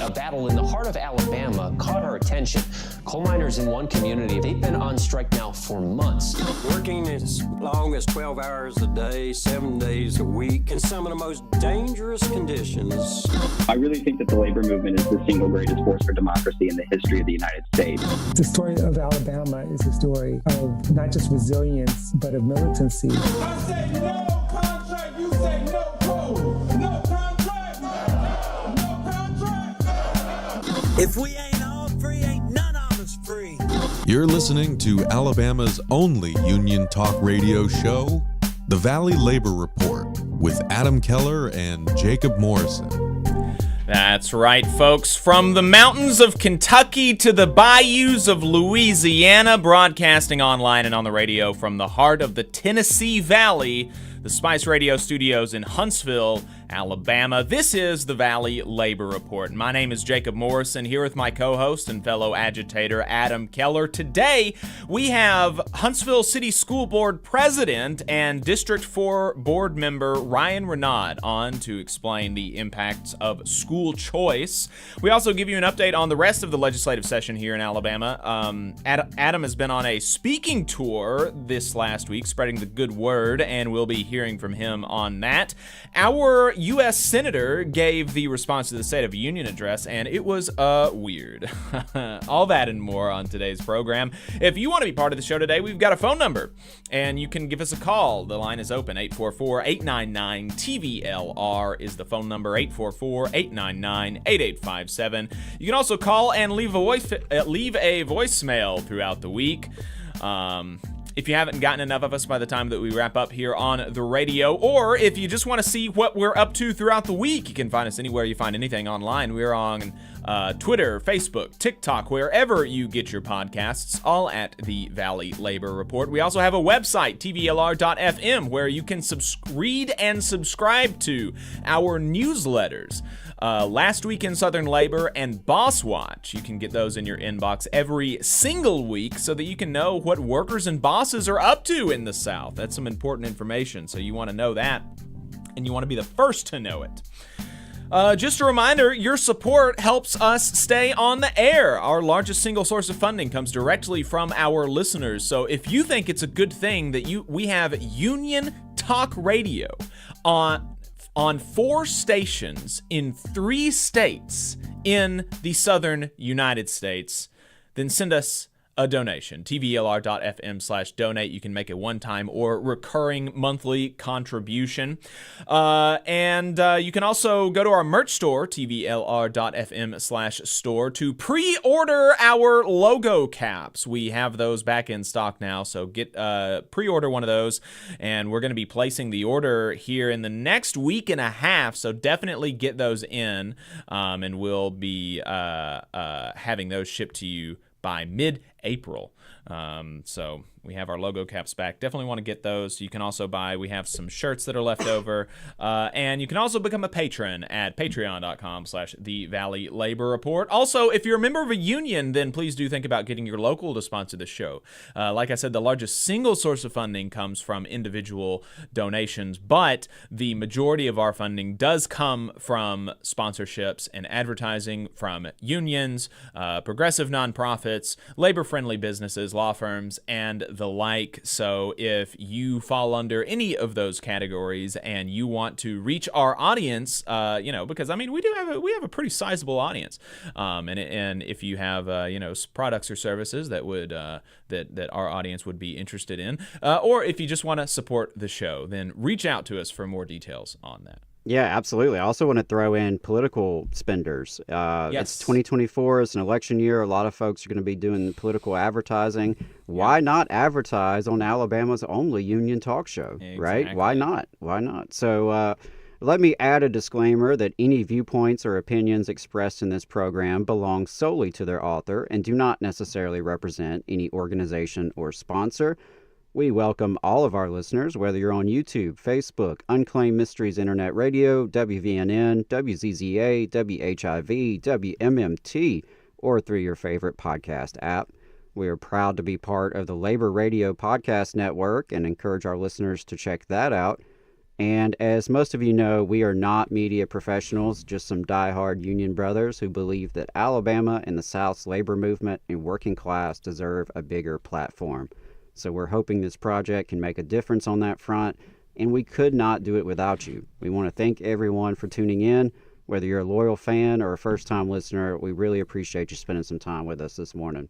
A battle in the heart of Alabama caught our attention. Coal miners in one community, they've been on strike now for months. Working as long as 12 hours a day, 7 days a week, in some of the most dangerous conditions. I really think that the labor movement is the single greatest force for democracy in the history of the United States. The story of Alabama is a story of not just resilience, but of militancy. I say no contract, you say no code. No contract, no contract. If we ain't all free, ain't none of us free. You're listening to Alabama's only union talk radio show, The Valley Labor Report, with Adam Keller and Jacob Morrison. That's right, folks. From the mountains of Kentucky to the bayous of Louisiana, broadcasting online and on the radio from the heart of the Tennessee Valley, the Spice Radio Studios in Huntsville, Alabama. This is the Valley Labor Report. My name is Jacob Morrison, here with my co-host and fellow agitator, Adam Keller. Today, we have Huntsville City School Board President and District 4 Board Member Ryan Renaud on to explain the impacts of school choice. We also give you an update on the rest of the legislative session here in Alabama. Adam has been on a speaking tour this last week, spreading the good word, and we'll be hearing from him on that. Our U.S. Senator gave the response to the State of the Union address, and it was weird. All that and more on today's program. If you want to be part of the show today, we've got a phone number, and you can give us a call. The line is open. 844-899-TVLR is the phone number, 844-899-8857. You can also call and leave a voicemail throughout the week. If you haven't gotten enough of us by the time that we wrap up here on the radio, or if you just want to see what we're up to throughout the week, you can find us anywhere you find anything online. We're on Twitter, Facebook, TikTok, wherever you get your podcasts, all at the Valley Labor Report. We also have a website, TVLR.fm, where you can read and subscribe to our newsletters. Last Week in Southern Labor and Boss Watch. You can get those in your inbox every single week so that you can know what workers and bosses are up to in the South. That's some important information, so you want to know that, and you want to be the first to know it. Just a reminder, your support helps us stay on the air. Our largest single source of funding comes directly from our listeners. So if you think it's a good thing that we have Union Talk Radio on 4 stations in 3 states in the southern United States, then send us a donation. TVLR.fm/donate. You can make a one-time or recurring monthly contribution. And you can also go to our merch store, TVLR.fm/store, to pre-order our logo caps. We have those back in stock now, so get pre-order one of those. And we're going to be placing the order here in the next week and a half, so definitely get those in. And we'll be having those shipped to you by mid-April. So we have our logo caps back. Definitely want to get those. You can also buy, we have some shirts that are left over. And you can also become a patron at patreon.com/The Valley Labor Report. Also, if you're a member of a union, then please do think about getting your local to sponsor the show. Like I said, the largest single source of funding comes from individual donations, but the majority of our funding does come from sponsorships and advertising from unions, progressive nonprofits, labor-friendly businesses, law firms, and the like. So if you fall under any of those categories and you want to reach our audience, because I mean we have a pretty sizable audience, and if you have products or services that would that our audience would be interested in, or if you just want to support the show, then reach out to us for more details on that. Yeah, absolutely. I also want to throw in political spenders. Yes. It's 2024. It's an election year. A lot of folks are going to be doing political advertising. Why not advertise on Alabama's only union talk show, right? Why not? So let me add a disclaimer that any viewpoints or opinions expressed in this program belong solely to their author and do not necessarily represent any organization or sponsor. We welcome all of our listeners, whether you're on YouTube, Facebook, Unclaimed Mysteries Internet Radio, WVNN, WZZA, WHIV, WMMT, or through your favorite podcast app. We are proud to be part of the Labor Radio Podcast Network and encourage our listeners to check that out. And as most of you know, we are not media professionals, just some diehard union brothers who believe that Alabama and the South's labor movement and working class deserve a bigger platform. So we're hoping this project can make a difference on that front, and we could not do it without you. We want to thank everyone for tuning in. Whether you're a loyal fan or a first-time listener, we really appreciate you spending some time with us this morning.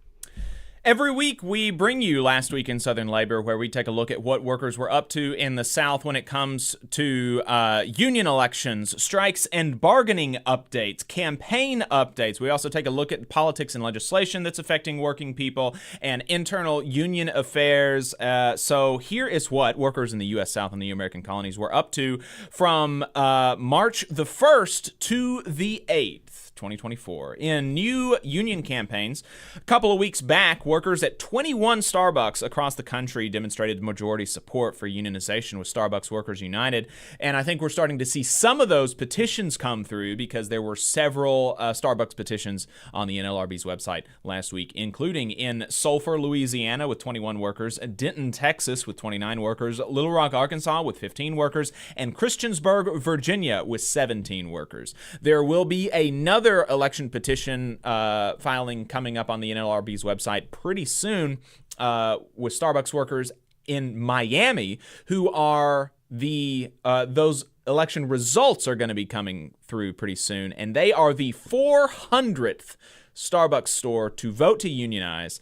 Every week, we bring you Last Week in Southern Labor, where we take a look at what workers were up to in the South when it comes to union elections, strikes and bargaining updates, campaign updates. We also take a look at politics and legislation that's affecting working people and internal union affairs. So here is what workers in the U.S. South and the American colonies were up to from March the 1st to the 8th. 2024. In new union campaigns, a couple of weeks back, workers at 21 Starbucks across the country demonstrated majority support for unionization with Starbucks Workers United. And I think we're starting to see some of those petitions come through because there were several Starbucks petitions on the NLRB's website last week, including in Sulphur, Louisiana with 21 workers, Denton, Texas with 29 workers, Little Rock, Arkansas with 15 workers, and Christiansburg, Virginia with 17 workers. There will be another election petition filing coming up on the NLRB's website pretty soon with Starbucks workers in Miami who are those election results are going to be coming through pretty soon, and they are the 400th Starbucks store to vote to unionize,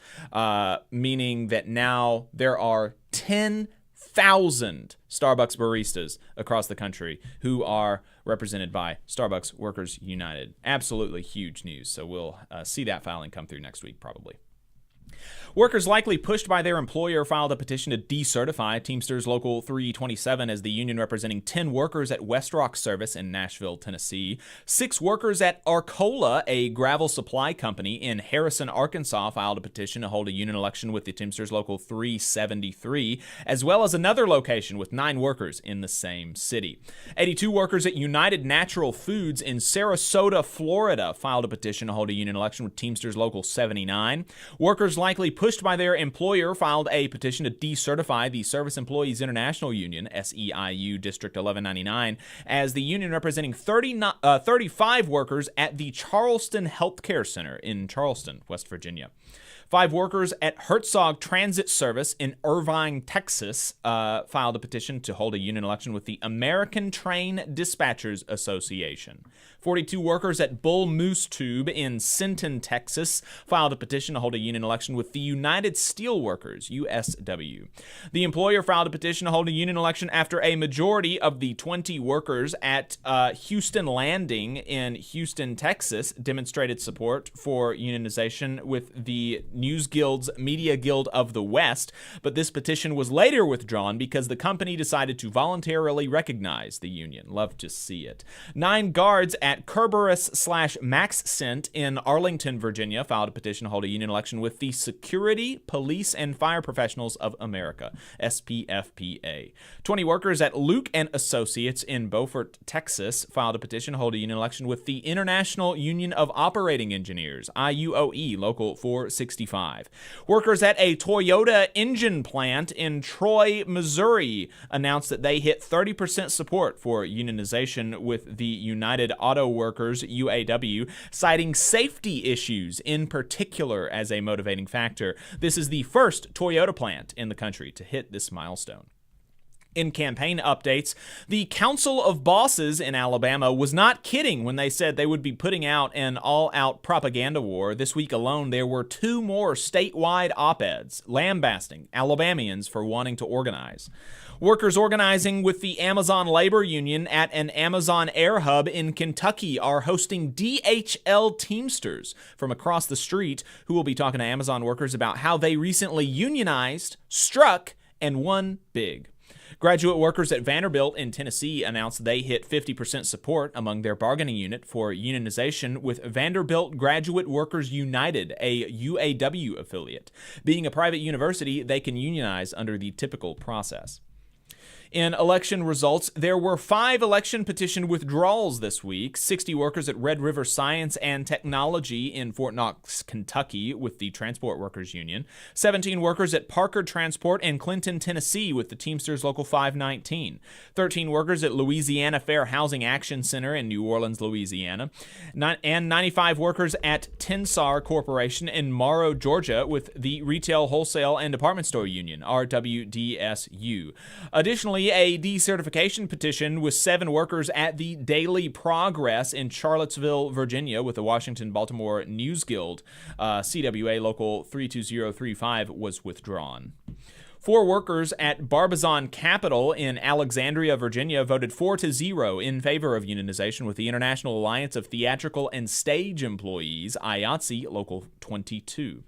meaning that now there are 10,000 Starbucks baristas across the country who are represented by Starbucks Workers United. Absolutely huge news. So we'll see that filing come through next week probably. Workers likely pushed by their employer filed a petition to decertify Teamsters Local 327 as the union representing 10 workers at West Rock Service in Nashville, Tennessee, 6 workers at Arcola, a gravel supply company in Harrison, Arkansas, filed a petition to hold a union election with the Teamsters Local 373, as well as another location with 9 workers in the same city. 82 workers at United Natural Foods in Sarasota, Florida, filed a petition to hold a union election with Teamsters Local 79. Workers likely pushed by their employer filed a petition to decertify the Service Employees International Union, SEIU District 1199, as the union representing 35 workers at the Charleston Healthcare Center in Charleston, West Virginia. 5 workers at Herzog Transit Service in Irvine, Texas, filed a petition to hold a union election with the American Train Dispatchers Association. 42 workers at Bull Moose Tube in Sinton, Texas, filed a petition to hold a union election with the United Steelworkers, USW. The employer filed a petition to hold a union election after a majority of the 20 workers at Houston Landing in Houston, Texas, demonstrated support for unionization with the News Guild's Media Guild of the West, but this petition was later withdrawn because the company decided to voluntarily recognize the union. Love to see it. 9 guards at Kerberos/Maxcent in Arlington, Virginia, filed a petition to hold a union election with the Security, Police, and Fire Professionals of America, SPFPA. 20 workers at Luke and Associates in Beaufort, Texas, filed a petition to hold a union election with the International Union of Operating Engineers, IUOE, Local 465. Workers at a Toyota engine plant in Troy, Missouri, announced that they hit 30% support for unionization with the United Auto Workers, UAW, citing safety issues in particular as a motivating factor. This is the first Toyota plant in the country to hit this milestone. In campaign updates, the Council of Bosses in Alabama was not kidding when they said they would be putting out an all-out propaganda war. This week alone, there were 2 more statewide op-eds lambasting Alabamians for wanting to organize. Workers organizing with the Amazon Labor Union at an Amazon Air Hub in Kentucky are hosting DHL Teamsters from across the street, who will be talking to Amazon workers about how they recently unionized, struck, and won big. Graduate workers at Vanderbilt in Tennessee announced they hit 50% support among their bargaining unit for unionization with Vanderbilt Graduate Workers United, a UAW affiliate. Being a private university, they can unionize under the typical process. In election results, there were 5 election petition withdrawals this week. 60 workers at Red River Science and Technology in Fort Knox, Kentucky with the Transport Workers Union. 17 workers at Parker Transport in Clinton, Tennessee with the Teamsters Local 519. 13 workers at Louisiana Fair Housing Action Center in New Orleans, Louisiana. And 95 workers at Tensar Corporation in Morrow, Georgia with the Retail, Wholesale, and Department Store Union, RWDSU. Additionally, a decertification petition with 7 workers at the Daily Progress in Charlottesville, Virginia with the Washington Baltimore News Guild, CWA Local 32035, was withdrawn. 4 workers at Barbizon Capital in Alexandria, Virginia voted 4-0 in favor of unionization with the International Alliance of Theatrical and Stage Employees, IATSE Local 22.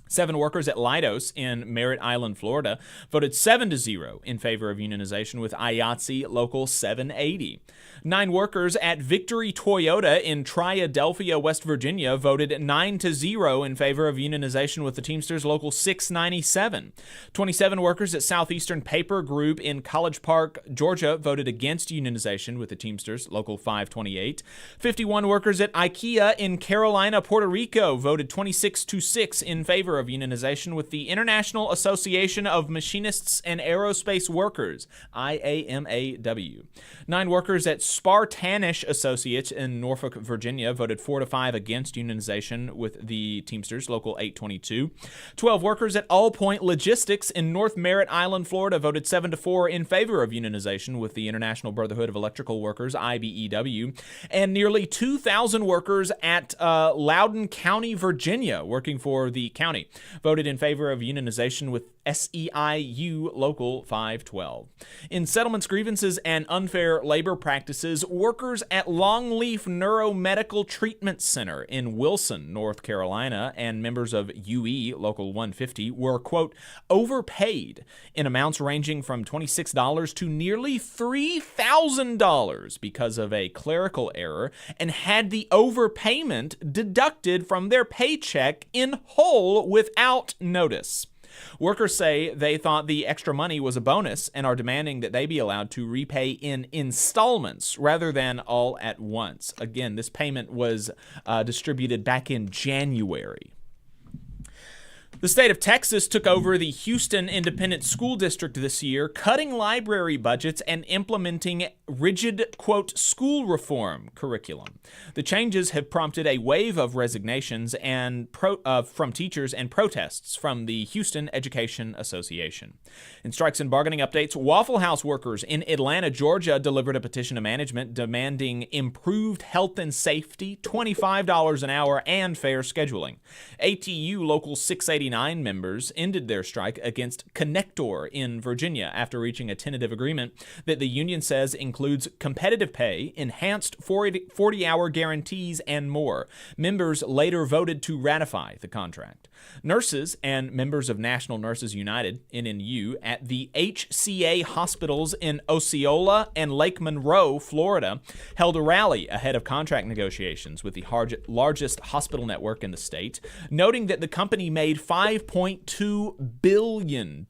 7 workers at Leidos in Merritt Island, Florida, voted 7-0 in favor of unionization with IATSE Local 780. 9 workers at Victory Toyota in Triadelphia, West Virginia, voted 9-0 in favor of unionization with the Teamsters Local 697. 27 workers at Southeastern Paper Group in College Park, Georgia, voted against unionization with the Teamsters Local 528. 51 workers at IKEA in Carolina, Puerto Rico, voted 26-6 in favor of unionization with the International Association of Machinists and Aerospace Workers, IAMAW. 9 workers at Spartanish Associates in Norfolk, Virginia, voted 4-5 against unionization with the Teamsters Local 822. 12 workers at All Point Logistics in North Merritt Island, Florida, voted 7-4 in favor of unionization with the International Brotherhood of Electrical Workers, IBEW. And nearly 2,000 workers at Loudoun County, Virginia, working for the county, voted in favor of unionization with SEIU Local 512. In settlements, grievances, and unfair labor practices, workers at Longleaf Neuromedical Treatment Center in Wilson, North Carolina, and members of UE Local 150 were, quote, overpaid in amounts ranging from $26 to nearly $3,000 because of a clerical error, and had the overpayment deducted from their paycheck in whole without notice. Workers say they thought the extra money was a bonus and are demanding that they be allowed to repay in installments rather than all at once. Again, this payment was distributed back in January. The state of Texas took over the Houston Independent School District this year, cutting library budgets and implementing rigid, quote, school reform curriculum. The changes have prompted a wave of resignations and from teachers and protests from the Houston Education Association. In strikes and bargaining updates, Waffle House workers in Atlanta, Georgia, delivered a petition to management demanding improved health and safety, $25 an hour, and fair scheduling. ATU Local 689 members ended their strike against Connector in Virginia after reaching a tentative agreement that the union says includes competitive pay, enhanced 40-hour guarantees, and more. Members later voted to ratify the contract. Nurses and members of National Nurses United, NNU, at the HCA hospitals in Osceola and Lake Monroe, Florida, held a rally ahead of contract negotiations with the largest hospital network in the state, noting that the company made $5.2 billion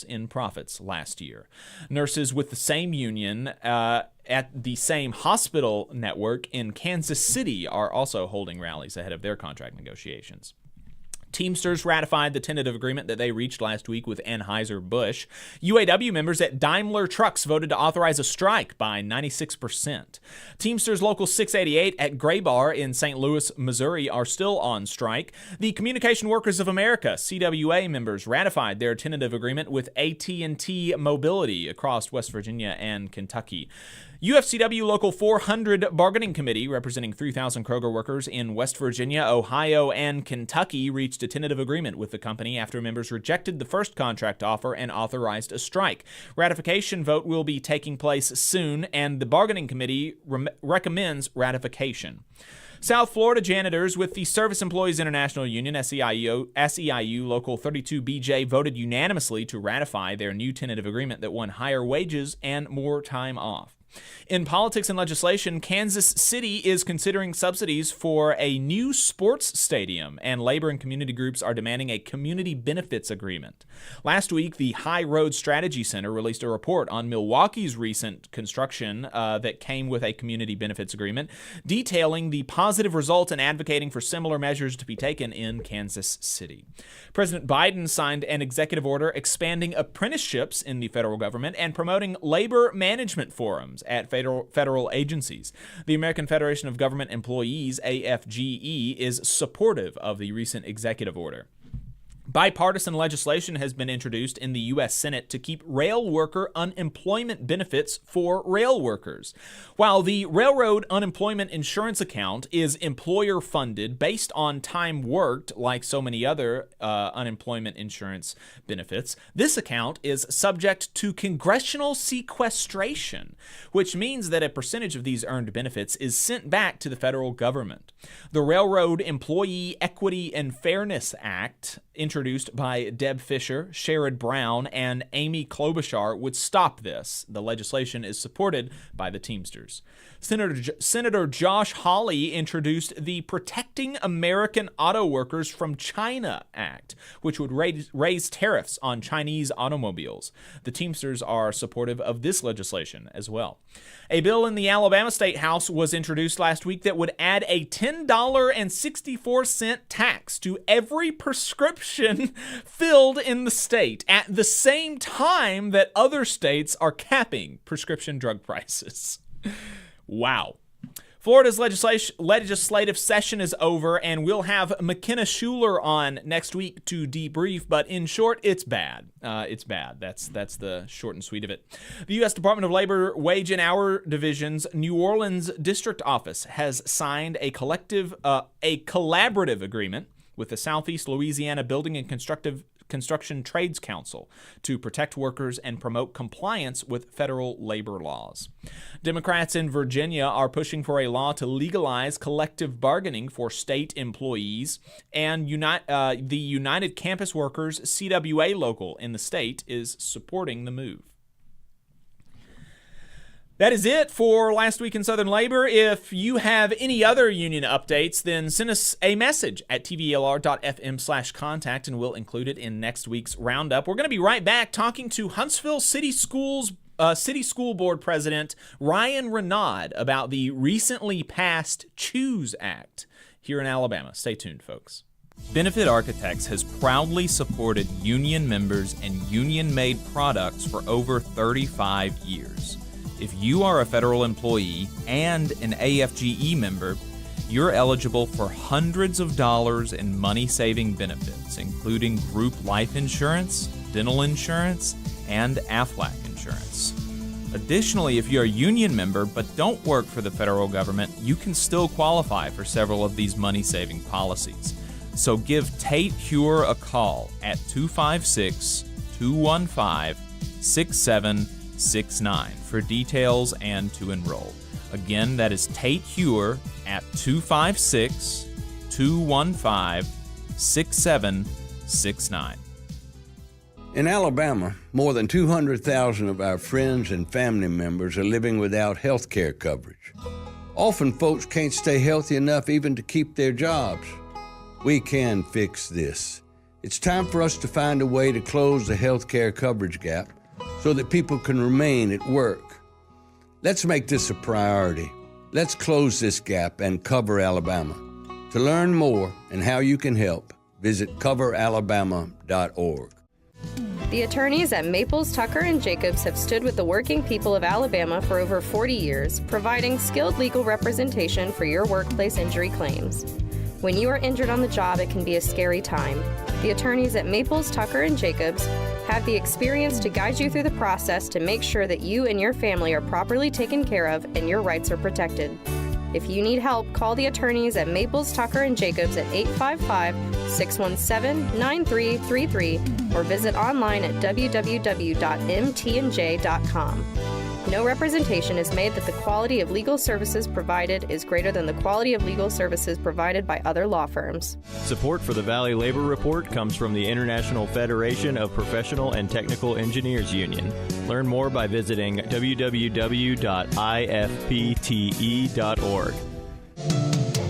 in profits last year. Nurses with the same union at the same hospital network in Kansas City are also holding rallies ahead of their contract negotiations. Teamsters ratified the tentative agreement that they reached last week with Anheuser-Busch. UAW members at Daimler Trucks voted to authorize a strike by 96%. Teamsters Local 688 at Graybar in St. Louis, Missouri are still on strike. The Communication Workers of America, CWA members, ratified their tentative agreement with AT&T Mobility across West Virginia and Kentucky. UFCW Local 400 Bargaining Committee, representing 3,000 Kroger workers in West Virginia, Ohio, and Kentucky, reached a tentative agreement with the company after members rejected the first contract offer and authorized a strike. Ratification vote will be taking place soon, and the bargaining committee recommends ratification. South Florida janitors with the Service Employees International Union, SEIU Local 32BJ, voted unanimously to ratify their new tentative agreement that won higher wages and more time off. In politics and legislation, Kansas City is considering subsidies for a new sports stadium, and labor and community groups are demanding a community benefits agreement. Last week, the High Road Strategy Center released a report on Milwaukee's recent construction that came with a community benefits agreement, detailing the positive results and advocating for similar measures to be taken in Kansas City. President Biden signed an executive order expanding apprenticeships in the federal government and promoting labor management forums at federal agencies. The American Federation of Government Employees, AFGE, is supportive of the recent executive order. Bipartisan legislation has been introduced in the U.S. Senate to keep rail worker unemployment benefits for rail workers. While the Railroad Unemployment Insurance Account is employer-funded based on time worked, like so many other unemployment insurance benefits, this account is subject to congressional sequestration, which means that a percentage of these earned benefits is sent back to the federal government. The Railroad Employee Equity and Fairness Act, introduced by Deb Fischer, Sherrod Brown, and Amy Klobuchar, would stop this. The legislation is supported by the Teamsters. Senator Josh Hawley introduced the Protecting American Auto Workers from China Act, which would raise tariffs on Chinese automobiles. The Teamsters are supportive of this legislation as well. A bill in the Alabama State House was introduced last week that would add a $10.64 tax to every prescription filled in the state at the same time that other states are capping prescription drug prices. Wow. Florida's legislative session is over, and we'll have McKenna Schuler on next week to debrief, but in short, it's bad. It's bad. That's the short and sweet of it. The U.S. Department of Labor Wage and Hour Division's New Orleans District Office has signed a collaborative agreement with the Southeast Louisiana Building and Construction Trades Council to protect workers and promote compliance with federal labor laws. Democrats in Virginia are pushing for a law to legalize collective bargaining for state employees, and the United Campus Workers CWA local in the state is supporting the move. That is it for Last Week in Southern Labor. If you have any other union updates, then send us a message at tvlr.fm/contact, and we'll include it in next week's roundup. We're going to be right back talking to Huntsville City School Board President Ryan Renaud about the recently passed CHOOSE Act here in Alabama. Stay tuned, folks. Benefit Architects has proudly supported union members and union-made products for over 35 years. If you are a federal employee and an AFGE member, you're eligible for hundreds of dollars in money-saving benefits, including group life insurance, dental insurance, and AFLAC insurance. Additionally, if you're a union member but don't work for the federal government, you can still qualify for several of these money-saving policies. So give Tate Hure a call at 256-215-6769 for details and to enroll. Again, that is Tate Hure at 256-215-6769. In Alabama, more than 200,000 of our friends and family members are living without health care coverage. Often folks can't stay healthy enough even to keep their jobs. We can fix this. It's time for us to find a way to close the health care coverage gap so that people can remain at work. Let's make this a priority. Let's close this gap and cover Alabama. To learn more and how you can help, visit coveralabama.org. The attorneys at Maples, Tucker & Jacobs have stood with the working people of Alabama for over 40 years, providing skilled legal representation for your workplace injury claims. When you are injured on the job, it can be a scary time. The attorneys at Maples, Tucker & Jacobs have the experience to guide you through the process to make sure that you and your family are properly taken care of and your rights are protected. If you need help, call the attorneys at Maples, Tucker & Jacobs at 855-617-9333 or visit online at www.mtnj.com. No representation is made that the quality of legal services provided is greater than the quality of legal services provided by other law firms. Support for the Valley Labor Report comes from the International Federation of Professional and Technical Engineers Union. Learn more by visiting www.ifpte.org.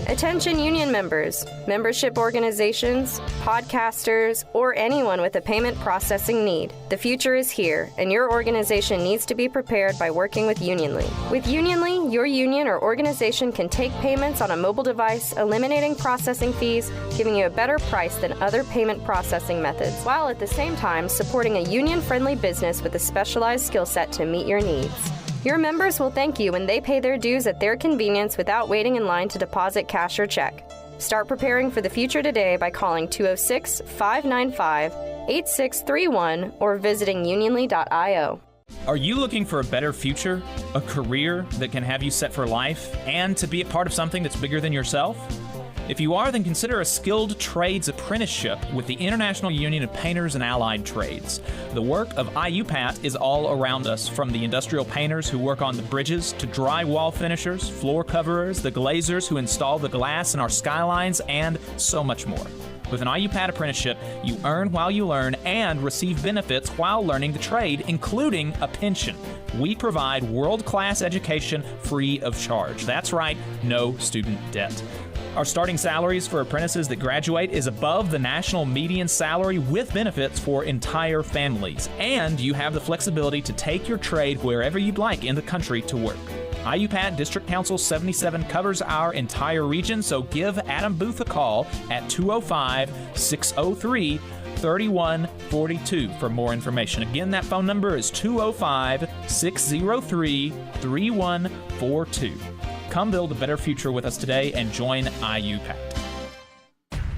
Attention union members, membership organizations, podcasters, or anyone with a payment processing need. The future is here, and your organization needs to be prepared by working with Unionly. With Unionly, your union or organization can take payments on a mobile device, eliminating processing fees, giving you a better price than other payment processing methods, while at the same time supporting a union-friendly business with a specialized skill set to meet your needs. Your members will thank you when they pay their dues at their convenience without waiting in line to deposit cash or check. Start preparing for the future today by calling 206-595-8631 or visiting unionly.io. Are you looking for a better future, a career that can have you set for life, and to be a part of something that's bigger than yourself? If you are, then consider a skilled trades apprenticeship with the International Union of Painters and Allied Trades. The work of IUPAT is all around us, from the industrial painters who work on the bridges to drywall finishers, floor coverers, the glazers who install the glass in our skylines, and so much more. With an IUPAT apprenticeship, you earn while you learn and receive benefits while learning the trade, including a pension. We provide world-class education free of charge. That's right, no student debt. Our starting salaries for apprentices that graduate is above the national median salary with benefits for entire families. And you have the flexibility to take your trade wherever you'd like in the country to work. IUPAT District Council 77 covers our entire region, so give Adam Booth a call at 205-603-3142 for more information. Again, that phone number is 205-603-3142. Come build a better future with us today and join IUPAT.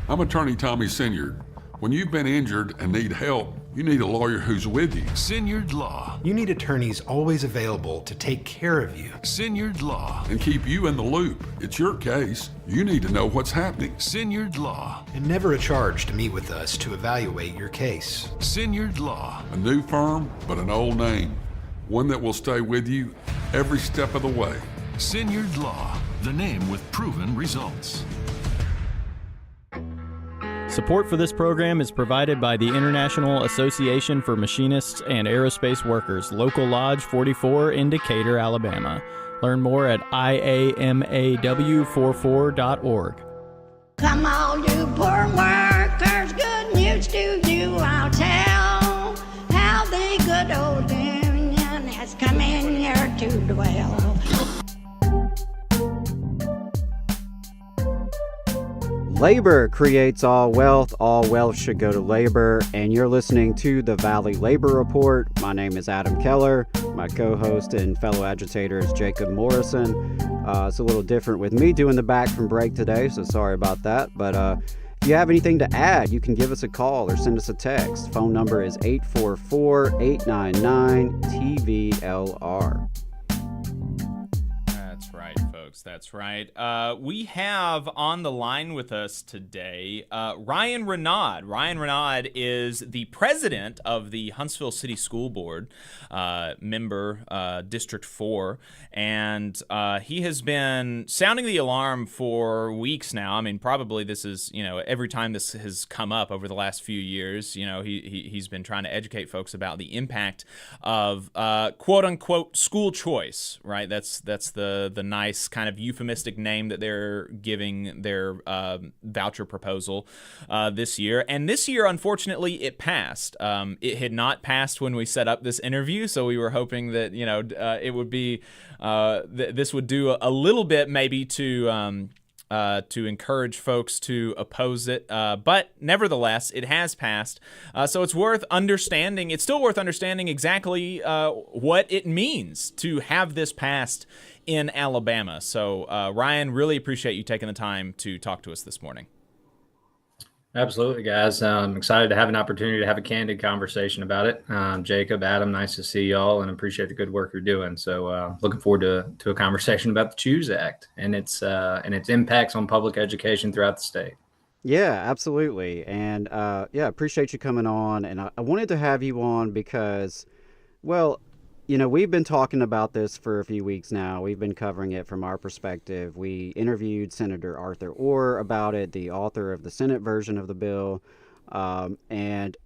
I'm attorney Tommy Sinyard. When you've been injured and need help, you need a lawyer who's with you. Sinyard Law. You need attorneys always available to take care of you. Sinyard Law. And keep you in the loop. It's your case. You need to know what's happening. Sinyard Law. And never a charge to meet with us to evaluate your case. Sinyard Law. A new firm, but an old name. One that will stay with you every step of the way. Sinyard Law, the name with proven results. Support for this program is provided by the International Association for Machinists and Aerospace Workers, Local Lodge 44 in Decatur, Alabama. Learn more at iamaw44.org. Come on, you poor workers, good news to you I'll tell, how the good old union has come in here to dwell. Labor creates all wealth should go to labor, and you're listening to the Valley Labor Report. My name is Adam Keller. My co-host and fellow agitator is Jacob Morrison. It's a little different with me doing the back from break today, so sorry about that. But if you have anything to add, you can give us a call or send us a text. Phone number is 844-899-TVLR. That's right. We have on the line with us today Ryan Renaud. Ryan Renad is the president of the Huntsville City School Board, member District 4, and he has been sounding the alarm for weeks now. I mean, probably this is, every time this has come up over the last few years, he's been trying to educate folks about the impact of quote-unquote school choice, right? That's the nice kind of euphemistic name that they're giving their voucher proposal this year. And this year, unfortunately, it passed. It had not passed when we set up this interview, so we were hoping that it would be this would do a little bit maybe to encourage folks to oppose it. But nevertheless, it has passed. So it's worth understanding. It's still worth understanding exactly what it means to have this passed in Alabama. So, Ryan, really appreciate you taking the time to talk to us this morning. Absolutely, guys. I'm excited to have an opportunity to have a candid conversation about it. Jacob, Adam, nice to see y'all, and appreciate the good work you're doing. So looking forward to a conversation about the CHOOSE Act and its impacts on public education throughout the state. Yeah, absolutely. And appreciate you coming on. And I wanted to have you on because, well, we've been talking about this for a few weeks now. We've been covering it from our perspective. We interviewed Senator Arthur Orr about it, the author of the Senate version of the bill. And,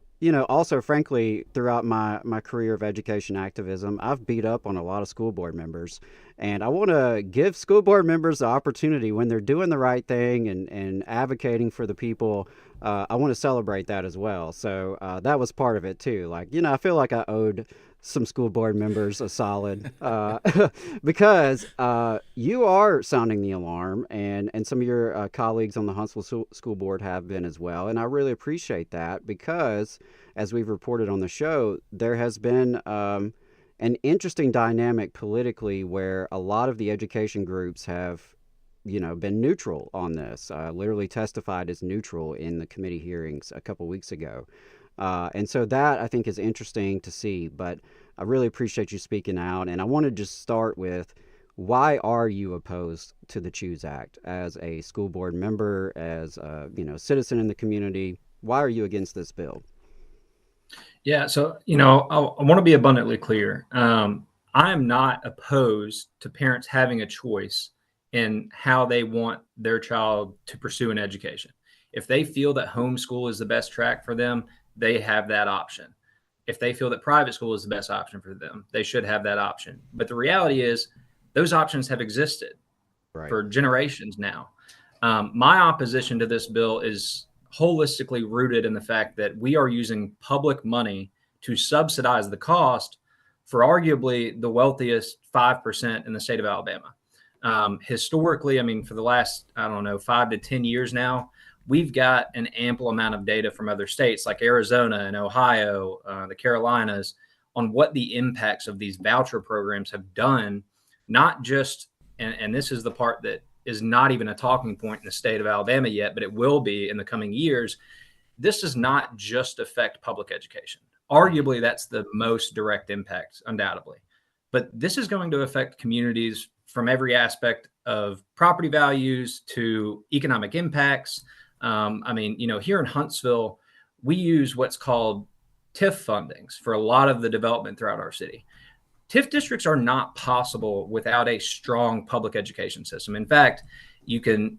also, frankly, throughout my career of education activism, I've beat up on a lot of school board members. And I want to give school board members the opportunity when they're doing the right thing and advocating for the people. I want to celebrate that as well. So that was part of it, too. I feel like I owed some school board members a solid because you are sounding the alarm, and some of your colleagues on the Huntsville School Board have been as well. And I really appreciate that because, as we've reported on the show, there has been an interesting dynamic politically where a lot of the education groups have been neutral on this, literally testified as neutral in the committee hearings a couple weeks ago. And so that, I think, is interesting to see. But I really appreciate you speaking out. And I want to just start with, why are you opposed to the CHOOSE Act as a school board member, as a citizen in the community? Why are you against this bill? Yeah, so, I want to be abundantly clear. I am not opposed to parents having a choice in how they want their child to pursue an education. If they feel that homeschool is the best track for them, they have that option. If they feel that private school is the best option for them, they should have that option. But the reality is those options have existed for generations now. My opposition to this bill is holistically rooted in the fact that we are using public money to subsidize the cost for arguably the wealthiest 5% in the state of Alabama. Historically, for the last, 5 to 10 years now, we've got an ample amount of data from other states like Arizona and Ohio, the Carolinas, on what the impacts of these voucher programs have done, not just, and this is the part that is not even a talking point in the state of Alabama yet, but it will be in the coming years. This does not just affect public education. Arguably, that's the most direct impact, undoubtedly. But this is going to affect communities from every aspect of property values to economic impacts. Here in Huntsville, we use what's called TIF fundings for a lot of the development throughout our city. TIF districts are not possible without a strong public education system. In fact, you can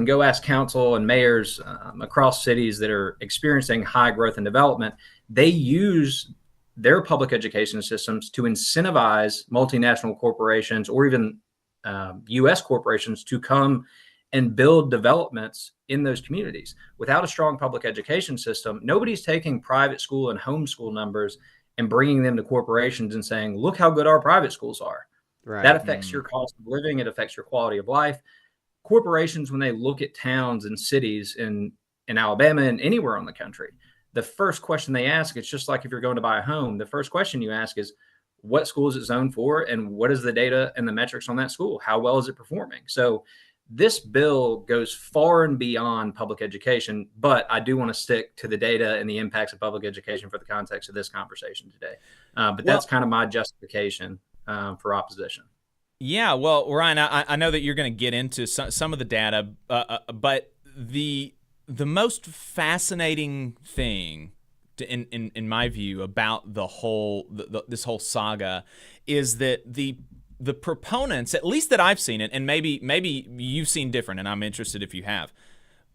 go ask council and mayors across cities that are experiencing high growth and development. They use their public education systems to incentivize multinational corporations or even U.S. corporations to come and build developments in those communities. Without a strong public education system, nobody's taking private school and homeschool numbers and bringing them to corporations and saying, look how good our private schools are. Right. That affects your cost of living. It affects your quality of life. Corporations, when they look at towns and cities in Alabama and anywhere in the country, the first question they ask, it's just like if you're going to buy a home, the first question you ask is, what school is it zoned for? And what is the data and the metrics on that school? How well is it performing? So this bill goes far and beyond public education, but I do want to stick to the data and the impacts of public education for the context of this conversation today. But that's kind of my justification for opposition. Yeah, well, Ryan, I know that you're going to get into some of the data, but the most fascinating thing, in my view, about this whole saga is that the proponents, at least that I've seen it, and maybe you've seen different, and I'm interested if you have,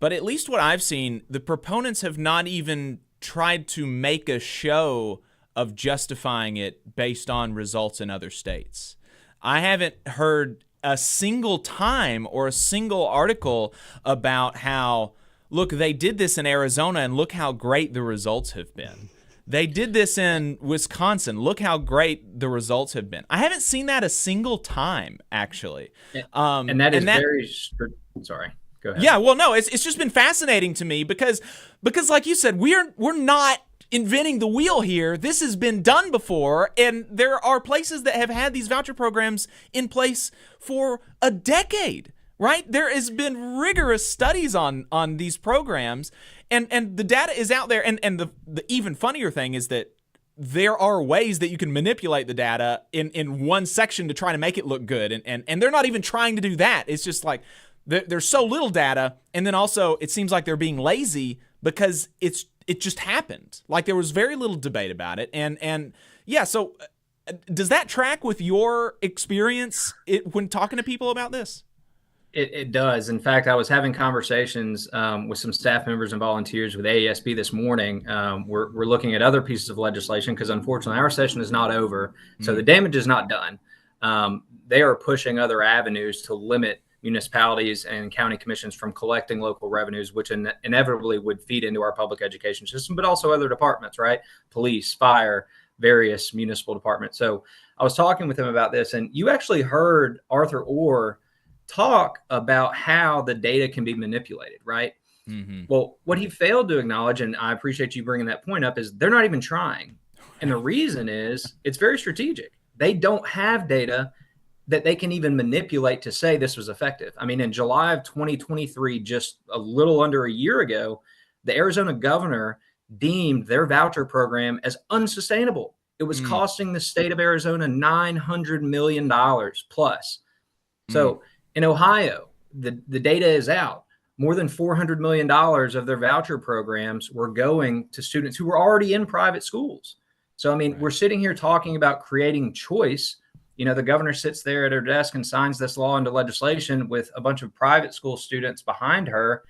but at least what I've seen, the proponents have not even tried to make a show of justifying it based on results in other states. I haven't heard a single time or a single article about how, look, they did this in Arizona and look how great the results have been. They did this in Wisconsin. Look how great the results have been. I haven't seen that a single time, actually. And that is very... Sorry, go ahead. Yeah, well, no, it's just been fascinating to me because like you said, we're not inventing the wheel here. This has been done before, and there are places that have had these voucher programs in place for a decade. Right? There has been rigorous studies on these programs, and the data is out there. And the even funnier thing is that there are ways that you can manipulate the data in one section to try to make it look good. And they're not even trying to do that. It's just like there's so little data, and then also it seems like they're being lazy because it just happened. Like there was very little debate about it. And yeah, so Does that track with your experience when talking to people about this? It does. In fact, I was having conversations with some staff members and volunteers with AESB this morning. We're looking at other pieces of legislation because unfortunately our session is not over. So the damage is not done. They are pushing other avenues to limit municipalities and county commissions from collecting local revenues, which inevitably would feed into our public education system, but also other departments, right? Police, fire, various municipal departments. So I was talking with him about this, and you actually heard Arthur Orr talk about how the data can be manipulated, right? Mm-hmm. Well, what he failed to acknowledge, and I appreciate you bringing that point up, is they're not even trying. And the reason is it's very strategic. They don't have data that they can even manipulate to say this was effective. I mean, in July of 2023, just a little under a year ago, the Arizona governor deemed their voucher program as unsustainable. It was costing the state of Arizona $900 million plus. So in Ohio, the data is out. More than $400 million of their voucher programs were going to students who were already in private schools. So, I mean, we're sitting here talking about creating choice. You know, the governor sits there at her desk and signs this law into legislation with a bunch of private school students behind her.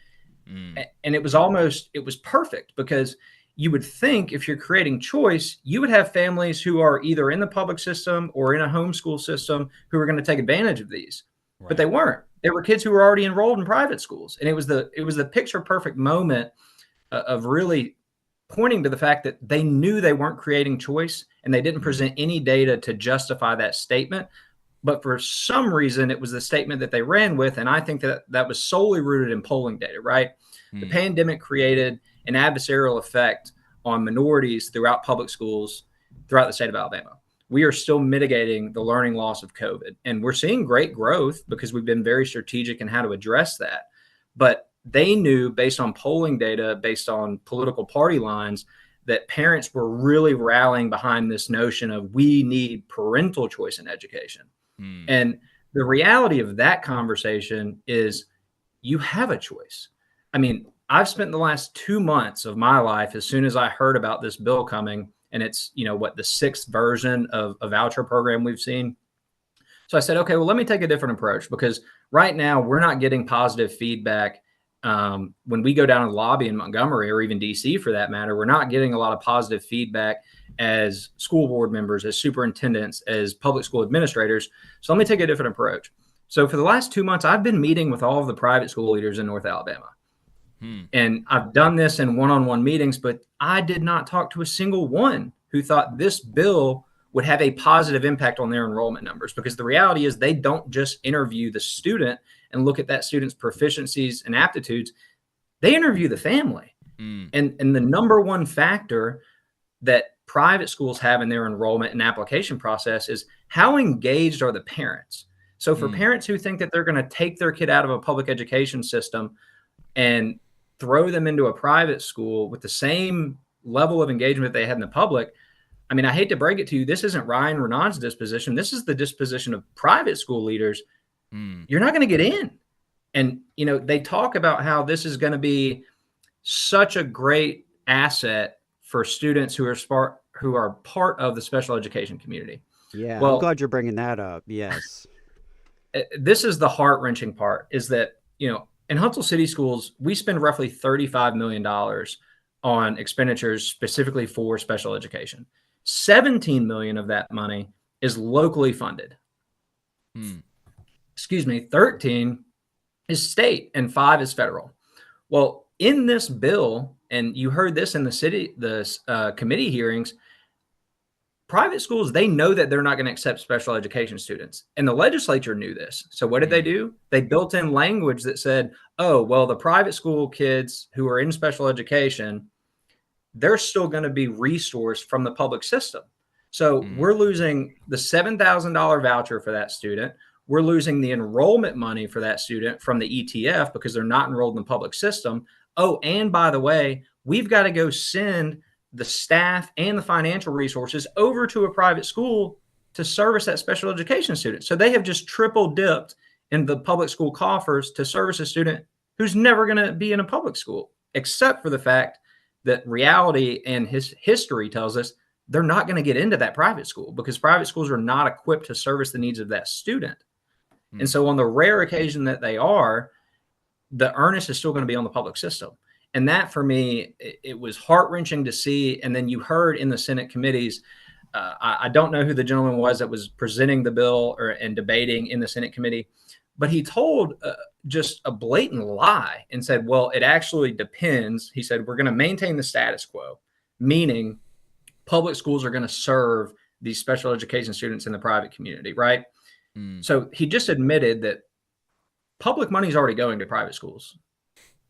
And it was perfect because you would think if you're creating choice, you would have families who are either in the public system or in a homeschool system who are going to take advantage of these. But they weren't. There were kids who were already enrolled in private schools. And it was the picture perfect moment of really pointing to the fact that they knew they weren't creating choice and they didn't present any data to justify that statement. But for some reason, it was the statement that they ran with. And I think that was solely rooted in polling data, right? The pandemic created an adversarial effect on minorities throughout public schools throughout the state of Alabama. We are still mitigating the learning loss of COVID. And we're seeing great growth because we've been very strategic in how to address that. But they knew based on polling data, based on political party lines, that parents were really rallying behind this notion of we need parental choice in education. And the reality of that conversation is you have a choice. I mean, I've spent the last 2 months of my life, as soon as I heard about this bill coming, and it's, you know, the 6th version of a voucher program we've seen. So I said, okay, well, let me take a different approach because right now we're not getting positive feedback. When we go down to the lobby in Montgomery or even DC for that matter, we're not getting a lot of positive feedback as school board members, as superintendents, as public school administrators. So let me take a different approach. So for the last 2 months, I've been meeting with all of the private school leaders in North Alabama. And I've done this in one-on-one meetings, but I did not talk to a single one who thought this bill would have a positive impact on their enrollment numbers, because the reality is they don't just interview the student and look at that student's proficiencies and aptitudes. They interview the family. And the number one factor that private schools have in their enrollment and application process is how engaged are the parents. So for parents who think that they're going to take their kid out of a public education system and throw them into a private school with the same level of engagement they had in the public, I mean, I hate to break it to you, this isn't Ryan Renaud's disposition. This is the disposition of private school leaders. You're not going to get in. And, you know, they talk about how this is going to be such a great asset for students who are part of the special education community. Yeah, well, I'm glad you're bringing that up. Yes. This is the heart-wrenching part, is that, you know, in Huntsville City Schools, we spend roughly $35 million on expenditures specifically for special education. 17 million of that money is locally funded. 13 is state and 5 is federal. Well, in this bill, and you heard this in the committee hearings, private schools, they know that they're not going to accept special education students. And the legislature knew this. So what did they do? They built in language that said, oh, well, the private school kids who are in special education, they're still going to be resourced from the public system. So we're losing the $7,000 voucher for that student. We're losing the enrollment money for that student from the ETF because they're not enrolled in the public system. Oh, and by the way, we've got to go send the staff and the financial resources over to a private school to service that special education student. So they have just triple dipped in the public school coffers to service a student who's never going to be in a public school, except for the fact that reality and his history tells us they're not going to get into that private school because private schools are not equipped to service the needs of that student. And so on the rare occasion that they are, the earnest is still going to be on the public system. And that, for me, it was heart-wrenching to see. And then you heard in the Senate committees, I don't know who the gentleman was that was presenting the bill and debating in the Senate committee, but he told just a blatant lie and said, well, it actually depends. He said, we're going to maintain the status quo, meaning public schools are going to serve these special education students in the private community, right? So he just admitted that public money is already going to private schools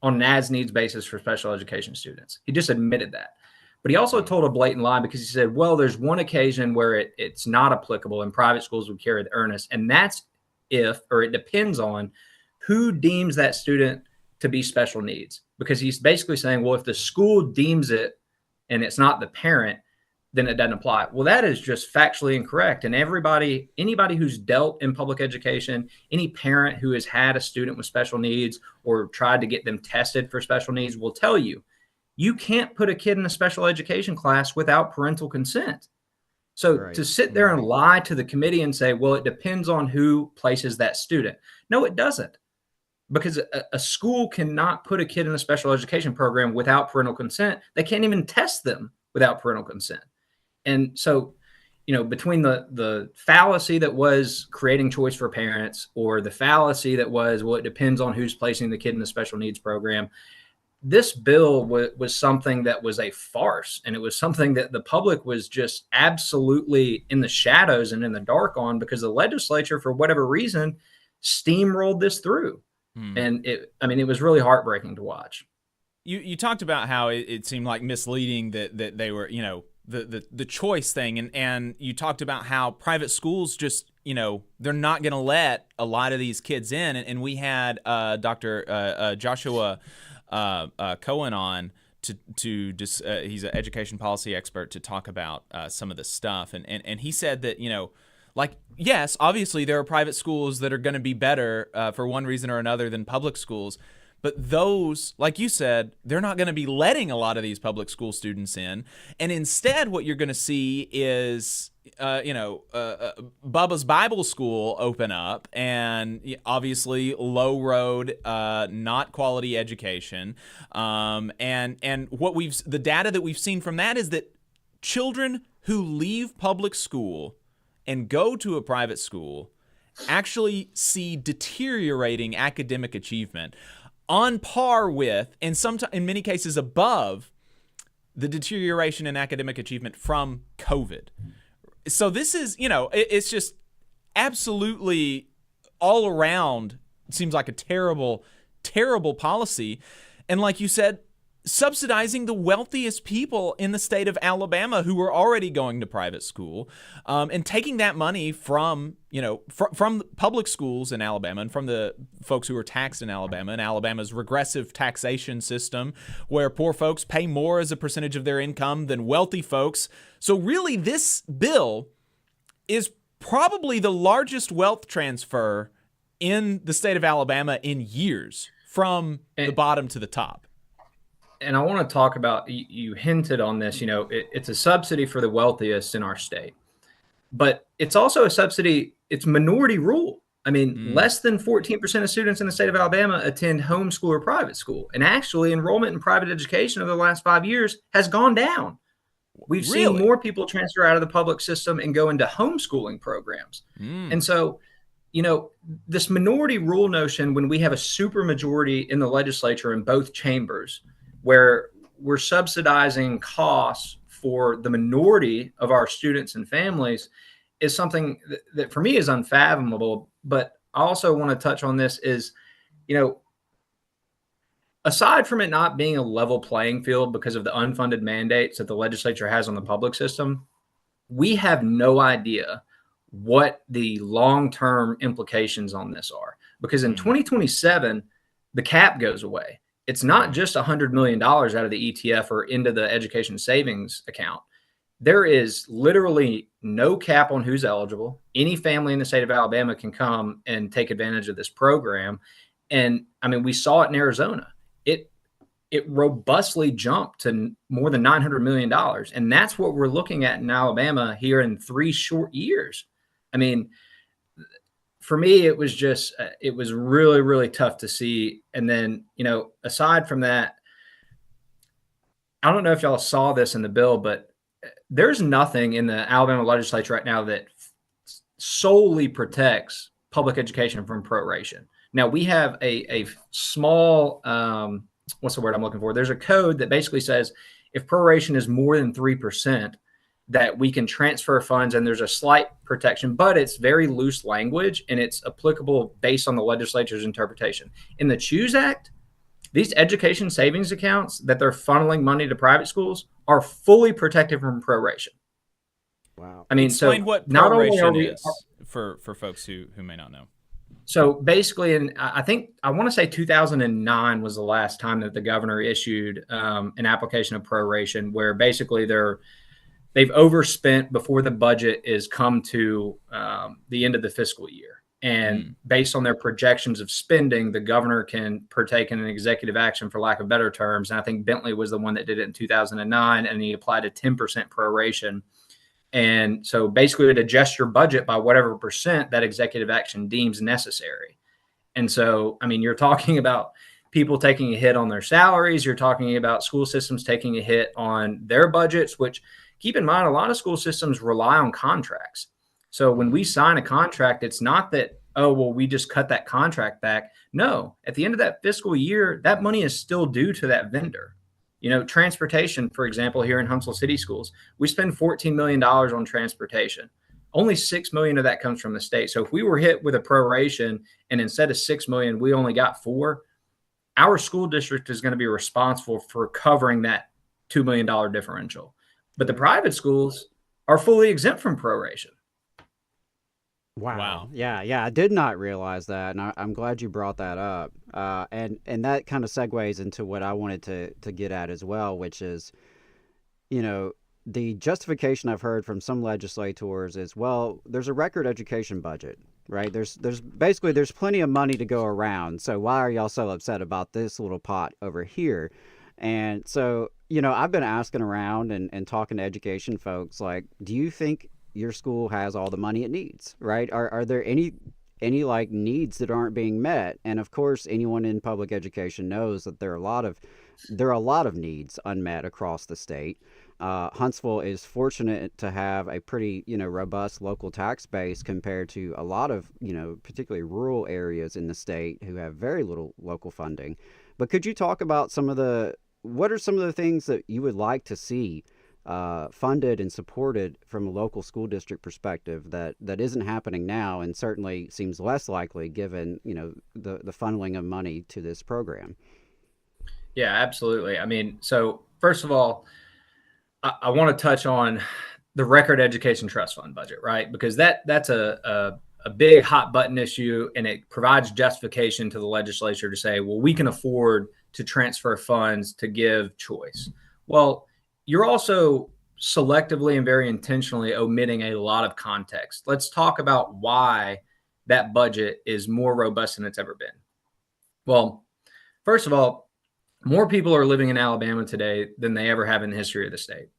on an as-needs basis for special education students. He just admitted that. But he also told a blatant lie because he said, well, there's one occasion where it's not applicable and private schools would carry the earnest. And that's it depends on who deems that student to be special needs. Because he's basically saying, well, if the school deems it and it's not the parent, then it doesn't apply. Well, that is just factually incorrect. And anybody who's dealt in public education, any parent who has had a student with special needs or tried to get them tested for special needs will tell you, you can't put a kid in a special education class without parental consent. So to sit there and lie to the committee and say, well, it depends on who places that student. No, it doesn't. Because a school cannot put a kid in a special education program without parental consent. They can't even test them without parental consent. And so, between the fallacy that was creating choice for parents or the fallacy that was, well, it depends on who's placing the kid in the special needs program, this bill was something that was a farce. And it was something that the public was just absolutely in the shadows and in the dark on because the legislature, for whatever reason, steamrolled this through. And it was really heartbreaking to watch. You talked about how it seemed like misleading that they were, the choice thing. And you talked about how private schools just, they're not going to let a lot of these kids in. And we had Dr. Joshua Cohen on he's an education policy expert to talk about some of this stuff. And he said that, yes, obviously there are private schools that are going to be better for one reason or another than public schools. But those, like you said, they're not going to be letting a lot of these public school students in. And instead, what you're going to see is, Bubba's Bible School open up, and obviously low road, not quality education. And the data that we've seen from that is that children who leave public school and go to a private school actually see deteriorating academic achievement, on par with, and sometimes in many cases above, the deterioration in academic achievement from COVID. So this is, it's just absolutely all around seems like a terrible, terrible policy. And like you said, subsidizing the wealthiest people in the state of Alabama who were already going to private school, and taking that money from public schools in Alabama and from the folks who are taxed in Alabama, and Alabama's regressive taxation system where poor folks pay more as a percentage of their income than wealthy folks. So really, this bill is probably the largest wealth transfer in the state of Alabama in years, from the bottom to the top. And I want to talk about, you hinted on this, it's a subsidy for the wealthiest in our state, but it's also a subsidy, it's minority rule. Less than 14% of students in the state of Alabama attend homeschool or private school. And actually enrollment in private education over the last 5 years has gone down. We've seen more people transfer out of the public system and go into homeschooling programs. And so, this minority rule notion, when we have a super majority in the legislature in both chambers, where we're subsidizing costs for the minority of our students and families, is something that for me is unfathomable. But I also want to touch on this is, aside from it not being a level playing field because of the unfunded mandates that the legislature has on the public system, we have no idea what the long-term implications on this are. Because in 2027, the cap goes away. It's not just $100 million out of the ETF or into the education savings account. There is literally no cap on who's eligible. Any family in the state of Alabama can come and take advantage of this program. And we saw it in Arizona. it robustly jumped to more than $900 million. And that's what we're looking at in Alabama here in 3 short years. I mean, for me, it was just, it was really, really tough to see. And then, aside from that, I don't know if y'all saw this in the bill, but there's nothing in the Alabama legislature right now that solely protects public education from proration. Now, we have a small, what's the word I'm looking for? There's a code that basically says if proration is more than 3%, that we can transfer funds, and there's a slight protection, but it's very loose language and it's applicable based on the legislature's interpretation. In the CHOOSE Act, these education savings accounts that they're funneling money to private schools are fully protected from proration. Wow. I mean, explain what proration is for folks who may not know. So basically, I want to say 2009 was the last time that the governor issued an application of proration, where basically they've overspent before the budget is come to the end of the fiscal year. And based on their projections of spending, the governor can partake in an executive action, for lack of better terms. And I think Bentley was the one that did it in 2009, and he applied a 10% proration. And so basically it adjusts your budget by whatever percent that executive action deems necessary. And so, I mean, you're talking about people taking a hit on their salaries. You're talking about school systems taking a hit on their budgets, which, keep in mind, a lot of school systems rely on contracts. So when we sign a contract, it's not that, oh, well, we just cut that contract back. No, at the end of that fiscal year, that money is still due to that vendor. Transportation, for example, here in Huntsville City Schools, we spend $14 million on transportation. Only $6 million of that comes from the state. So if we were hit with a proration and instead of $6 million, we only got $4 million, our school district is going to be responsible for covering that $2 million differential. But the private schools are fully exempt from proration. Wow. Yeah. I did not realize that, and I'm glad you brought that up. And that kind of segues into what I wanted to get at as well, which is, the justification I've heard from some legislators is, well, there's a record education budget, right? There's plenty of money to go around. So why are y'all so upset about this little pot over here? And so, I've been asking around and talking to education folks, like, do you think your school has all the money it needs, right? Are there any like needs that aren't being met? And of course, anyone in public education knows that there are a lot of needs unmet across the state. Huntsville is fortunate to have a pretty, robust local tax base compared to a lot of, particularly rural areas in the state who have very little local funding. But could you talk about what are some of the things that you would like to see funded and supported from a local school district perspective that isn't happening now, and certainly seems less likely given the funneling of money to this program? Yeah, absolutely. I mean, so first of all, I want to touch on the Record Education Trust Fund budget, right? Because that's a big hot button issue, and it provides justification to the legislature to say, well, we can afford to transfer funds to give choice. Well, you're also selectively and very intentionally omitting a lot of context. Let's talk about why that budget is more robust than it's ever been. Well, first of all, more people are living in Alabama today than they ever have in the history of the state.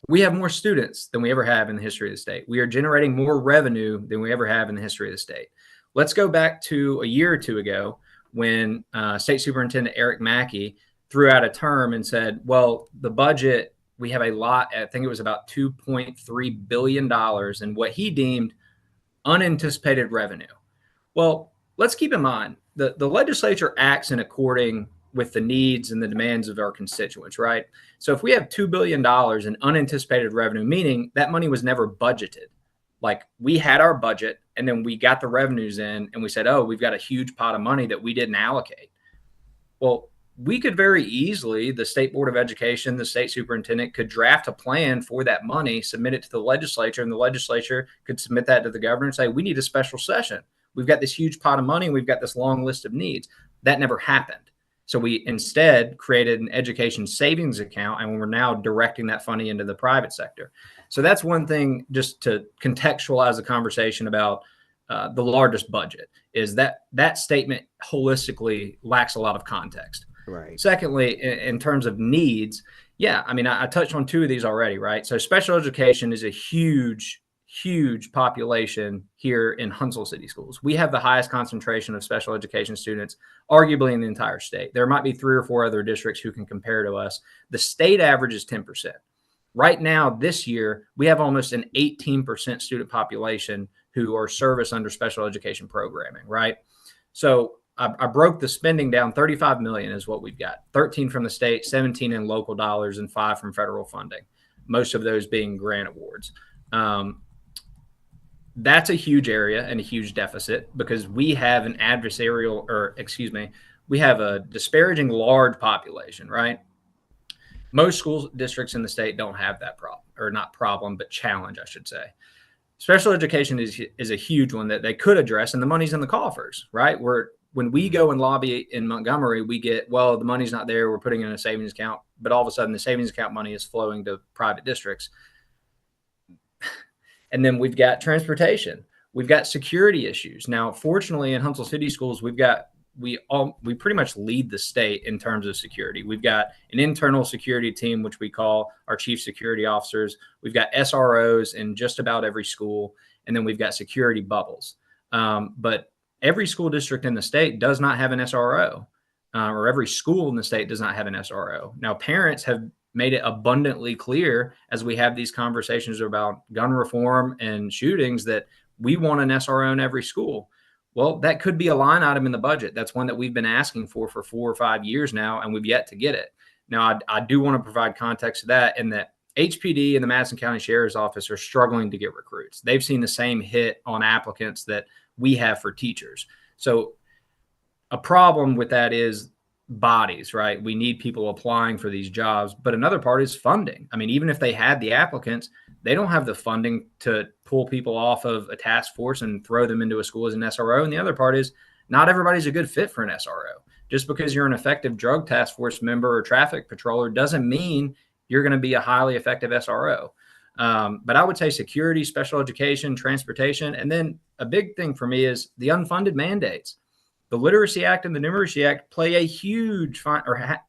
We have more students than we ever have in the history of the state. We are generating more revenue than we ever have in the history of the state. Let's go back to a year or two ago when State Superintendent Eric Mackey threw out a term and said, well, the budget, we have a lot, I think it was about $2.3 billion in what he deemed unanticipated revenue. Well, let's keep in mind the legislature acts in according with the needs and the demands of our constituents, right? So if we have $2 billion in unanticipated revenue, meaning that money was never budgeted, like we had our budget and then we got the revenues in and we said, oh, we've got a huge pot of money that we didn't allocate. Well, we could very easily, the State Board of Education, the state superintendent could draft a plan for that money, submit it to the legislature, and the legislature could submit that to the governor and say, we need a special session. We've got this huge pot of money and we've got this long list of needs. That never happened. So we instead created an education savings account, and we're now directing that funding into the private sector. So that's one thing, just to contextualize the conversation about the largest budget, is that statement holistically lacks a lot of context. Right. Secondly, in terms of needs, yeah, I mean, I touched on two of these already, right? So special education is a huge population here in Huntsville City Schools. We have the highest concentration of special education students, arguably in the entire state. There might be 3 or 4 other districts who can compare to us. The state average is 10%. Right now, this year, we have almost an 18% student population who are serviced under special education programming, right? So I broke the spending down. 35 million is what we've got. 13 from the state, 17 in local dollars, and 5 from federal funding. Most of those being grant awards. That's a huge area and a huge deficit because we have we have a disparaging large population, right? Most school districts in the state don't have that problem, or not problem, but challenge, I should say. Special education is a huge one that they could address, and the money's in the coffers, right? When we go and lobby in Montgomery, we get, well, the money's not there, we're putting it in a savings account, but all of a sudden the savings account money is flowing to private districts. And then we've got transportation. We've got security issues. Now, fortunately, in Huntsville City Schools, we pretty much lead the state in terms of security. We've got an internal security team, which we call our chief security officers. We've got SROs in just about every school, and then we've got security bubbles. But every school district in the state does not have an SRO, or every school in the state does not have an SRO. Now, parents have made it abundantly clear as we have these conversations about gun reform and shootings that we want an SRO in every school. Well, that could be a line item in the budget. That's one that we've been asking for 4 or 5 years now, and we've yet to get it. Now, I do want to provide context to that, in that HPD and the Madison County Sheriff's Office are struggling to get recruits. They've seen the same hit on applicants that we have for teachers. So a problem with that is bodies, right? We need people applying for these jobs, but another part is funding. I mean, even if they had the applicants, they don't have the funding to pull people off of a task force and throw them into a school as an SRO. And the other part is not everybody's a good fit for an SRO. Just because you're an effective drug task force member or traffic patroller doesn't mean you're going to be a highly effective SRO. But I would say security, special education, transportation, and then a big thing for me is the unfunded mandates. The Literacy Act and the Numeracy Act play a huge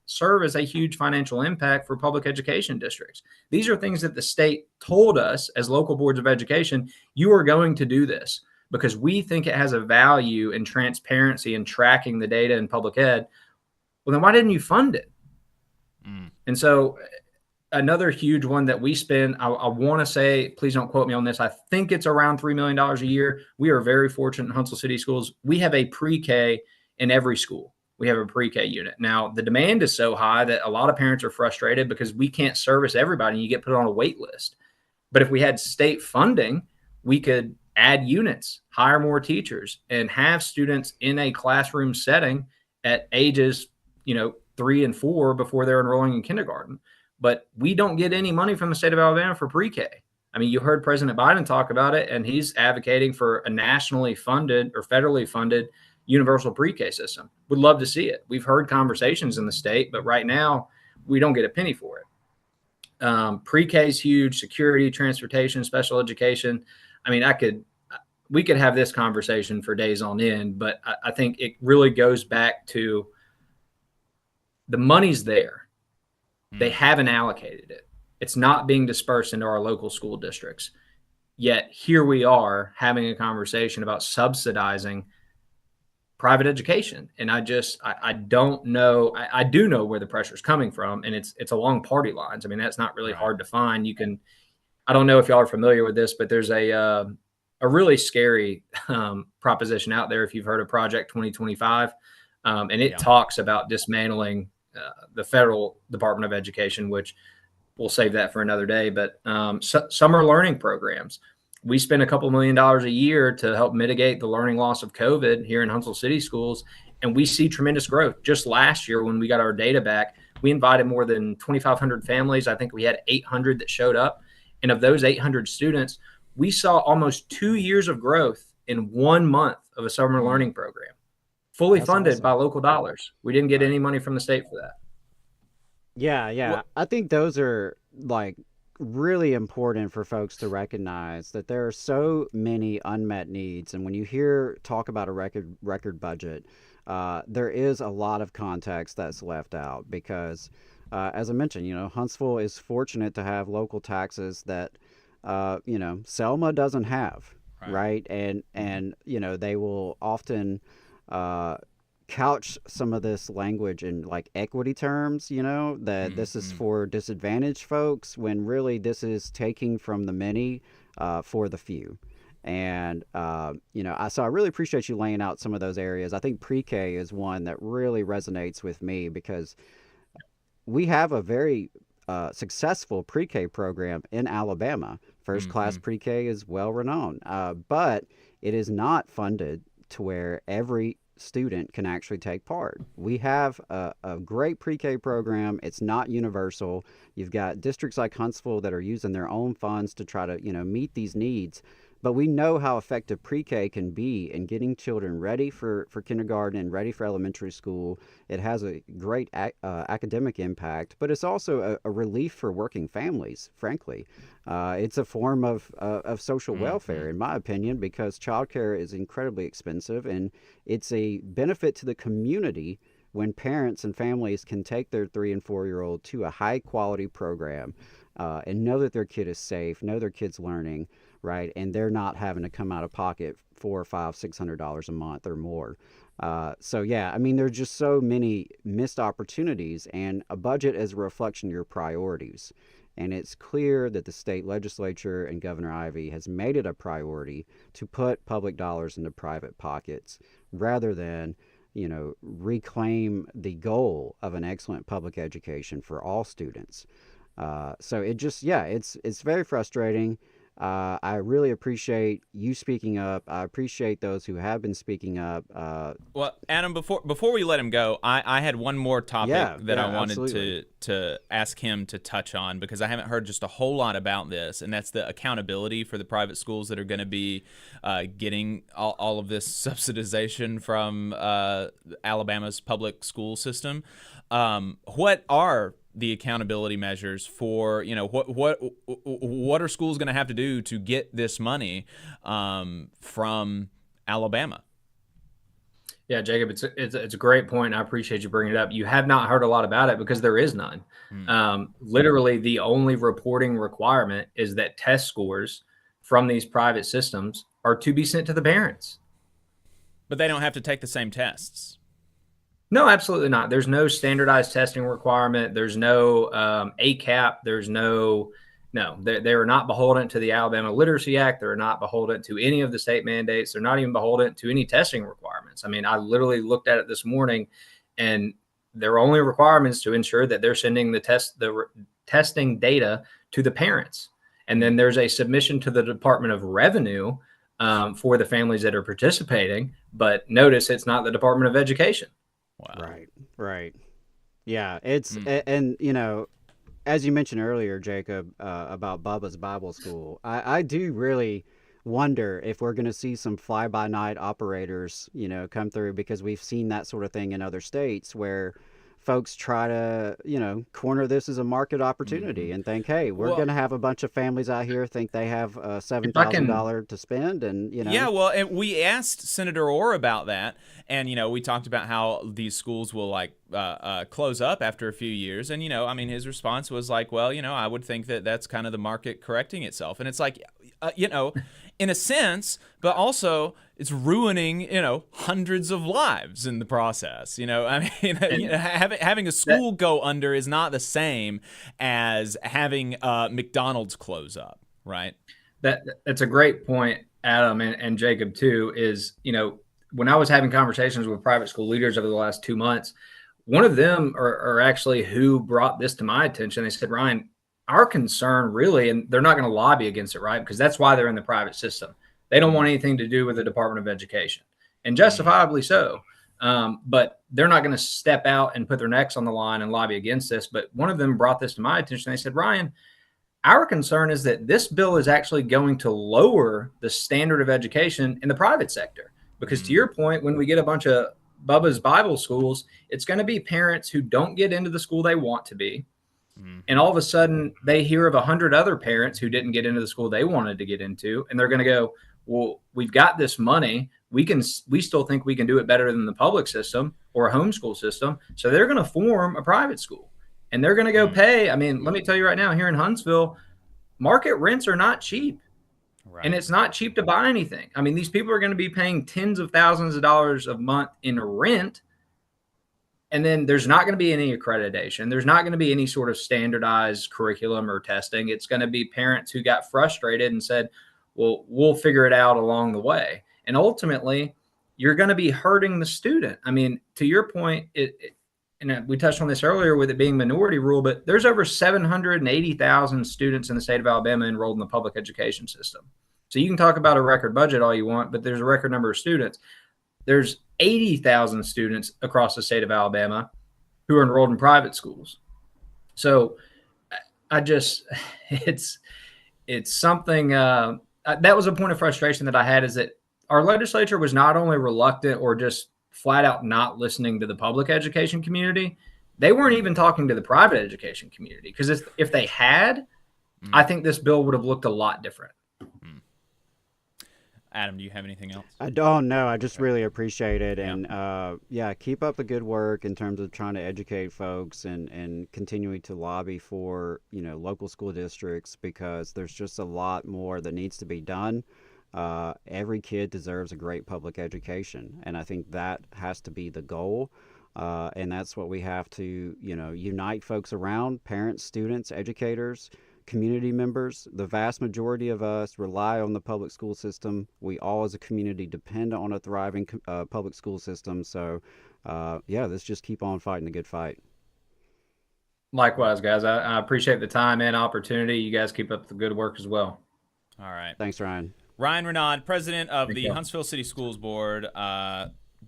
serve as a huge financial impact for public education districts. These are things that the state told us as local boards of education, you are going to do this because we think it has a value in transparency and tracking the data in public ed. Well, then why didn't you fund it? And so another huge one that we spend, I want to say, please don't quote me on this, I think it's around $3 million a year. We are very fortunate in Huntsville City Schools. We have a pre-K in every school. We have a pre-K unit. Now, the demand is so high that a lot of parents are frustrated because we can't service everybody and you get put on a wait list. But if we had state funding, we could add units, hire more teachers, and have students in a classroom setting at ages, 3 and 4 before they're enrolling in kindergarten. But we don't get any money from the state of Alabama for pre-K. I mean, you heard President Biden talk about it, and he's advocating for a nationally funded or federally funded universal pre-K system. Would love to see it. We've heard conversations in the state, but right now we don't get a penny for it. Pre-K is huge, security, transportation, special education. I mean, we could have this conversation for days on end, but I think it really goes back to the money's there. They haven't allocated it. It's not being dispersed into our local school districts. Yet here we are having a conversation about subsidizing private education. And I don't know. I do know where the pressure is coming from, and it's along party lines. I mean, that's not really hard to find. I don't know if y'all are familiar with this, but there's a really scary proposition out there if you've heard of Project 2025. And it talks about dismantling the federal Department of Education, which we'll save that for another day. But summer learning programs, we spend a couple $1 million a year to help mitigate the learning loss of COVID here in Huntsville City Schools. And we see tremendous growth. Just last year, when we got our data back, we invited more than 2,500 families. I think we had 800 that showed up. And of those 800 students, we saw almost 2 years of growth in 1 month of a summer learning program. Fully funded by local dollars. We didn't get any money from the state for that. Yeah. I think those are really important for folks to recognize that there are so many unmet needs. And when you hear talk about a record budget, there is a lot of context that's left out because, as I mentioned, Huntsville is fortunate to have local taxes that, Selma doesn't have, right? And they will often couch some of this language in like equity terms, that this is for disadvantaged folks, when really this is taking from the many for the few. And, so I really appreciate you laying out some of those areas. I think pre-K is one that really resonates with me because we have a very successful pre-K program in Alabama. First class pre-K is well renowned, but it is not funded to where every student can actually take part. We have a great pre-K program. It's not universal. You've got districts like Huntsville that are using their own funds to try to, meet these needs. But we know how effective pre-K can be in getting children ready for kindergarten and ready for elementary school. It has a great academic impact, but it's also a relief for working families, frankly. It's a form of social welfare, in my opinion, because childcare is incredibly expensive, and it's a benefit to the community when parents and families can take their 3- and 4-year-old to a high-quality program and know that their kid is safe, know their kid's learning, right? And they're not having to come out of pocket $400, $500, $600 a month or more. There's just so many missed opportunities, and a budget is a reflection of your priorities. And it's clear that the state legislature and Governor Ivey has made it a priority to put public dollars into private pockets rather than, reclaim the goal of an excellent public education for all students. It's very frustrating. I really appreciate you speaking up. I appreciate those who have been speaking up. Well, Adam, before we let him go, I had one more topic that I wanted to ask him to touch on, because I haven't heard just a whole lot about this, and that's the accountability for the private schools that are going to be getting all of this subsidization from Alabama's public school system. What are the accountability measures for, what are schools going to have to do to get this money from Alabama? Yeah, Jacob, it's a great point. I appreciate you bringing it up. You have not heard a lot about it because there is none. Literally, the only reporting requirement is that test scores from these private systems are to be sent to the parents. But they don't have to take the same tests. No, absolutely not. There's no standardized testing requirement. There's no ACAP. There's they are not beholden to the Alabama Literacy Act. They're not beholden to any of the state mandates. They're not even beholden to any testing requirements. I mean, I literally looked at it this morning, and their only requirements to ensure that they're sending the testing data to the parents. And then there's a submission to the Department of Revenue for the families that are participating. But notice it's not the Department of Education. Wow. Right. Yeah, it's and as you mentioned earlier, Jacob, about Bubba's Bible School, I do really wonder if we're going to see some fly-by-night operators, come through, because we've seen that sort of thing in other states where folks try to, corner this as a market opportunity and think, hey, we're going to have a bunch of families out here think they have $7,000 to spend. And, Yeah, well, and we asked Senator Orr about that. And, we talked about how these schools will close up after a few years. And, his response was like, well, I would think that that's kind of the market correcting itself. And it's like, in a sense, but also it's ruining, hundreds of lives in the process. Having a school go under is not the same as having McDonald's close up, right? That's a great point, Adam, and Jacob too, is, when I was having conversations with private school leaders over the last 2 months, one of them are actually who brought this to my attention. They said, Ryan, our concern really, and they're not going to lobby against it, right? Because that's why they're in the private system. They don't want anything to do with the Department of Education, and justifiably so. But they're not going to step out and put their necks on the line and lobby against this. But one of them brought this to my attention. They said, Ryan, our concern is that this bill is actually going to lower the standard of education in the private sector. Because to your point, when we get a bunch of Bubba's Bible schools, it's going to be parents who don't get into the school they want to be. And all of a sudden they hear of 100 other parents who didn't get into the school they wanted to get into. And they're going to go, well, we've got this money, we still think we can do it better than the public system or a homeschool system. So they're going to form a private school, and they're going to go pay. I mean, let me tell you right now, here in Huntsville, market rents are not cheap. Right. And it's not cheap to buy anything. I mean, these people are going to be paying tens of thousands of dollars a month in rent. And then there's not going to be any accreditation. There's not going to be any sort of standardized curriculum or testing. It's going to be parents who got frustrated and said, well, we'll figure it out along the way. And ultimately, you're going to be hurting the student. I mean, to your point, and we touched on this earlier with it being minority rule, but there's over 780,000 students in the state of Alabama enrolled in the public education system. So you can talk about a record budget all you want, but there's a record number of students. There's 80,000 students across the state of Alabama who are enrolled in private schools. So it's something, that was a point of frustration that I had, is that our legislature was not only reluctant or just flat out not listening to the public education community, they weren't even talking to the private education community. Because if they had, I think this bill would have looked a lot different. Adam, do you have anything else? I don't know. I just really appreciate it. And keep up the good work in terms of trying to educate folks and continuing to lobby for, local school districts, because there's just a lot more that needs to be done. Every kid deserves a great public education, and I think that has to be the goal. And that's what we have to, unite folks around: parents, students, educators, community members. The vast majority of us rely on the public school system. We all as a community depend on a thriving public school system. So, let's just keep on fighting the good fight. Likewise, guys. I appreciate the time and opportunity. You guys keep up the good work as well. All right. Thanks, Ryan. Ryan Renaud, president of the Huntsville City Schools Board,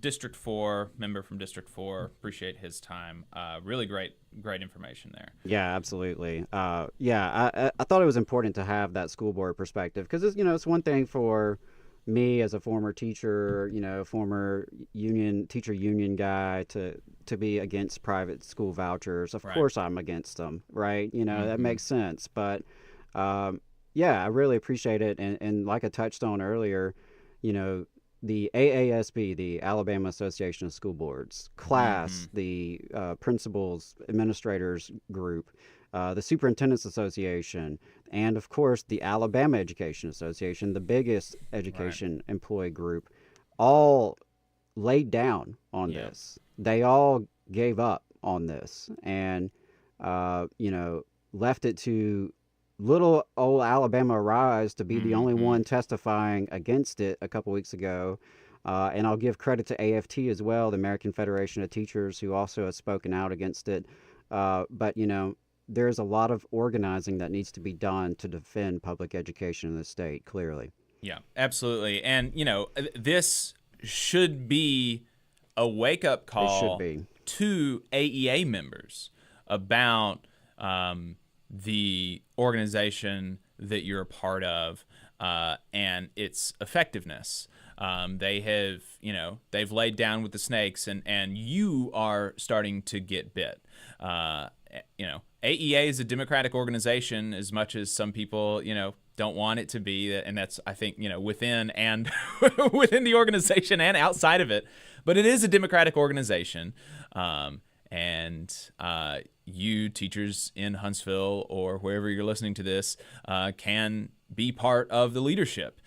District 4, member from District 4. Appreciate his time. Really great information there. Yeah, absolutely. I thought it was important to have that school board perspective, because it's one thing for me as a former teacher, former teacher union guy, to be against private school vouchers. Of course I'm against them, right? That makes sense. But I really appreciate it. And like I touched on earlier, the AASB, the Alabama Association of School Boards, class, the principals, administrators group, the Superintendents Association, and of course the Alabama Education Association, the biggest education employee group, all laid down on this. They all gave up on this and, left it to little old Alabama Rise to be the only one testifying against it a couple weeks ago. And I'll give credit to AFT as well, the American Federation of Teachers, who also has spoken out against it. But there's a lot of organizing that needs to be done to defend public education in the state, clearly. Yeah, absolutely. And, this should be a wake-up call to AEA members about the organization that you're a part of and its effectiveness. They have, they've laid down with the snakes, and you are starting to get bit. AEA is a democratic organization, as much as some people, don't want it to be, and that's, I think, within and within the organization and outside of it. But it is a democratic organization, and you teachers in Huntsville or wherever you're listening to this can be part of the leadership.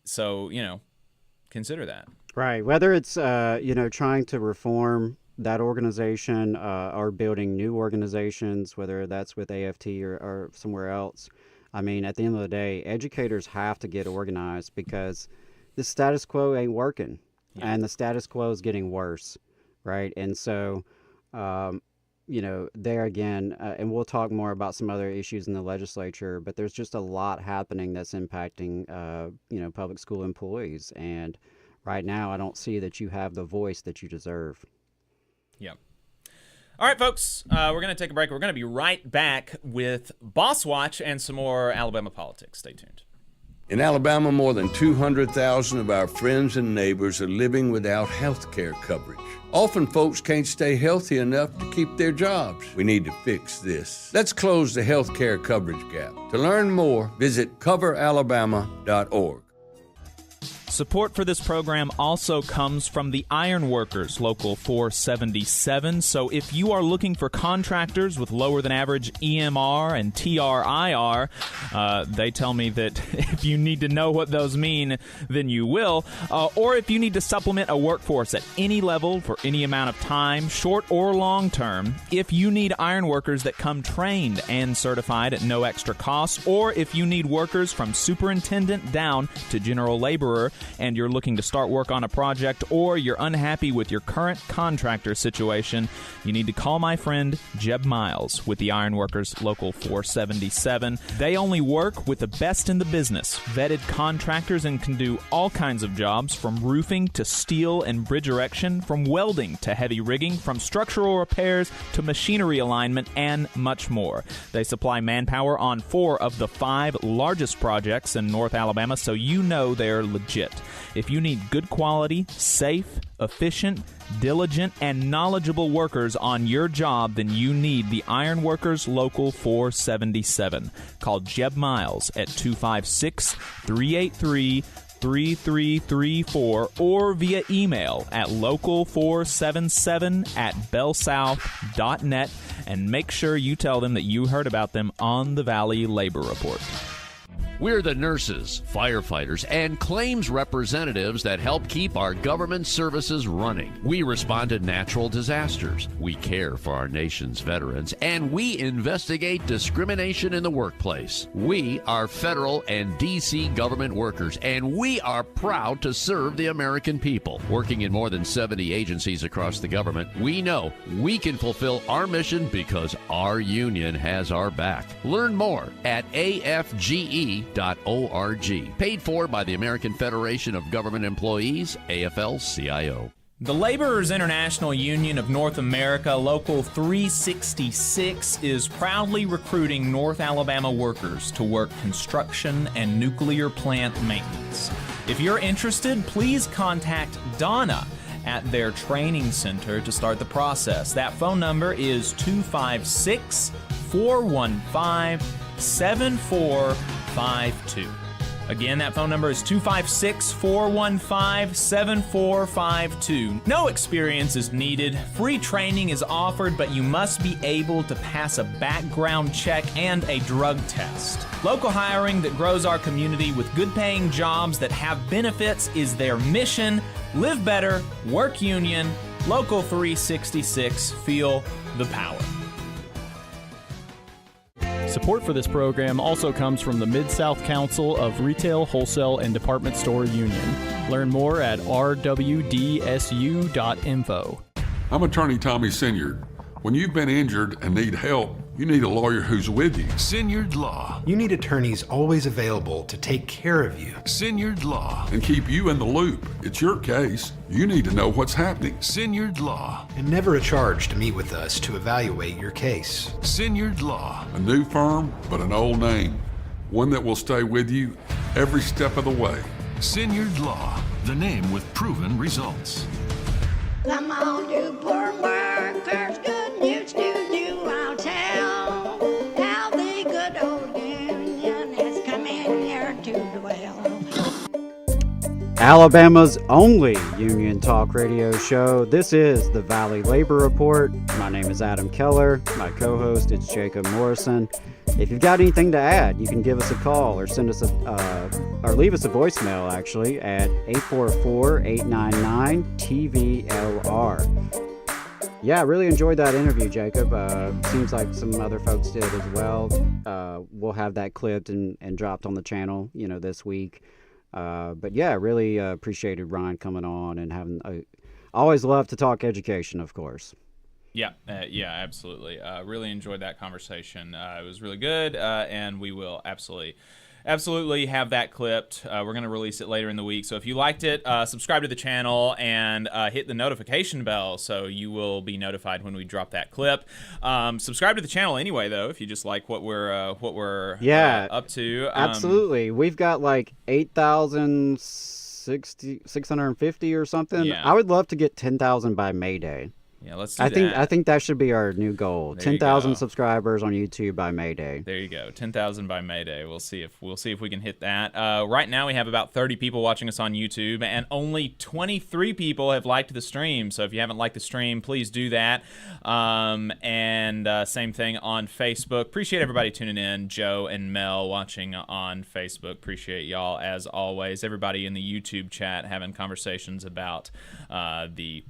So, consider that. Right. Whether it's, trying to reform that organization or building new organizations, whether that's with AFT or somewhere else. I mean, at the end of the day, educators have to get organized, because the status quo ain't working, and the status quo is getting worse. Right. And so, there again, and we'll talk more about some other issues in the legislature, but there's just a lot happening that's impacting, public school employees. And right now, I don't see that you have the voice that you deserve. Yeah. All right, folks, we're going to take a break. We're going to be right back with Boss Watch and some more Alabama politics. Stay tuned. In Alabama, more than 200,000 of our friends and neighbors are living without health care coverage. Often folks can't stay healthy enough to keep their jobs. We need to fix this. Let's close the health care coverage gap. To learn more, visit coveralabama.org. Support for this program also comes from the Iron Workers, Local 477. So if you are looking for contractors with lower than average EMR and TRIR, they tell me that if you need to know what those mean, then you will. Or if you need to supplement a workforce at any level for any amount of time, short or long term, if you need iron workers that come trained and certified at no extra cost, or if you need workers from superintendent down to general laborer, and you're looking to start work on a project, or you're unhappy with your current contractor situation, you need to call my friend Jeb Miles with the Iron Workers Local 477. They only work with the best in the business, vetted contractors, and can do all kinds of jobs from roofing to steel and bridge erection, from welding to heavy rigging, from structural repairs to machinery alignment, and much more. They supply manpower on 4 of the 5 largest projects in North Alabama, so you know they're legit. If you need good quality, safe, efficient, diligent, and knowledgeable workers on your job, then you need the Iron Workers Local 477. Call Jeb Miles at 256-383-3334 or via email at local477@bellsouth.net, and make sure you tell them that you heard about them on the Valley Labor Report. We're the nurses, firefighters, and claims representatives that help keep our government services running. We respond to natural disasters. We care for our nation's veterans, and we investigate discrimination in the workplace. We are federal and D.C. government workers, and we are proud to serve the American people. Working in more than 70 agencies across the government, we know we can fulfill our mission because our union has our back. Learn more at AFGE.org. Paid for by the American Federation of Government Employees, AFL-CIO. The Laborers International Union of North America, Local 366, is proudly recruiting North Alabama workers to work construction and nuclear plant maintenance. If you're interested, please contact Donna at their training center to start the process. That phone number is 256-415-7452. Again, that phone number is 256-415-7452. No experience is needed. Free training is offered, but you must be able to pass a background check and a drug test. Local hiring that grows our community with good-paying jobs that have benefits is their mission. Live better, work union, Local 366, feel the power. Support for this program also comes from the Mid-South Council of Retail, Wholesale, and Department Store Union. Learn more at rwdsu.info. I'm Attorney Tommy Sinyard. When you've been injured and need help, you need a lawyer who's with you. Sinyard Law. You need attorneys always available to take care of you. Sinyard Law. And keep you in the loop. It's your case. You need to know what's happening. Sinyard Law. And never a charge to meet with us to evaluate your case. Sinyard Law. A new firm, but an old name. One that will stay with you every step of the way. Sinyard Law. The name with proven results. Come on, you poor workers, good news to you I'll tell. How the good old union has come in here to dwell. Alabama's only union talk radio show. This is the Valley Labor Report. My name is Adam Keller. My co-host is Jacob Morrison. If you've got anything to add, you can give us a call or send us or leave us a voicemail actually at 844-899-TVLR. Yeah, I really enjoyed that interview, Jacob. Seems like some other folks did as well. We'll have that clipped and dropped on the channel, this week. But yeah, really appreciated Ryan coming on and having. Always love to talk education, of course. Yeah, absolutely. Really enjoyed that conversation. It was really good, and we will absolutely have that clipped. We're going to release it later in the week. So if you liked it, subscribe to the channel and hit the notification bell so you will be notified when we drop that clip. Subscribe to the channel anyway, though, if you just like what we're up to. Absolutely. We've got like 8,650 or something. Yeah. I would love to get 10,000 by May Day. Yeah, let's do that. I think that should be our new goal. 10,000 subscribers on YouTube by May Day. There you go. 10,000 by May Day. We'll see if we can hit that. Right now we have about 30 people watching us on YouTube, and only 23 people have liked the stream. So if you haven't liked the stream, please do that. And same thing on Facebook. Appreciate everybody tuning in. Joe and Mel watching on Facebook. Appreciate y'all as always. Everybody in the YouTube chat having conversations about the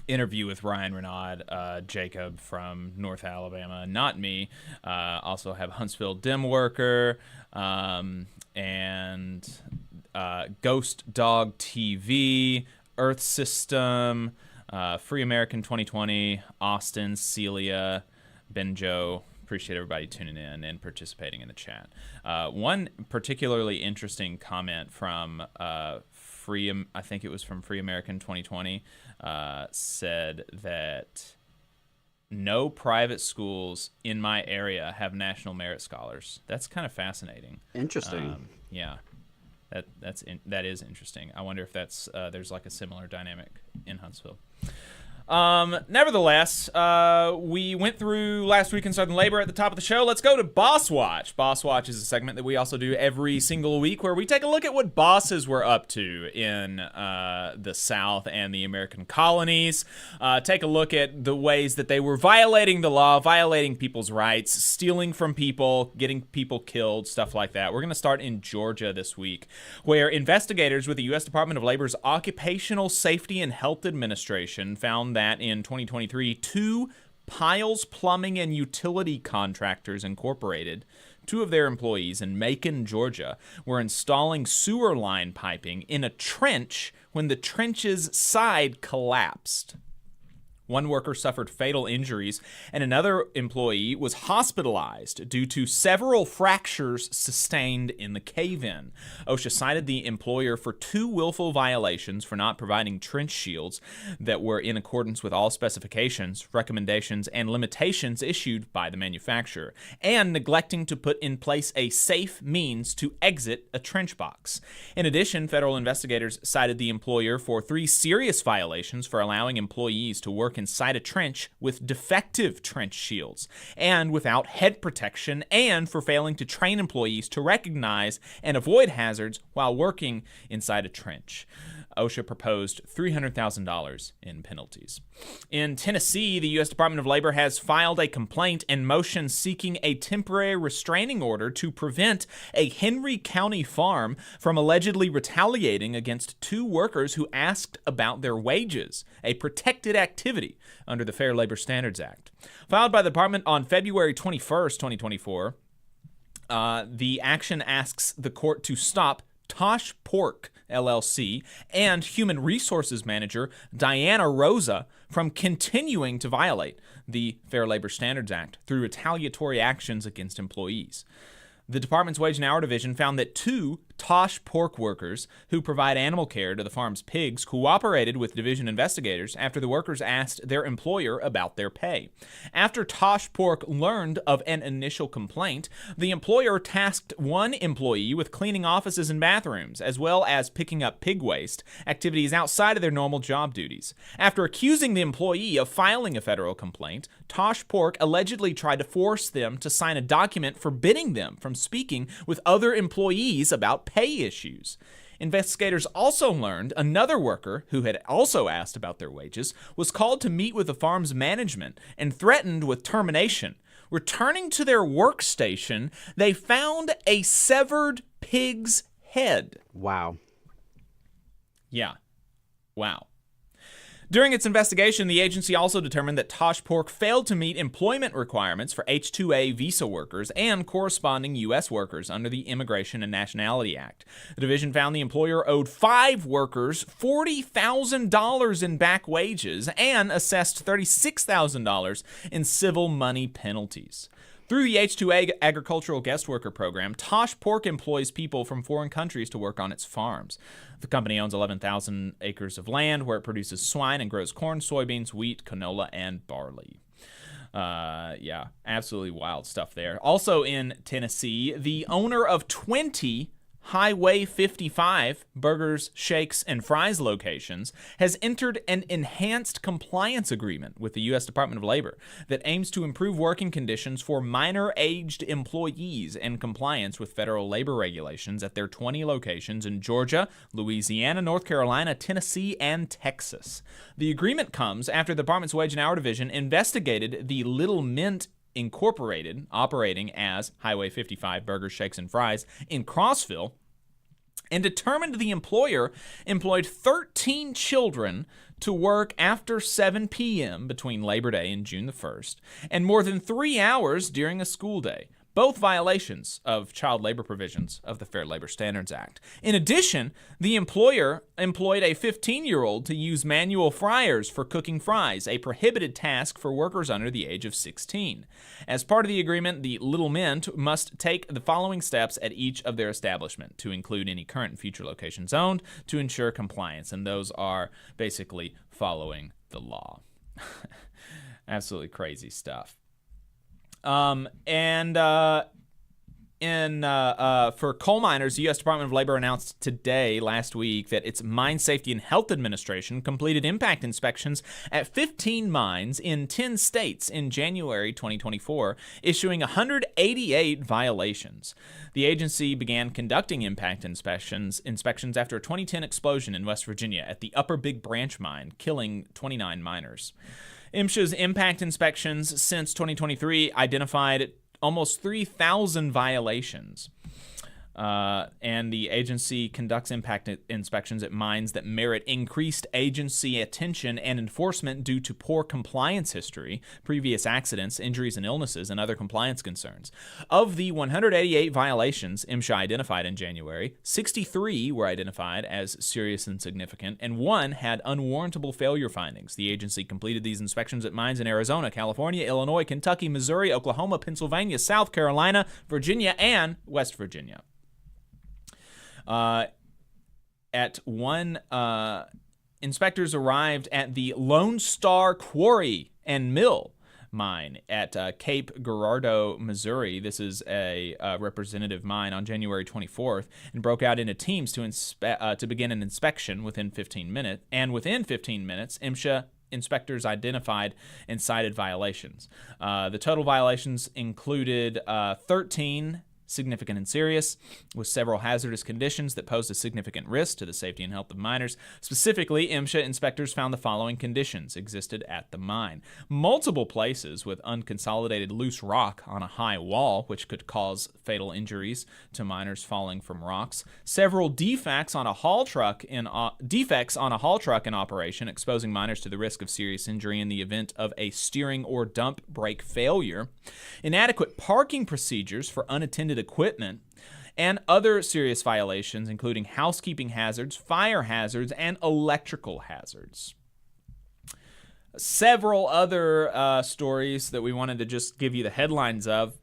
interview with Ryan Renaud, Jacob from North Alabama, not me. Also have Huntsville Dim Worker, and Ghost Dog TV, Earth System, Free American 2020, Austin, Celia, Benjo. Appreciate everybody tuning in and participating in the chat. One particularly interesting comment from I think it was from Free American 2020, said that no private schools in my area have National Merit Scholars. That's kind of fascinating. Interesting. Yeah, that is interesting. I wonder if that's there's like a similar dynamic in Huntsville. Nevertheless, we went through last week in Southern Labor at the top of the show. Let's go to Boss Watch. Boss Watch is a segment that we also do every single week where we take a look at what bosses were up to in the South and the American colonies. Take a look at the ways that they were violating the law, violating people's rights, stealing from people, getting people killed, stuff like that. We're going to start in Georgia this week, where investigators with the U.S. Department of Labor's Occupational Safety and Health Administration found that in 2023, 2 Piles Plumbing and Utility Contractors Incorporated, 2 of their employees in Macon, Georgia, were installing sewer line piping in a trench when the trench's side collapsed. One worker suffered fatal injuries, and another employee was hospitalized due to several fractures sustained in the cave-in. OSHA cited the employer for 2 willful violations for not providing trench shields that were in accordance with all specifications, recommendations, and limitations issued by the manufacturer, and neglecting to put in place a safe means to exit a trench box. In addition, federal investigators cited the employer for 3 serious violations for allowing employees to work inside a trench with defective trench shields and without head protection, and for failing to train employees to recognize and avoid hazards while working inside a trench. OSHA proposed $300,000 in penalties. In Tennessee, the U.S. Department of Labor has filed a complaint and motion seeking a temporary restraining order to prevent a Henry County farm from allegedly retaliating against 2 workers who asked about their wages, a protected activity under the Fair Labor Standards Act. Filed by the department on February 21st, 2024, the action asks the court to stop Tosh Pork, LLC, and Human Resources Manager Diana Rosa from continuing to violate the Fair Labor Standards Act through retaliatory actions against employees. The department's Wage and Hour Division found that 2 Tosh Pork workers who provide animal care to the farm's pigs cooperated with division investigators after the workers asked their employer about their pay. After Tosh Pork learned of an initial complaint, the employer tasked one employee with cleaning offices and bathrooms, as well as picking up pig waste, activities outside of their normal job duties. After accusing the employee of filing a federal complaint, Tosh Pork allegedly tried to force them to sign a document forbidding them from speaking with other employees about pay issues. Investigators also learned another worker, who had also asked about their wages, was called to meet with the farm's management and threatened with termination. Returning to their workstation, they found a severed pig's head. Wow. Yeah. Wow. During its investigation, the agency also determined that Tosh Pork failed to meet employment requirements for H-2A visa workers and corresponding U.S. workers under the Immigration and Nationality Act. The division found the employer owed 5 workers $40,000 in back wages and assessed $36,000 in civil money penalties. Through the H-2A Agricultural Guest Worker Program, Tosh Pork employs people from foreign countries to work on its farms. The company owns 11,000 acres of land where it produces swine and grows corn, soybeans, wheat, canola, and barley. Yeah, absolutely wild stuff there. Also in Tennessee, the owner of 20 Highway 55 Burgers, Shakes, and Fries locations has entered an enhanced compliance agreement with the U.S. Department of Labor that aims to improve working conditions for minor-aged employees in compliance with federal labor regulations at their 20 locations in Georgia, Louisiana, North Carolina, Tennessee, and Texas. The agreement comes after the department's Wage and Hour Division investigated the Little Mint Incorporated, operating as Highway 55 Burgers, Shakes, and Fries in Crossville, and determined the employer employed 13 children to work after 7 p.m. between Labor Day and June the 1st, and more than 3 hours during a school day, both violations of child labor provisions of the Fair Labor Standards Act. In addition, the employer employed a 15-year-old to use manual fryers for cooking fries, a prohibited task for workers under the age of 16. As part of the agreement, the Little Mint must take the following steps at each of their establishment to include any current and future locations owned to ensure compliance, and those are basically following the law. Absolutely crazy stuff. For coal miners, the U.S. Department of Labor announced last week, that its Mine Safety and Health Administration completed impact inspections at 15 mines in 10 states in January 2024, issuing 188 violations. The agency began conducting impact inspections after a 2010 explosion in West Virginia at the Upper Big Branch mine, killing 29 miners. MSHA's impact inspections since 2023 identified almost 3,000 violations. And the agency conducts impact inspections at mines that merit increased agency attention and enforcement due to poor compliance history, previous accidents, injuries and illnesses, and other compliance concerns. Of the 188 violations MSHA identified in January, 63 were identified as serious and significant, and 1 had unwarrantable failure findings. The agency completed these inspections at mines in Arizona, California, Illinois, Kentucky, Missouri, Oklahoma, Pennsylvania, South Carolina, Virginia, and West Virginia. Inspectors arrived at the Lone Star Quarry and Mill mine at Cape Girardeau, Missouri. This is a representative mine on January 24th, and broke out into teams to begin an inspection within 15 minutes. And within 15 minutes, MSHA inspectors identified and cited violations. The total violations included 13 significant and serious, with several hazardous conditions that posed a significant risk to the safety and health of miners. Specifically, MSHA inspectors found the following conditions existed at the mine: multiple places with unconsolidated loose rock on a high wall, which could cause fatal injuries to miners falling from rocks; several defects on a haul truck in operation, exposing miners to the risk of serious injury in the event of a steering or dump brake failure; inadequate parking procedures for unattended equipment; and other serious violations, including housekeeping hazards, fire hazards, and electrical hazards. Several other stories that we wanted to just give you the headlines of.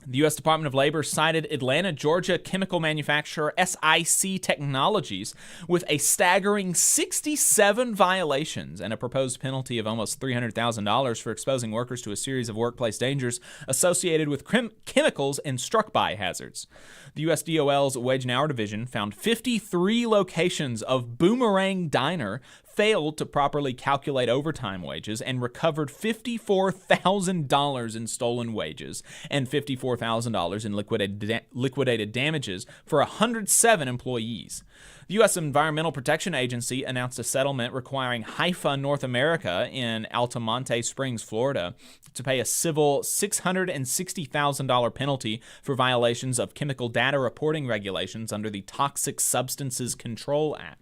The U.S. Department of Labor cited Atlanta, Georgia chemical manufacturer SIC Technologies with a staggering 67 violations and a proposed penalty of almost $300,000 for exposing workers to a series of workplace dangers associated with chemicals and struck-by hazards. The USDOL's Wage and Hour Division found 53 locations of Boomerang Diner failed to properly calculate overtime wages and recovered $54,000 in stolen wages and $54,000 in liquidated damages for 107 employees. The U.S. Environmental Protection Agency announced a settlement requiring Haifa North America in Altamonte Springs, Florida, to pay a civil $660,000 penalty for violations of chemical data reporting regulations under the Toxic Substances Control Act.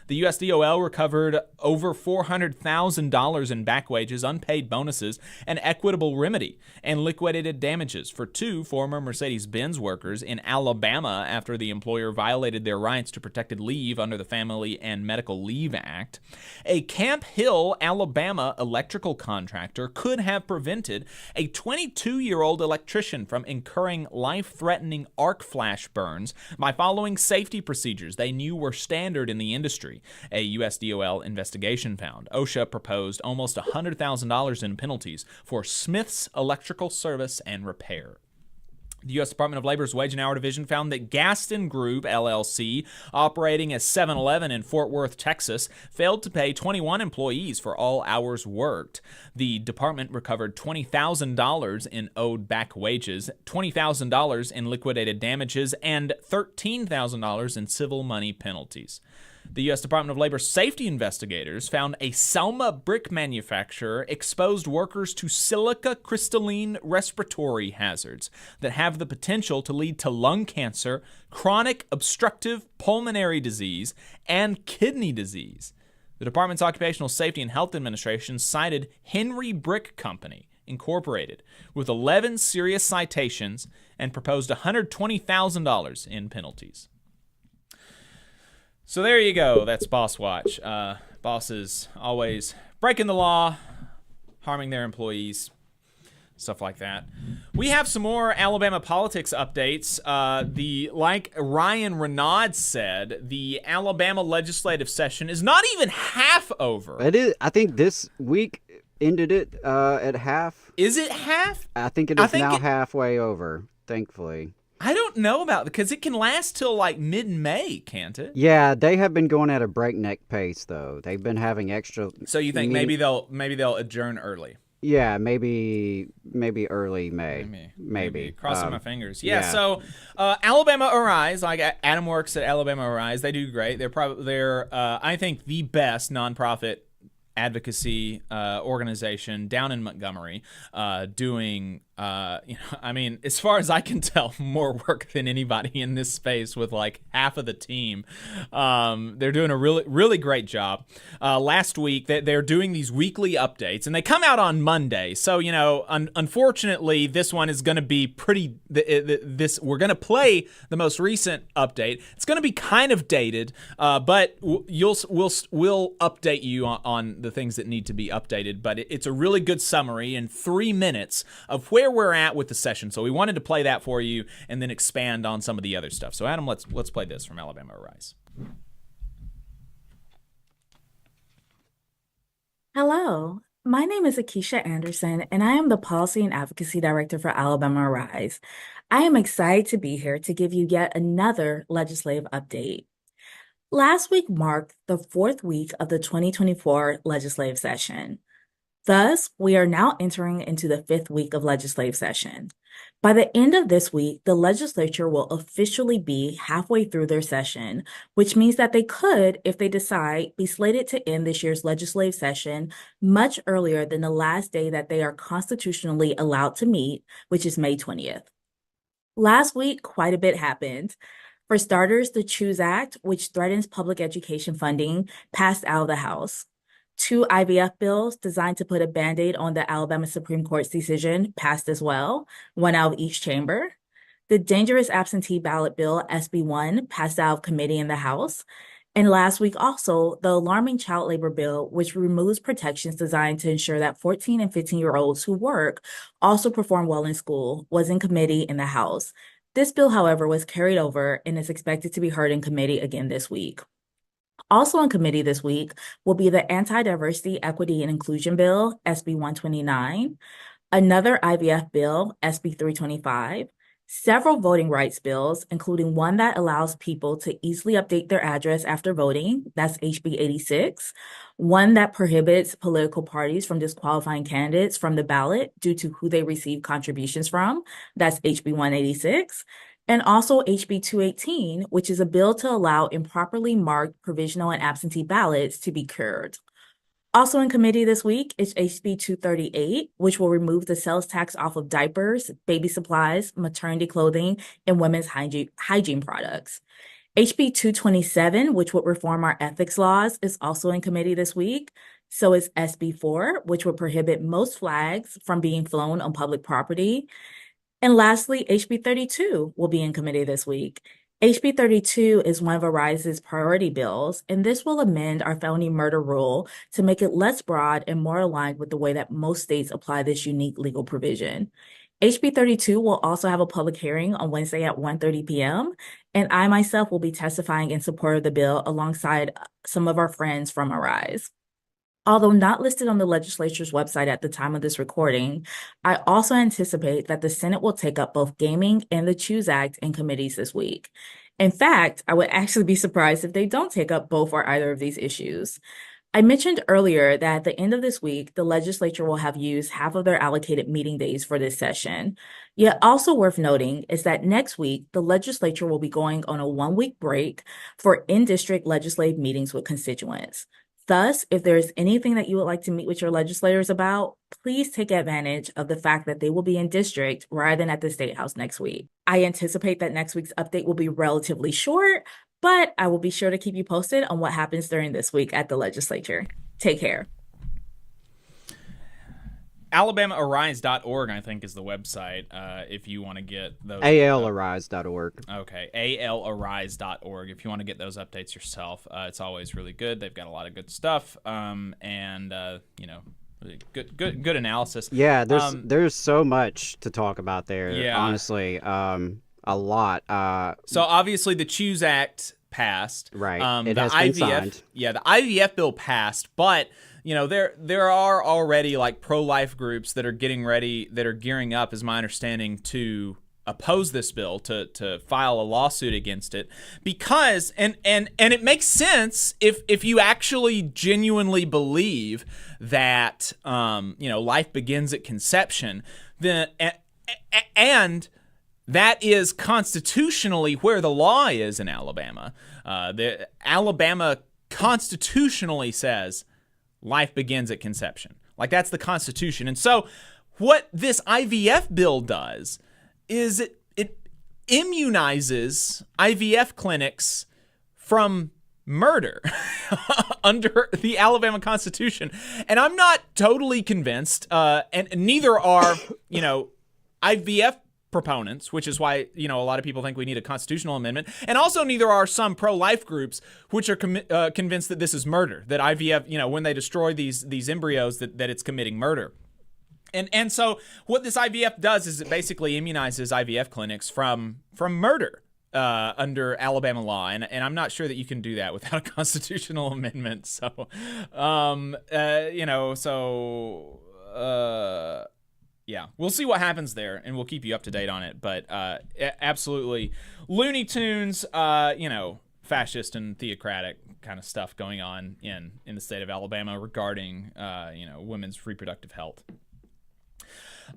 The USDOL recovered over $400,000 in back wages, unpaid bonuses, and equitable remedy, and liquidated damages for 2 former Mercedes-Benz workers in Alabama after the employer violated their rights to protected leave under the Family and Medical Leave Act. A Camp Hill, Alabama electrical contractor could have prevented a 22-year-old electrician from incurring life-threatening arc flash burns by following safety procedures they knew were standard in the industry, a USDOL investigation found. OSHA proposed almost $100,000 in penalties for Smith's electrical service and repair. The U.S. Department of Labor's Wage and Hour Division found that Gaston Group, LLC, operating a 7-Eleven in Fort Worth, Texas, failed to pay 21 employees for all hours worked. The department recovered $20,000 in owed back wages, $20,000 in liquidated damages, and $13,000 in civil money penalties. The U.S. Department of Labor safety investigators found a Selma brick manufacturer exposed workers to silica crystalline respiratory hazards that have the potential to lead to lung cancer, chronic obstructive pulmonary disease, and kidney disease. The department's Occupational Safety and Health Administration cited Henry Brick Company, Incorporated, with 11 serious citations and proposed $120,000 in penalties. So there you go. That's Boss Watch. Bosses always breaking the law, harming their employees, stuff like that. We have some more Alabama politics updates. Like Ryan Renaud said, the Alabama legislative session is not even half over. It is. I think this week ended it at half. Is it half? I think it is now halfway over, thankfully. I don't know about because it can last till like mid-May, can't it? Yeah, they have been going at a breakneck pace though. They've been having extra. So you think maybe they'll adjourn early? Yeah, maybe early May. Maybe. Crossing my fingers. Yeah. So Alabama Arise, like Adam works at Alabama Arise. They do great. They're I think the best nonprofit advocacy organization down in Montgomery, doing I mean, as far as I can tell, more work than anybody in this space with like half of the team. They're doing a really great job. Last week, they're doing these weekly updates, and they come out on Monday. So, unfortunately, this one is going to be pretty. We're going to play the most recent update. It's going to be kind of dated, but we'll update you on the things that need to be updated. But it's a really good summary in 3 minutes of where we're at with the session. So we wanted to play that for you and then expand on some of the other stuff. So Adam, let's play this from Alabama Arise. Hello, my name is Akeisha Anderson, and I am the Policy and Advocacy Director for Alabama Arise. I am excited to be here to give you yet another legislative update. Last week marked the 4th week of the 2024 legislative session. Thus, we are now entering into the 5th week of legislative session. By the end of this week, the legislature will officially be halfway through their session, which means that they could, if they decide, be slated to end this year's legislative session much earlier than the last day that they are constitutionally allowed to meet, which is May 20th. Last week, quite a bit happened. For starters, the CHOOSE Act, which threatens public education funding, passed out of the House. 2 IVF bills designed to put a Band-Aid on the Alabama Supreme Court's decision passed as well, one out of each chamber. The dangerous absentee ballot bill, SB 1, passed out of committee in the House. And last week also, the alarming child labor bill, which removes protections designed to ensure that 14 and 15-year-olds who work also perform well in school, was in committee in the House. This bill, however, was carried over and is expected to be heard in committee again this week. Also in committee this week will be the Anti-Diversity, Equity, and Inclusion Bill, SB 129, another IVF bill, SB 325, several voting rights bills, including one that allows people to easily update their address after voting, that's HB 86, one that prohibits political parties from disqualifying candidates from the ballot due to who they receive contributions from, that's HB 186, and also HB 218, which is a bill to allow improperly marked provisional and absentee ballots to be cured. Also in committee this week is HB 238, which will remove the sales tax off of diapers, baby supplies, maternity clothing, and women's hygiene products. HB 227, which would reform our ethics laws, is also in committee this week. So is SB 4, which would prohibit most flags from being flown on public property. And lastly, HB 32 will be in committee this week. HB 32 is one of Arise's priority bills, and this will amend our felony murder rule to make it less broad and more aligned with the way that most states apply this unique legal provision. HB 32 will also have a public hearing on Wednesday at 1:30 p.m., and I myself will be testifying in support of the bill alongside some of our friends from Arise. Although not listed on the legislature's website at the time of this recording, I also anticipate that the Senate will take up both gaming and the Choose Act in committees this week. In fact, I would actually be surprised if they don't take up both or either of these issues. I mentioned earlier that at the end of this week, the legislature will have used half of their allocated meeting days for this session. Yet also worth noting is that next week, the legislature will be going on a 1-week break for in-district legislative meetings with constituents. Thus, if there is anything that you would like to meet with your legislators about, please take advantage of the fact that they will be in district rather than at the State House next week. I anticipate that next week's update will be relatively short, but I will be sure to keep you posted on what happens during this week at the legislature. Take care. AlabamaArise.org, I think, is the website if you want to get those. ALArise.org. Okay, ALArise.org. If you want to get those updates yourself, it's always really good. They've got a lot of good stuff, and good analysis. Yeah, there's so much to talk about there. Yeah. Honestly, a lot. So obviously the Choose Act passed. Right. It has been signed. Yeah, the IVF bill passed, but there are already like pro-life groups that are gearing up, is my understanding, to oppose this bill, to file a lawsuit against it, because and it makes sense if you actually genuinely believe that life begins at conception, then and that is constitutionally where the law is in Alabama. The Alabama constitutionally says life begins at conception. Like, that's the Constitution. And so what this IVF bill does is it immunizes IVF clinics from murder under the Alabama Constitution. And I'm not totally convinced, and neither are, IVF proponents, which is why, a lot of people think we need a constitutional amendment. And also neither are some pro-life groups, which are convinced that this is murder, that IVF, when they destroy these embryos, that it's committing murder. And so what this IVF does is it basically immunizes IVF clinics from murder under Alabama law. And I'm not sure that you can do that without a constitutional amendment. So, yeah, we'll see what happens there, and we'll keep you up to date on it. But absolutely, Looney Tunes, fascist and theocratic kind of stuff going on in the state of Alabama regarding, women's reproductive health.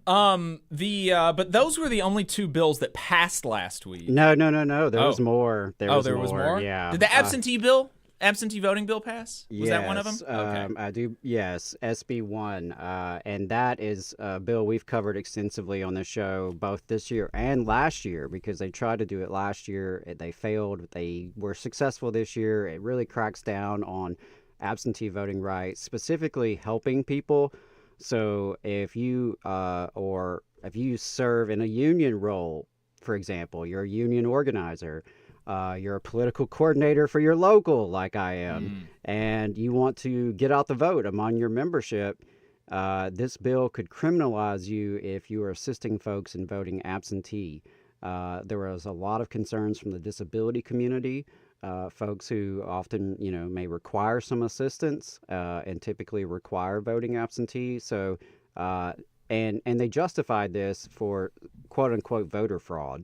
But those were the only two bills that passed last week. No. There was more. There was more? Yeah. Did the absentee voting bill pass? Was that one of them? Okay. I do. Yes, SB 1, and that is a bill we've covered extensively on the show both this year and last year, because they tried to do it last year. They failed. They were successful this year. It really cracks down on absentee voting rights, specifically helping people. So if you serve in a union role, for example, you're a union organizer, you're a political coordinator for your local, like I am, and you want to get out the vote among your membership, this bill could criminalize you if you are assisting folks in voting absentee. There was a lot of concerns from the disability community, folks who often, may require some assistance and typically require voting absentee. So, and they justified this for quote unquote voter fraud,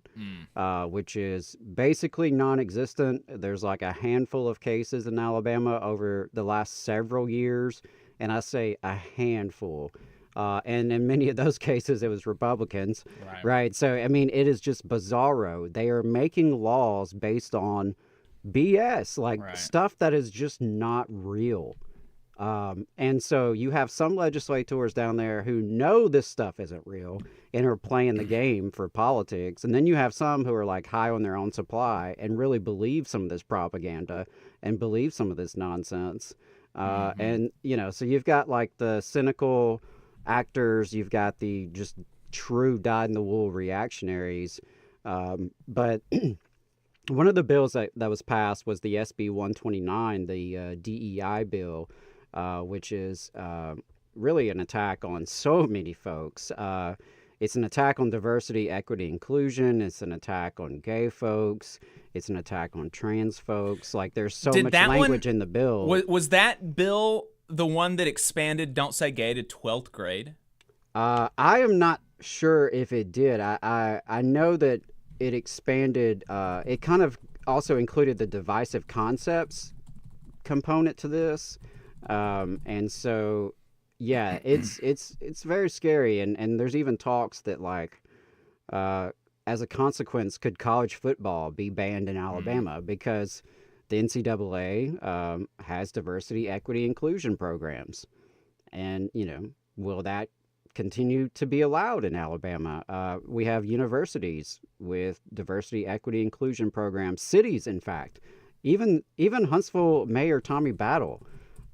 which is basically non-existent. There's like a handful of cases in Alabama over the last several years, and I say a handful. And in many of those cases, it was Republicans, right? So, I mean, it is just bizarro. They are making laws based on BS, like stuff that is just not real. And so you have some legislators down there who know this stuff isn't real and are playing the game for politics. And then you have some who are like high on their own supply and really believe some of this propaganda and believe some of this nonsense. And, so you've got like the cynical actors, you've got the just true dyed-in-the-wool reactionaries. But one of the bills that was passed was the SB 129, the DEI bill, which is really an attack on so many folks. It's an attack on diversity, equity, inclusion. It's an attack on gay folks. It's an attack on trans folks. Like, there's so much language in the bill. Was that bill the one that expanded Don't Say Gay to 12th grade? I am not sure if it did. I know that it expanded. It kind of also included the divisive concepts component to this, and so yeah, it's very scary. And there's even talks that like as a consequence, could college football be banned in Alabama because the NCAA has diversity, equity, inclusion programs, and will that continue to be allowed in Alabama? We have universities with diversity, equity, inclusion programs, cities, in fact. Even Huntsville Mayor Tommy Battle,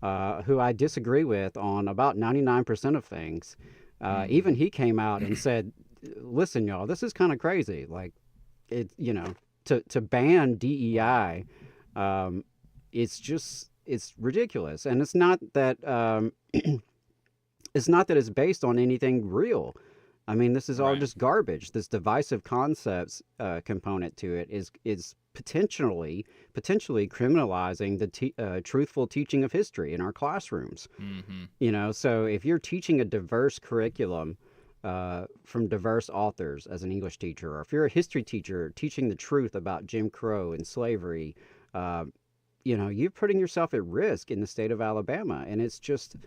who I disagree with on about 99% of things, even he came out and said, listen, y'all, this is kind of crazy. Like, to ban DEI, it's ridiculous. And it's not that... it's not that it's based on anything real. I mean, this is all just garbage. This divisive concepts component to it is potentially criminalizing the truthful teaching of history in our classrooms. So if you're teaching a diverse curriculum from diverse authors as an English teacher, or if you're a history teacher teaching the truth about Jim Crow and slavery, you're putting yourself at risk in the state of Alabama, and it's just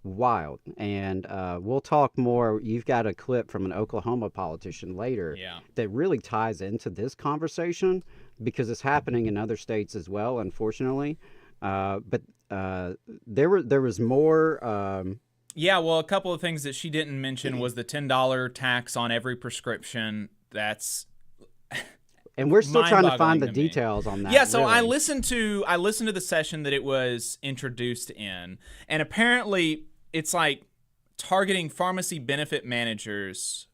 wild. And we'll talk more. You've got a clip from an Oklahoma politician later that really ties into this conversation, because it's happening in other states as well, unfortunately. But there was more. Well, a couple of things that she didn't mention was the $10 tax on every prescription. That's and we're still trying to find the details on that. Yeah, so really. I listened to the session that it was introduced in, and apparently it's like targeting pharmacy benefit managers,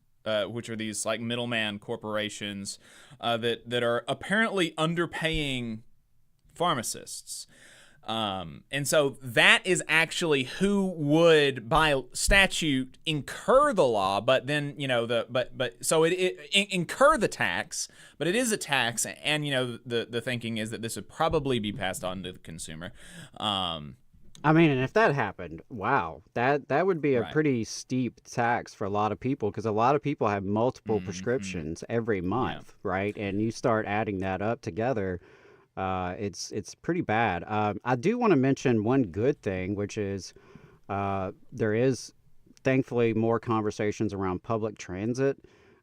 which are these like middleman corporations that are apparently underpaying pharmacists. And so that is actually who would, by statute, incur the law, but then, so it incur the tax, but it is a tax. And, the thinking is that this would probably be passed on to the consumer. I mean, and if that happened, wow, that would be a pretty steep tax for a lot of people, because a lot of people have multiple prescriptions every month, right? And you start adding that up together. It's pretty bad. I do want to mention one good thing, which is there is thankfully more conversations around public transit.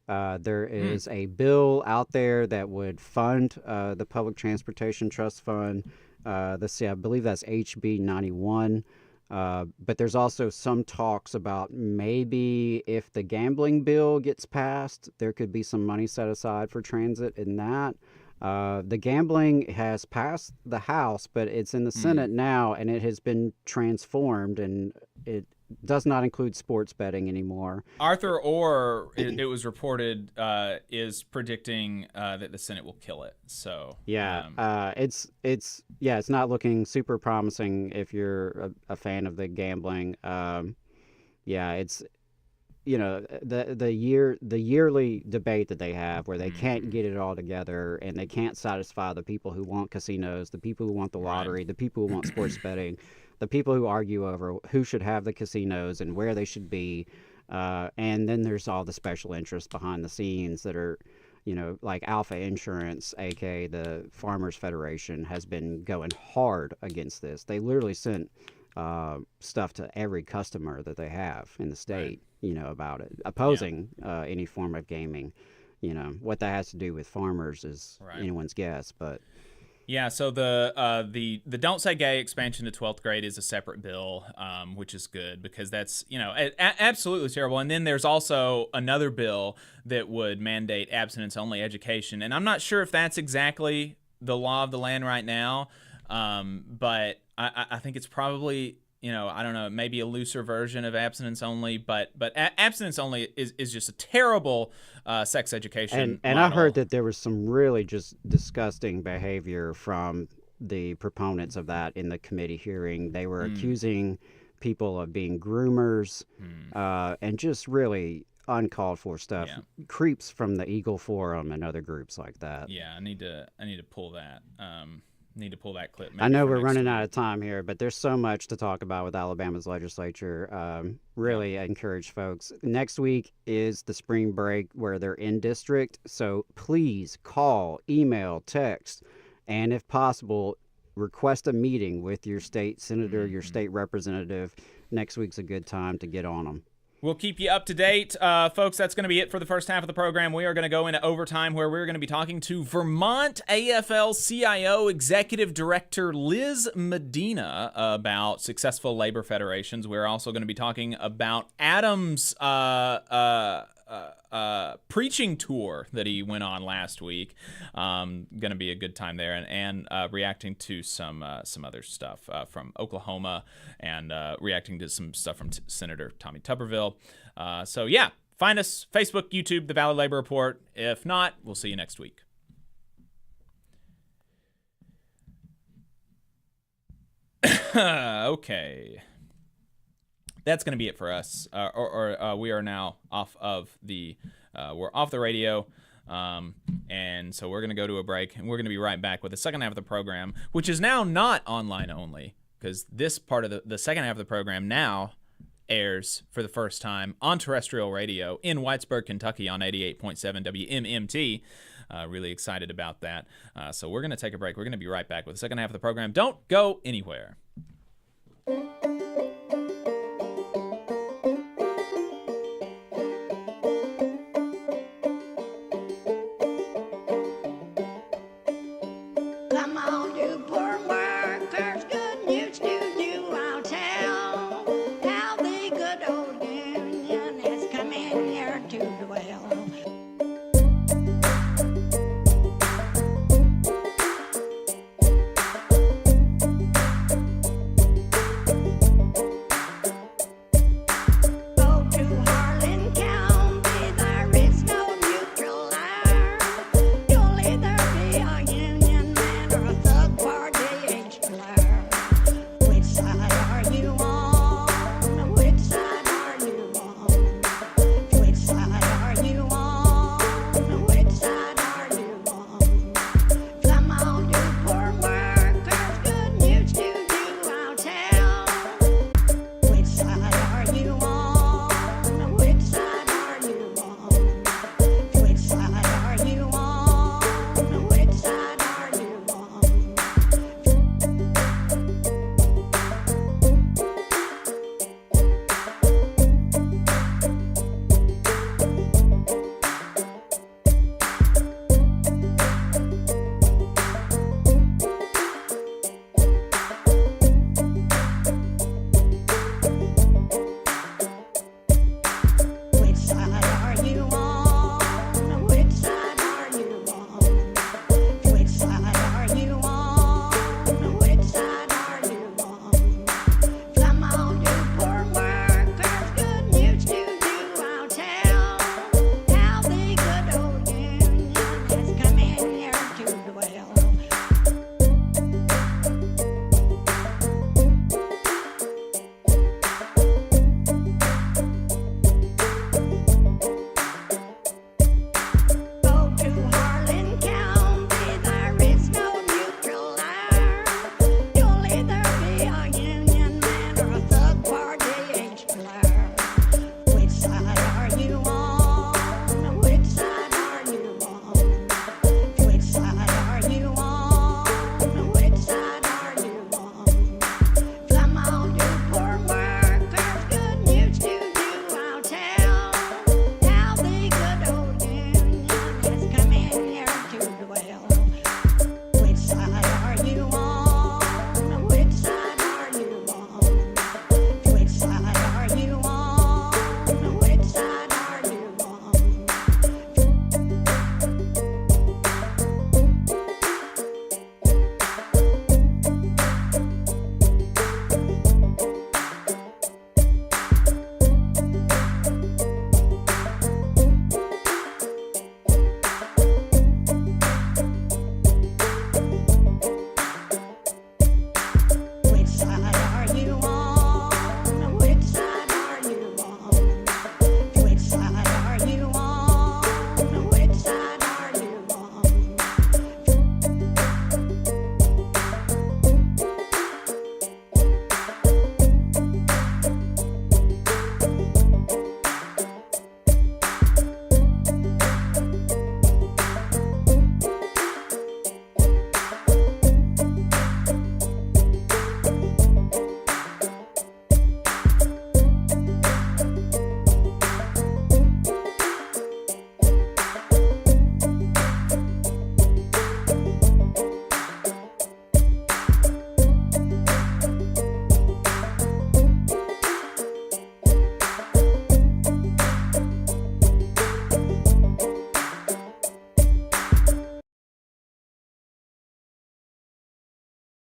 There is a bill out there that would fund the Public Transportation Trust Fund. Let's see, I believe that's HB 91. But there's also some talks about maybe if the gambling bill gets passed, there could be some money set aside for transit in that. The gambling has passed the House, but it's in the Senate now, and it has been transformed, and it does not include sports betting anymore. Arthur Orr, it was reported, is predicting that the Senate will kill it. So it's not looking super promising if you're a fan of the gambling. It's. The yearly debate that they have, where they can't get it all together, and they can't satisfy the people who want casinos, the people who want the lottery, the people who want sports betting, the people who argue over who should have the casinos and where they should be. And then there's all the special interests behind the scenes that are, like Alpha Insurance, aka the Farmers Federation, has been going hard against this. They literally sent stuff to every customer that they have in the state. About it, opposing any form of gaming. What that has to do with farmers is anyone's guess, but so the Don't Say Gay expansion to 12th grade is a separate bill, which is good, because that's absolutely terrible. And then there's also another bill that would mandate abstinence only education, and I'm not sure if that's exactly the law of the land right now, but I think it's probably I don't know, maybe a looser version of abstinence only, but abstinence only is just a terrible sex education and I heard that there was some really just disgusting behavior from the proponents of that in the committee hearing. They were accusing people of being groomers and just really uncalled for stuff. Creeps from the Eagle Forum and other groups like that. I need to pull that. Need to pull that clip. I know we're running out of time here, but there's so much to talk about with Alabama's legislature. Really encourage folks. Next week is the spring break where they're in district. So please call, email, text, and if possible, request a meeting with your state senator, your state representative. Next week's a good time to get on them. We'll keep you up to date. Folks, that's going to be it for the first half of the program. We are going to go into overtime where we're going to be talking to Vermont AFL-CIO Executive Director Liz Medina about successful labor federations. We're also going to be talking about Adam's preaching tour that he went on last week. Going to be a good time there, and reacting to some other stuff from Oklahoma, and reacting to some stuff from Senator Tommy Tuberville. So yeah, find us Facebook, YouTube, The Valley Labor Report. If not, we'll see you next week. Okay. That's going to be it for us. We are now off of the we're off the radio, and so we're going to go to a break, and we're going to be right back with the second half of the program, which is now not online only, because this part of the second half of the program now airs for the first time on terrestrial radio in Whitesburg, Kentucky on 88.7 WMMT. Really excited about that. So we're going to take a break. We're going to be right back with the second half of the program. Don't go anywhere. Come on, you poor workers, good news to you I'll tell. How the good old union has come in here to dwell. Go to Harlan County, there is no neutral there. You'll either be a union man or a thug party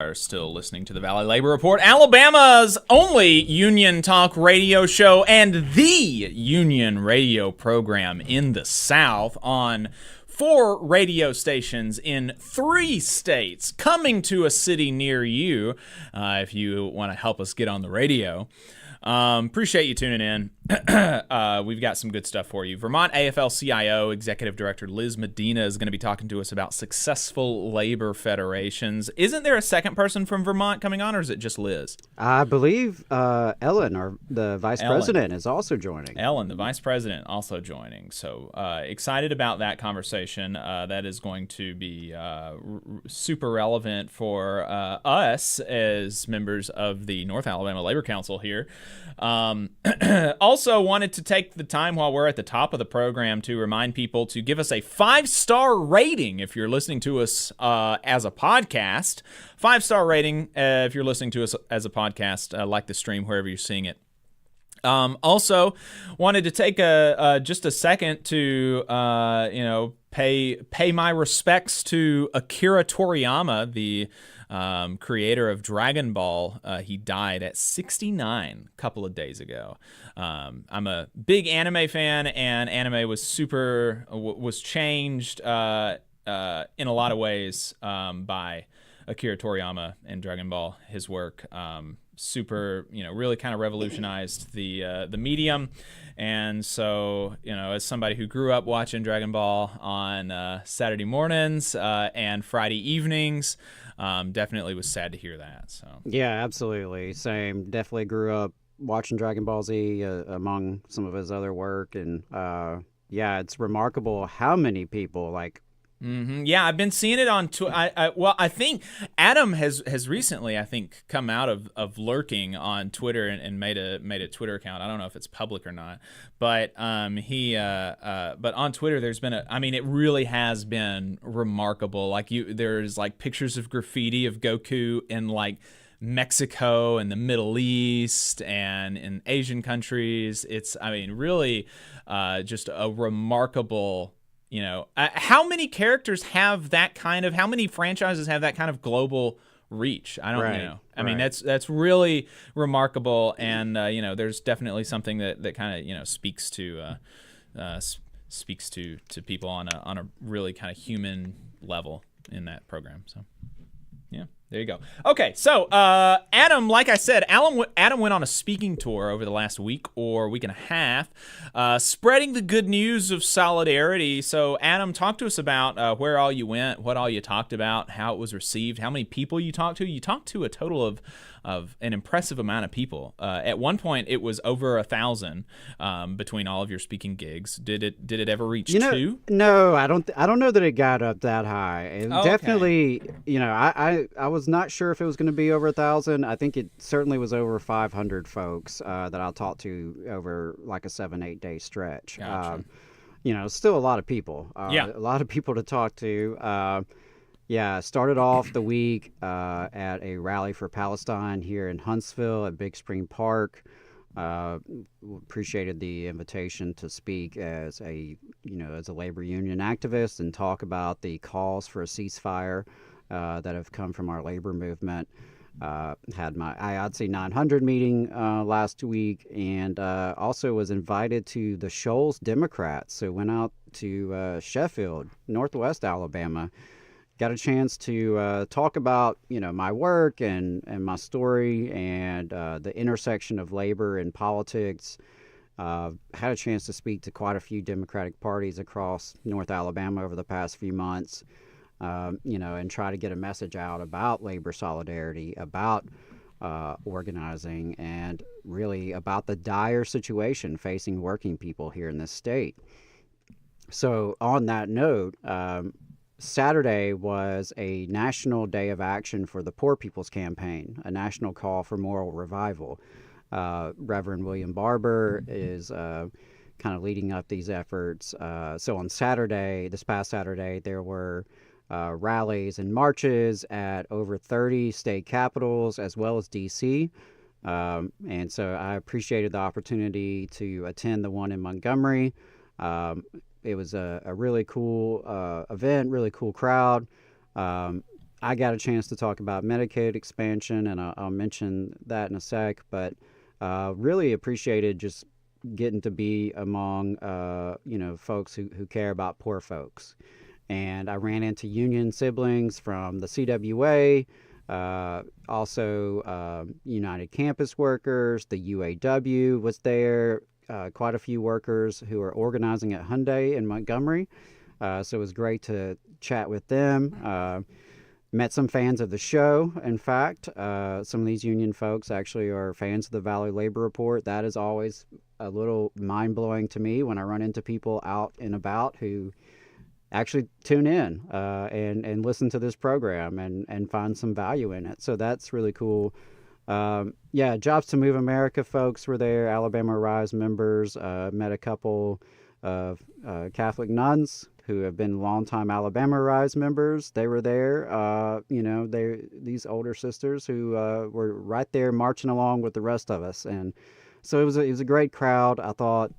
Are still listening to the Valley Labor Report, Alabama's only union talk radio show and the union radio program in the South on 4 radio stations in 3 states, coming to a city near you if you want to help us get on the radio. Appreciate you tuning in. We've got some good stuff for you. Vermont AFL-CIO Executive Director Liz Medina is going to be talking to us about successful labor federations. Isn't there a second person from Vermont coming on, or is it just Liz? I believe Ellen, the vice president, is also joining. Ellen, the vice president, also joining. So excited about that conversation. That is going to be super relevant for us as members of the North Alabama Labor Council here. Also wanted to take the time while we're at the top of the program to remind people to give us a 5-star rating if you're listening to us as a podcast. 5-star rating if you're listening to us as a podcast, like the stream wherever you're seeing it. Also wanted to take just a second to pay my respects to Akira Toriyama, the creator of Dragon Ball. He died at 69 a couple of days ago. I'm a big anime fan, and anime was changed in a lot of ways by Akira Toriyama and Dragon Ball. His work really kind of revolutionized the medium. And so, as somebody who grew up watching Dragon Ball on Saturday mornings and Friday evenings, definitely was sad to hear that. So yeah, absolutely. Same. Definitely grew up watching Dragon Ball Z among some of his other work. And it's remarkable how many people Mm-hmm. Yeah, I've been seeing it on Twitter. I think Adam has recently, come out of lurking on Twitter and made a Twitter account. I don't know if it's public or not, but but on Twitter there's been it really has been remarkable. There's pictures of graffiti of Goku in Mexico and the Middle East and in Asian countries. It's really just a remarkable. How many characters have that kind of? How many franchises have that kind of global reach? I don't know. I mean, that's really remarkable, and there's definitely something that kind of speaks to people on a really kind of human level in that program. So. Yeah, there you go. Okay, so Adam, like I said, Adam went on a speaking tour over the last week or week and a half, spreading the good news of solidarity. So Adam, talk to us about where all you went, what all you talked about, how it was received, how many people you talked to. You talked to a total of an impressive amount of people. At one point, it was over 1,000 between all of your speaking gigs. Did it ever reach 2? No, I don't know that it got up that high. And definitely, I was not sure if it was going to be over 1,000. I think it certainly was over 500 folks that I talked to over a 7-8 day stretch. Gotcha. Still a lot of people. A lot of people to talk to. Started off the week at a rally for Palestine here in Huntsville at Big Spring Park. Appreciated the invitation to speak as a labor union activist and talk about the calls for a ceasefire that have come from our labor movement. Had my IATSE 900 meeting last week, and also was invited to the Shoals Democrats. So went out to Sheffield, Northwest Alabama. Got a chance to talk about, my work and my story and the intersection of labor and politics. Had a chance to speak to quite a few Democratic parties across North Alabama over the past few months, and try to get a message out about labor solidarity, about organizing, and really about the dire situation facing working people here in this state. So on that note, Saturday was a national day of action for the Poor People's Campaign, a national call for moral revival. Reverend William Barber is kind of leading up these efforts. So on this past Saturday, there were rallies and marches at over 30 state capitals as well as D.C. And so I appreciated the opportunity to attend the one in Montgomery. It was a really cool event, really cool crowd. I got a chance to talk about Medicaid expansion, and I'll mention that in a sec, but really appreciated just getting to be among, folks who care about poor folks. And I ran into union siblings from the CWA, also United Campus Workers, the UAW was there, quite a few workers who are organizing at Hyundai in Montgomery. So it was great to chat with them. Met some fans of the show. In fact, some of these union folks actually are fans of the Valley Labor Report. That is always a little mind-blowing to me when I run into people out and about who actually tune in and listen to this program and find some value in it. So that's really cool. Jobs to Move America folks were there, Alabama Rise members, met a couple of Catholic nuns who have been longtime Alabama Rise members. They were there, these older sisters who were right there marching along with the rest of us. And so it was a great crowd. I thought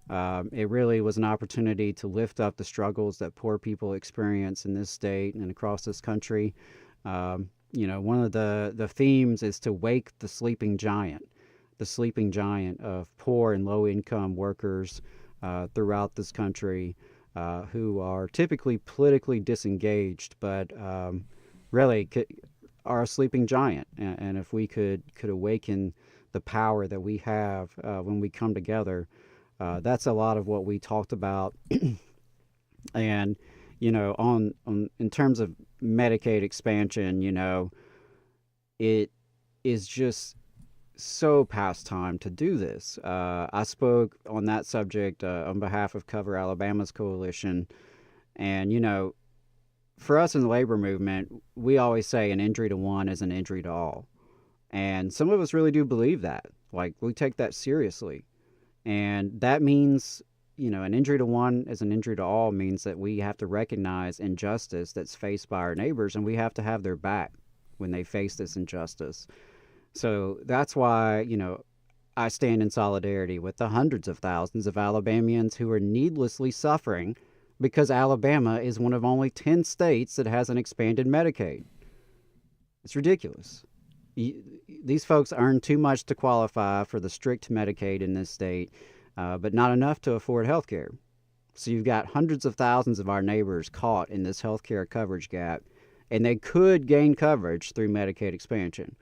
it really was an opportunity to lift up the struggles that poor people experience in this state and across this country. One of the themes is to wake the sleeping giant of poor and low-income workers throughout this country who are typically politically disengaged, but really are a sleeping giant. And if we could awaken the power that we have when we come together, that's a lot of what we talked about. And, on in terms of Medicaid expansion, it is just so past time to do this. I spoke on that subject on behalf of Cover Alabama's coalition. And, for us in the labor movement, we always say an injury to one is an injury to all. And some of us really do believe that. Like, we take that seriously. And that means, an injury to one is an injury to all means that we have to recognize injustice that's faced by our neighbors, and we have to have their back when they face this injustice. So that's why, I stand in solidarity with the hundreds of thousands of Alabamians who are needlessly suffering because Alabama is one of only 10 states that has an expanded Medicaid. It's ridiculous. These folks earn too much to qualify for the strict Medicaid in this state, but not enough to afford health care. So you've got hundreds of thousands of our neighbors caught in this health care coverage gap, and they could gain coverage through Medicaid expansion.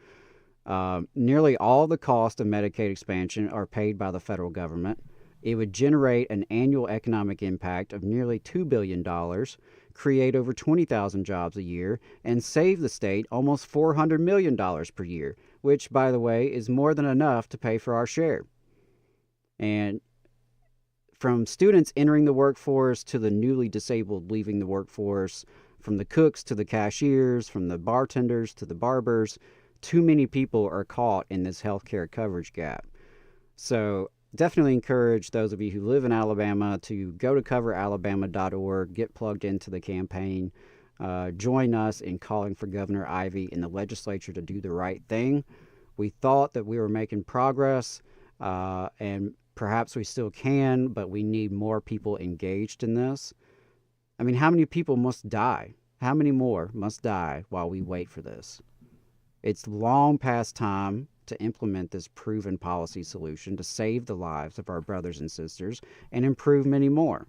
Nearly all the cost of Medicaid expansion are paid by the federal government. It would generate an annual economic impact of nearly $2 billion, create over 20,000 jobs a year, and save the state almost $400 million per year, which, by the way, is more than enough to pay for our share. And from students entering the workforce to the newly disabled leaving the workforce, from the cooks to the cashiers, from the bartenders to the barbers, too many people are caught in this healthcare coverage gap. So definitely encourage those of you who live in Alabama to go to coveralabama.org, get plugged into the campaign, join us in calling for Governor Ivey in the legislature to do the right thing. We thought that we were making progress, and perhaps we still can, but we need more people engaged in this. I mean, how many people must die? How many more must die while we wait for this? It's long past time to implement this proven policy solution to save the lives of our brothers and sisters and improve many more.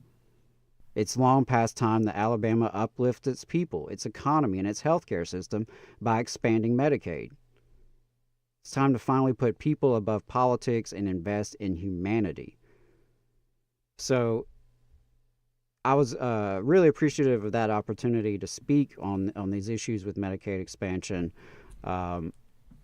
It's long past time that Alabama uplifts its people, its economy, and its healthcare system by expanding Medicaid. It's time to finally put people above politics and invest in humanity. So I was really appreciative of that opportunity to speak on these issues with Medicaid expansion.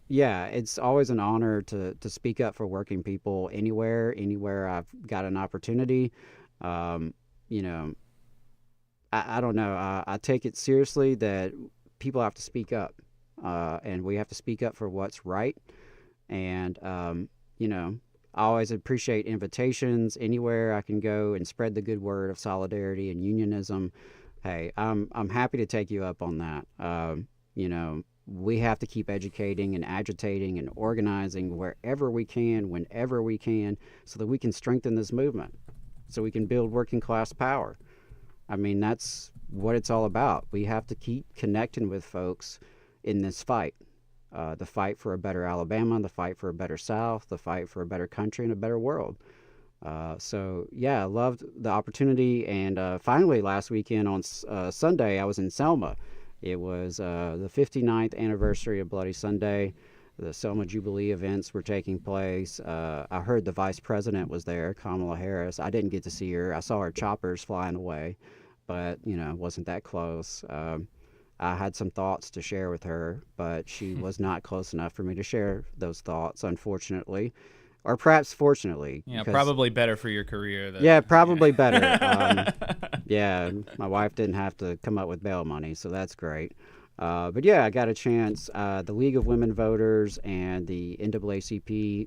It's always an honor to speak up for working people anywhere I've got an opportunity. I don't know. I take it seriously that people have to speak up, and we have to speak up for what's right. And, I always appreciate invitations anywhere I can go and spread the good word of solidarity and unionism. Hey, I'm happy to take you up on that. We have to keep educating and agitating and organizing wherever we can, whenever we can, so that we can strengthen this movement, so we can build working class power. I mean, that's what it's all about. We have to keep connecting with folks in this fight. The fight for a better Alabama, the fight for a better South, the fight for a better country and a better world. So, yeah, I loved the opportunity. And finally, last weekend on Sunday, I was in Selma. It was the 59th anniversary of Bloody Sunday. The Selma Jubilee events were taking place. I heard the vice president was there, Kamala Harris. I didn't get to see her. I saw her choppers flying away, but, wasn't that close. I had some thoughts to share with her, but she was not close enough for me to share those thoughts, unfortunately. Or perhaps fortunately. Yeah, probably better for your career. Yeah, probably better. Yeah, my wife didn't have to come up with bail money, so that's great. But yeah, I got a chance. The League of Women Voters and the NAACP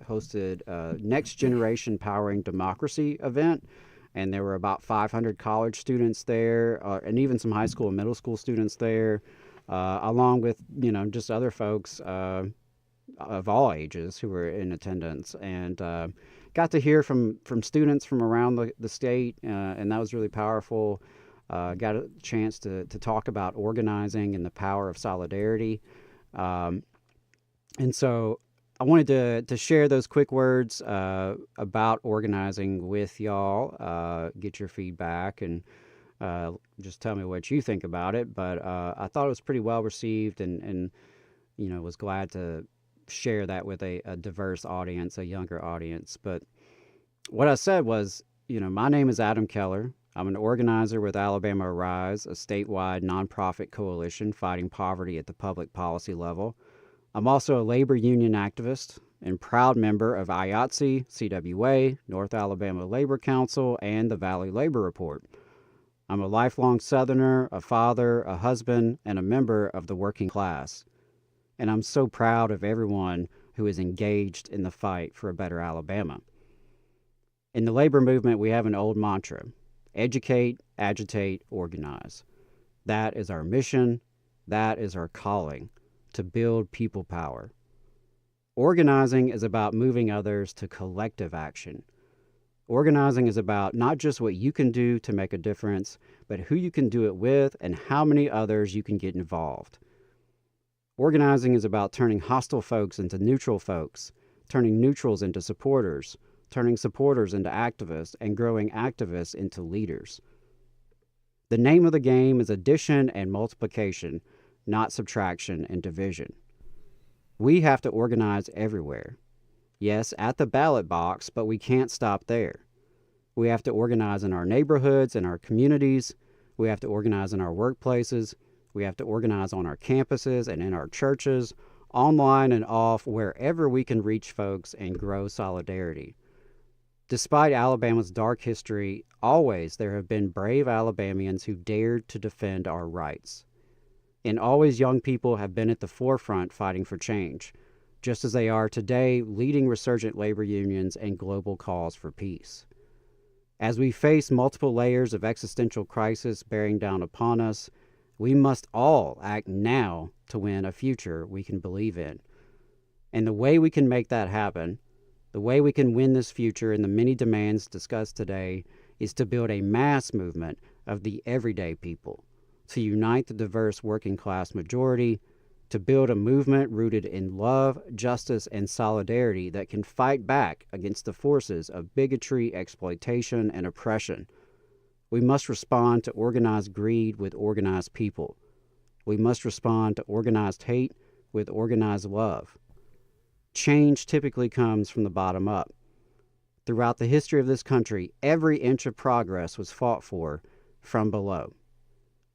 hosted Next Generation Powering Democracy event. And there were about 500 college students there, and even some high school and middle school students there, along with, just other folks of all ages who were in attendance. And got to hear from students from around the state, and that was really powerful. Got a chance to talk about organizing and the power of solidarity. And so I wanted to share those quick words about organizing with y'all, get your feedback, and just tell me what you think about it. But I thought it was pretty well received, and was glad to share that with a diverse audience, a younger audience. But what I said was, my name is Adam Keller. I'm an organizer with Alabama Arise, a statewide nonprofit coalition fighting poverty at the public policy level. I'm also a labor union activist and proud member of IATSE, CWA, North Alabama Labor Council, and the Valley Labor Report. I'm a lifelong Southerner, a father, a husband, and a member of the working class. And I'm so proud of everyone who is engaged in the fight for a better Alabama. In the labor movement, we have an old mantra: educate, agitate, organize. That is our mission. That is our calling, to build people power. Organizing is about moving others to collective action. Organizing is about not just what you can do to make a difference, but who you can do it with and how many others you can get involved. Organizing is about turning hostile folks into neutral folks, turning neutrals into supporters, turning supporters into activists, and growing activists into leaders. The name of the game is addition and multiplication, not subtraction and division. We have to organize everywhere. Yes, at the ballot box, but we can't stop there. We have to organize in our neighborhoods and our communities. We have to organize in our workplaces. We have to organize on our campuses and in our churches, online and off, wherever we can reach folks and grow solidarity. Despite Alabama's dark history, always there have been brave Alabamians who dared to defend our rights. And always young people have been at the forefront fighting for change, just as they are today leading resurgent labor unions and global calls for peace. As we face multiple layers of existential crisis bearing down upon us, we must all act now to win a future we can believe in. And the way we can make that happen, the way we can win this future and the many demands discussed today, is to build a mass movement of the everyday people, to unite the diverse working class majority, to build a movement rooted in love, justice, and solidarity that can fight back against the forces of bigotry, exploitation, and oppression. We must respond to organized greed with organized people. We must respond to organized hate with organized love. Change typically comes from the bottom up. Throughout the history of this country, every inch of progress was fought for from below.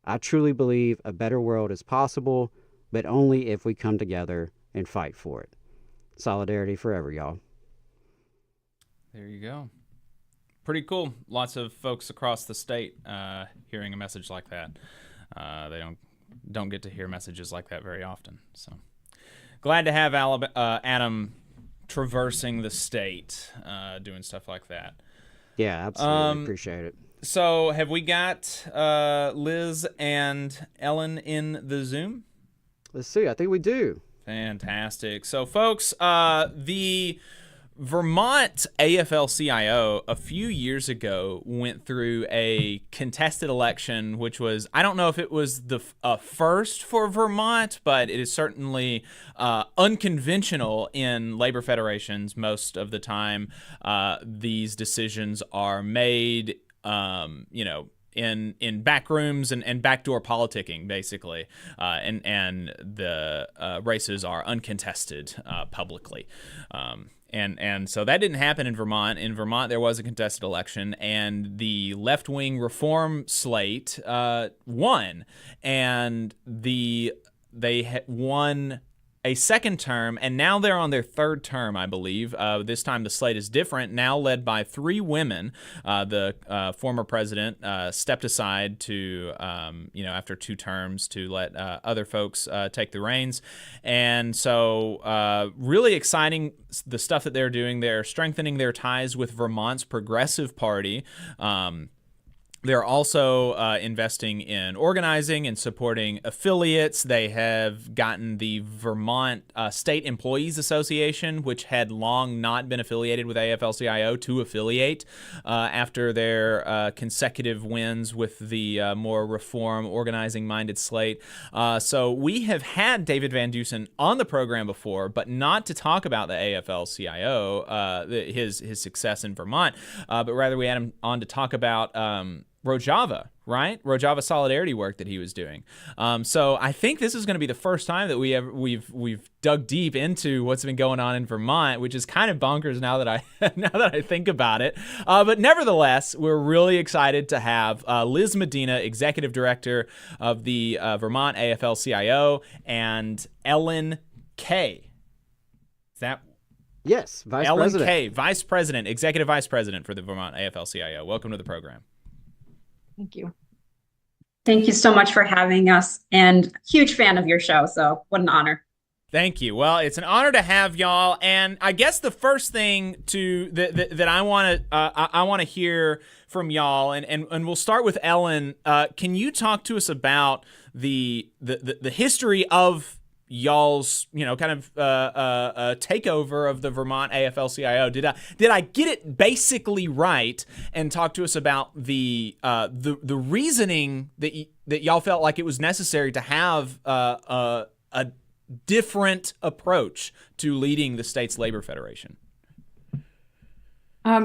I truly believe a better world is possible, but only if we come together and fight for it. Solidarity forever, y'all. There you go. Pretty cool. Lots of folks across the state hearing a message like that. They don't get to hear messages like that very often. So glad to have Adam traversing the state, doing stuff like that. Yeah, absolutely. Appreciate it. So have we got Liz and Ellen in the Zoom? Let's see. I think we do. Fantastic. So, folks, the Vermont AFL-CIO a few years ago went through a contested election, which was, I don't know if it was the first for Vermont, but it is certainly unconventional in labor federations. Most of the time, these decisions are made, in back rooms and backdoor politicking, basically, and the races are uncontested publicly. And so that didn't happen in Vermont. In Vermont, there was a contested election, and the left-wing reform slate won, and they won a second term, and now they're on their third term, I believe. This time the slate is different, now led by 3 women. The former president stepped aside to, after 2 terms to let other folks take the reins. And so really exciting, the stuff that they're doing. They're strengthening their ties with Vermont's Progressive Party. They're also investing in organizing and supporting affiliates. They have gotten the Vermont State Employees Association, which had long not been affiliated with AFL-CIO, to affiliate after their consecutive wins with the more reform, organizing-minded slate. So we have had David Van Dusen on the program before, but not to talk about the AFL-CIO, his success in Vermont, but rather we had him on to talk about Rojava, right? Rojava solidarity work that he was doing. So I think this is going to be the first time that we've dug deep into what's been going on in Vermont, which is kind of bonkers now that I think about it. But nevertheless, we're really excited to have Liz Medina, executive director of the Vermont AFL-CIO, and Ellen Kay. Is that? Yes, Vice Ellen President. Kay, Vice President, Executive Vice President for the Vermont AFL-CIO. Welcome to the program. Thank you. Thank you so much for having us, and huge fan of your show, so what an honor. Thank you. Well, it's an honor to have y'all, and I guess the first thing that I want to hear from y'all, and we'll start with Ellen. Can you talk to us about the history of y'all's kind of takeover of the Vermont AFL-CIO? Did I get it basically right? And talk to us about the reasoning that y'all felt like it was necessary to have a different approach to leading the state's labor federation.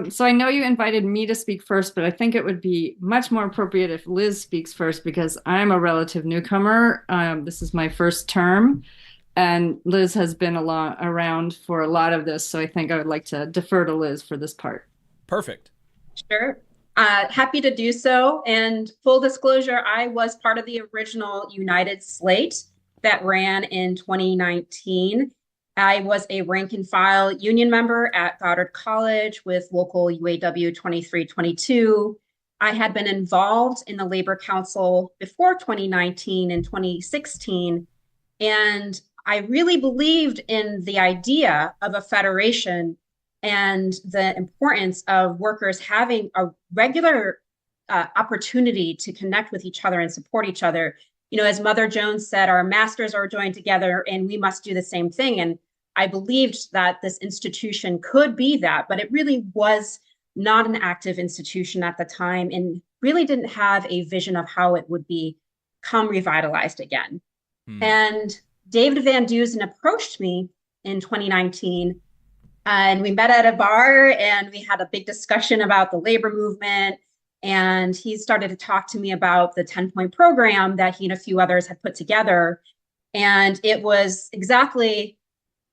So I know you invited me to speak first, but I think it would be much more appropriate if Liz speaks first, because I'm a relative newcomer. This is my first term, and Liz has been around for a lot of this, so I think I would like to defer to Liz for this part. Perfect. Sure. Happy to do so. And full disclosure, I was part of the original United slate that ran in 2019. I was a rank and file union member at Goddard College with local UAW 2322. I had been involved in the Labor Council before 2019 and 2016. And I really believed in the idea of a federation and the importance of workers having a regular opportunity to connect with each other and support each other. You know, as Mother Jones said, our masters are joined together and we must do the same thing. And I believed that this institution could be that, but it really was not an active institution at the time and really didn't have a vision of how it would become revitalized again. And David Van Dusen approached me in 2019, and we met at a bar and we had a big discussion about the labor movement. And he started to talk to me about the 10-point program that he and a few others had put together. And it was exactly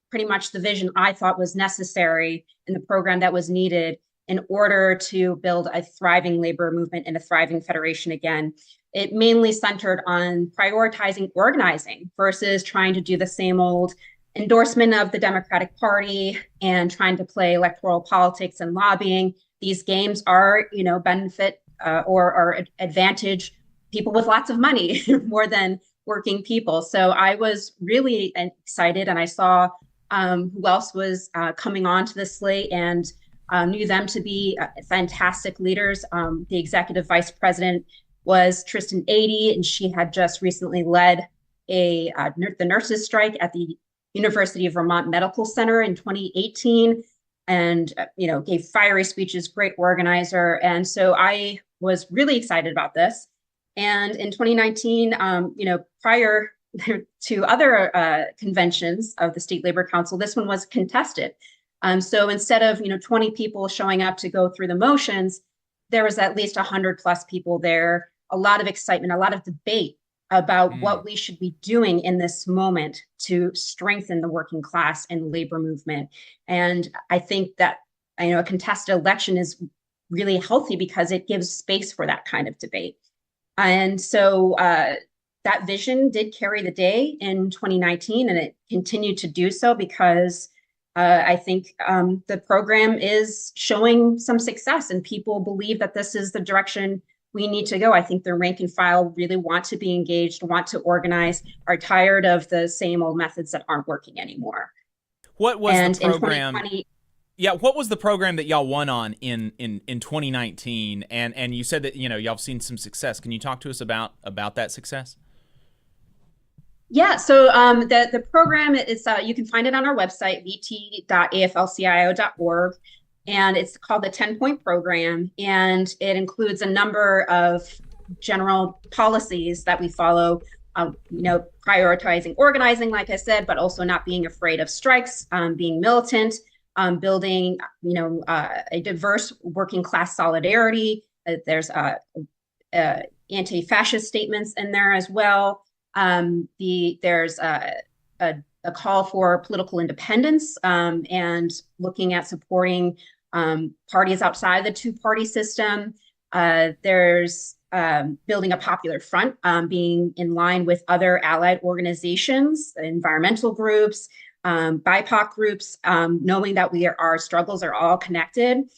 pretty much the vision I thought was necessary in the program that was needed in order to build a thriving labor movement and a thriving federation again. It mainly centered on prioritizing organizing versus trying to do the same old endorsement of the Democratic Party and trying to play electoral politics and lobbying. These games are, benefit or advantage people with lots of money more than working people. So I was really excited, and I saw who else was coming onto the slate and knew them to be fantastic leaders. The executive vice president was Tristan Adey, and she had just recently led the nurses strike at the University of Vermont Medical Center in 2018. and, gave fiery speeches, great organizer. And so I was really excited about this. And in 2019, prior to other conventions of the State Labor Council, this one was contested. So instead of 20 people showing up to go through the motions, there was at least 100 plus people there, a lot of excitement, a lot of debate about what we should be doing in this moment to strengthen the working class and labor movement. And I think that a contested election is really healthy because it gives space for that kind of debate. And so that vision did carry the day in 2019, and it continued to do so because I think the program is showing some success, and people believe that this is the direction we need to go. I think the rank and file really want to be engaged, want to organize, are tired of the same old methods that aren't working anymore. What was the program? Yeah, what was the program that y'all won on in 2019? And you said that y'all have seen some success. Can you talk to us about that success? Yeah, so the program is, you can find it on our website, vt.aflcio.org, and it's called the 10-point program, and it includes a number of general policies that we follow, prioritizing organizing, like I said, but also not being afraid of strikes, being militant, building, a diverse working class solidarity. There's anti-fascist statements in there as well. There's a call for political independence and looking at supporting parties outside the two-party system. There's building a popular front, being in line with other allied organizations, environmental groups, BIPOC groups, knowing that our struggles are all connected.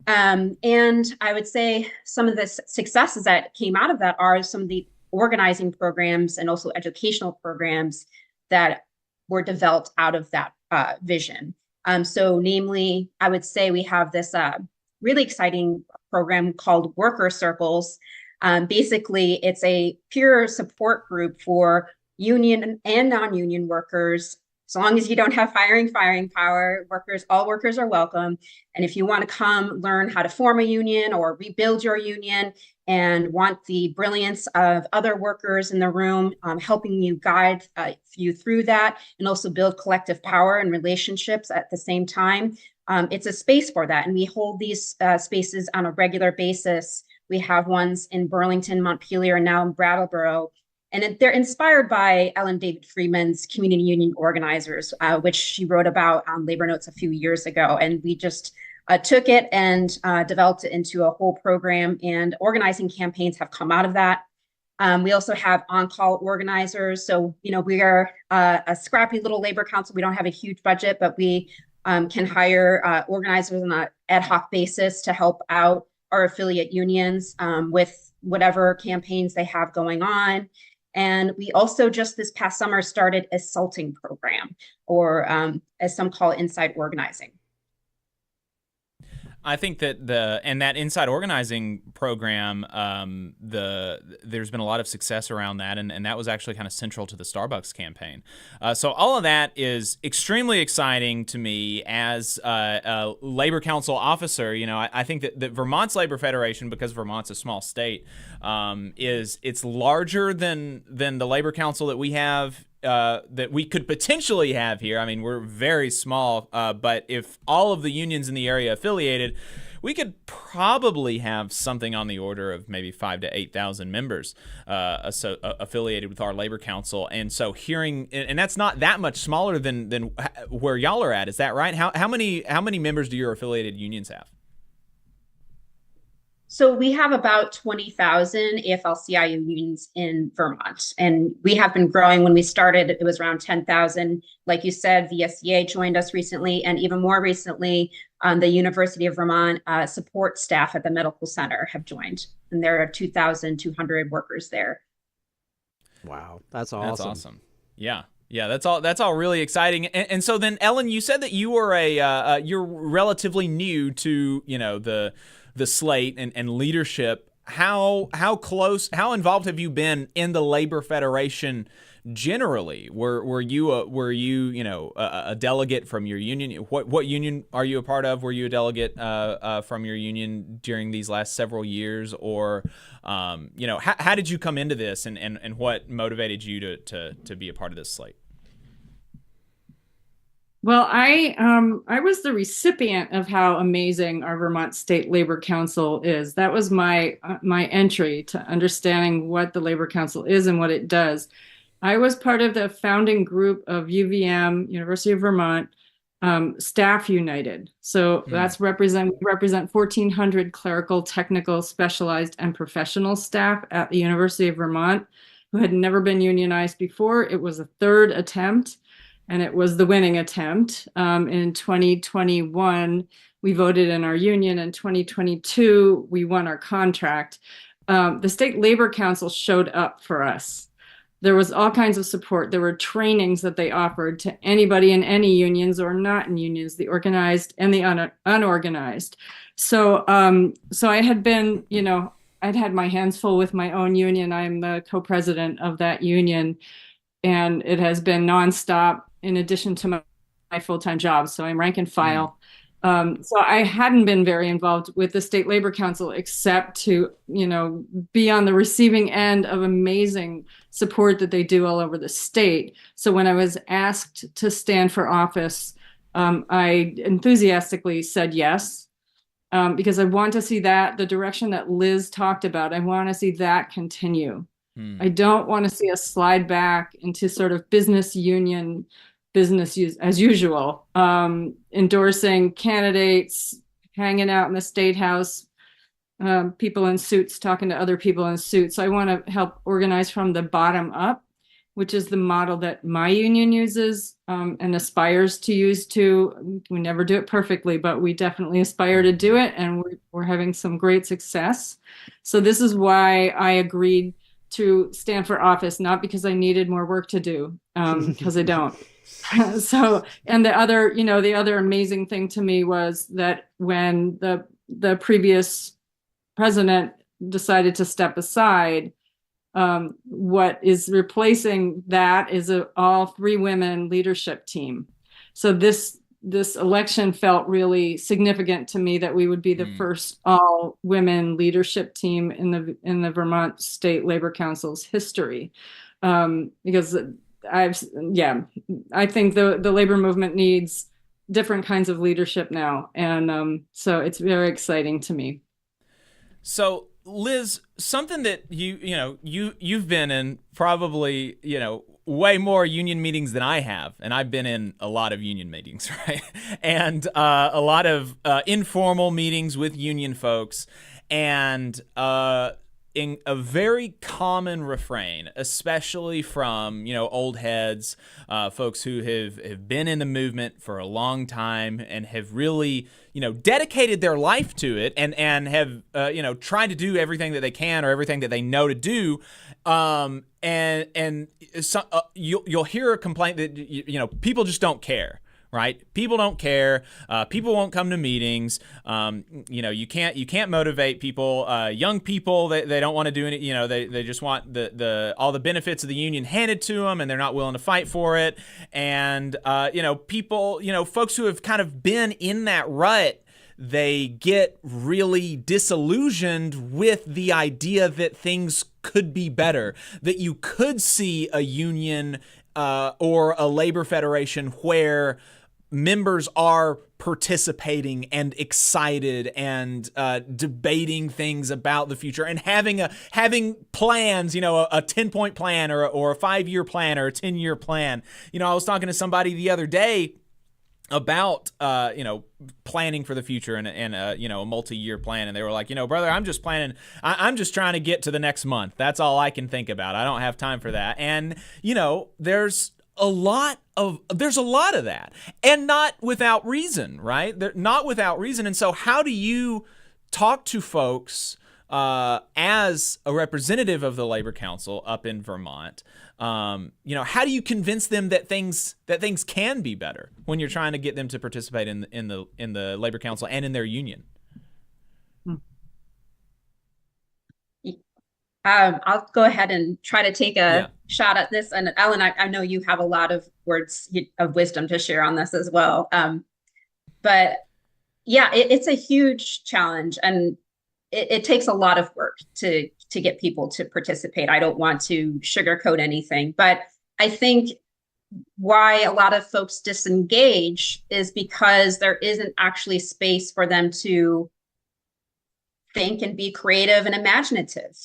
And I would say some of the successes that came out of that are some of the organizing programs and also educational programs that were developed out of that vision. So namely, I would say we have this really exciting program called Worker Circles. Basically, it's a peer support group for union and non-union workers. As long as you don't have firing power, all workers are welcome. And if you want to come learn how to form a union or rebuild your union and want the brilliance of other workers in the room helping you guide you through that, and also build collective power and relationships at the same time, it's a space for that. And we hold these spaces on a regular basis. We have ones in Burlington, Montpelier, and now in Brattleboro. And they're inspired by Ellen David Freeman's Community Union Organizers, which she wrote about on Labor Notes a few years ago. And we just took it and developed it into a whole program, and organizing campaigns have come out of that. We also have on-call organizers. So, we are a scrappy little labor council. We don't have a huge budget, but we can hire organizers on an ad hoc basis to help out our affiliate unions with whatever campaigns they have going on. And we also just this past summer started a salting program, or as some call it, inside organizing. I think that that inside organizing program, there's been a lot of success around that, and that was actually kind of central to the Starbucks campaign. So all of that is extremely exciting to me as a Labor Council officer. I think that Vermont's Labor Federation, because Vermont's a small state, it's larger than the Labor Council that we have. That we could potentially have here. I mean, we're very small, but if all of the unions in the area affiliated, we could probably have something on the order of maybe 5,000 to 8,000 members affiliated with our labor council. And so and that's not that much smaller than where y'all are at. Is that right? How many members do your affiliated unions have? So we have about 20,000 AFL-CIO unions in Vermont, and we have been growing. When we started, it was around 10,000. Like you said, VSCA joined us recently, and even more recently, the University of Vermont support staff at the medical center have joined, and there are 2,200 workers there. Wow, that's awesome. That's awesome. Yeah. Yeah, that's all really exciting. And so then, Ellen, you said that you were you're relatively new to the slate and leadership. How involved have you been in the Labor Federation generally, were you a delegate from your union? What union are you a part of? Were you a delegate from your union during these last several years, or how did you come into this, and what motivated you to be a part of this slate? Well, I was the recipient of how amazing our Vermont State Labor Council is. That was my entry to understanding what the Labor Council is and what it does. I was part of the founding group of UVM, University of Vermont, Staff United. So we represent 1,400 clerical, technical, specialized, and professional staff at the University of Vermont who had never been unionized before. It was a third attempt, and it was the winning attempt. In 2021, we voted in our union. In 2022, we won our contract. The State Labor Council showed up for us. There was all kinds of support. There were trainings that they offered to anybody in any unions or not in unions, the organized and the unorganized. So I had been, I'd had my hands full with my own union. I'm the co-president of that union, and it has been nonstop in addition to my full-time job. So I'm rank and file. So I hadn't been very involved with the State Labor Council except to, be on the receiving end of amazing support that they do all over the state. So when I was asked to stand for office, I enthusiastically said yes, because I want to see that, the direction that Liz talked about, I want to see that continue. I don't want to see us slide back into sort of business as usual, endorsing candidates, hanging out in the State House, people in suits talking to other people in suits. So I want to help organize from the bottom up, which is the model that my union uses and aspires to use too. We never do it perfectly, but we definitely aspire to do it, and we're having some great success. So this is why I agreed to stand for office, not because I needed more work to do, because I don't. So, and the other amazing thing to me was that when the previous president decided to step aside, what is replacing that is a all 3 women leadership team. So this election felt really significant to me, that we would be the first all women leadership team in the Vermont State Labor Council's history, because I think the labor movement needs different kinds of leadership now, and so it's very exciting to me. So, Liz, something that you've been in probably way more union meetings than I have, and I've been in a lot of union meetings, right? And a lot of informal meetings with union folks, and in a very common refrain, especially from old heads, folks who have been in the movement for a long time and have really dedicated their life to it, and have tried to do everything that they can or everything that they know to do, and so, you'll hear a complaint that people just don't care. Right? People don't care. People won't come to meetings. You can't motivate people. Young people, they don't want to do any. They just want all the benefits of the union handed to them, and they're not willing to fight for it. And people, folks who have kind of been in that rut, they get really disillusioned with the idea that things could be better, that you could see a union or a labor federation where members are participating and excited and debating things about the future and having plans, a 10-point plan or a 5-year plan or a 10-year plan. I was talking to somebody the other day about planning for the future and a multi-year plan, and they were like, brother, I'm just planning. I'm just trying to get to the next month. That's all I can think about. I don't have time for that. And there's a lot of that, and not without reason, right? They're not without reason. And so how do you talk to folks as a representative of the Labor Council up in Vermont? How do you convince them that things can be better when you're trying to get them to participate in the Labor Council and in their union? I'll go ahead and try to take a shot at this. And Ellen, I know you have a lot of words of wisdom to share on this as well. But yeah, it's a huge challenge, and it takes a lot of work to get people to participate. I don't want to sugarcoat anything, but I think why a lot of folks disengage is because there isn't actually space for them to think and be creative and imaginative.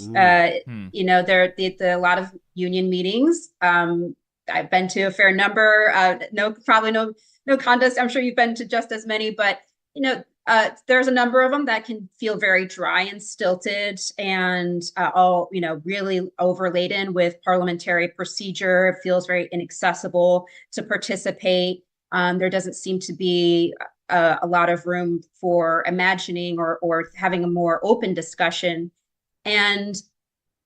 You know, there a lot of union meetings. I've been to a fair number. No contest. I'm sure you've been to just as many, but you know, there's a number of them that can feel very dry and stilted, and all, you know, really overladen with parliamentary procedure. It feels very inaccessible to participate. There doesn't seem to be a lot of room for imagining or having a more open discussion. And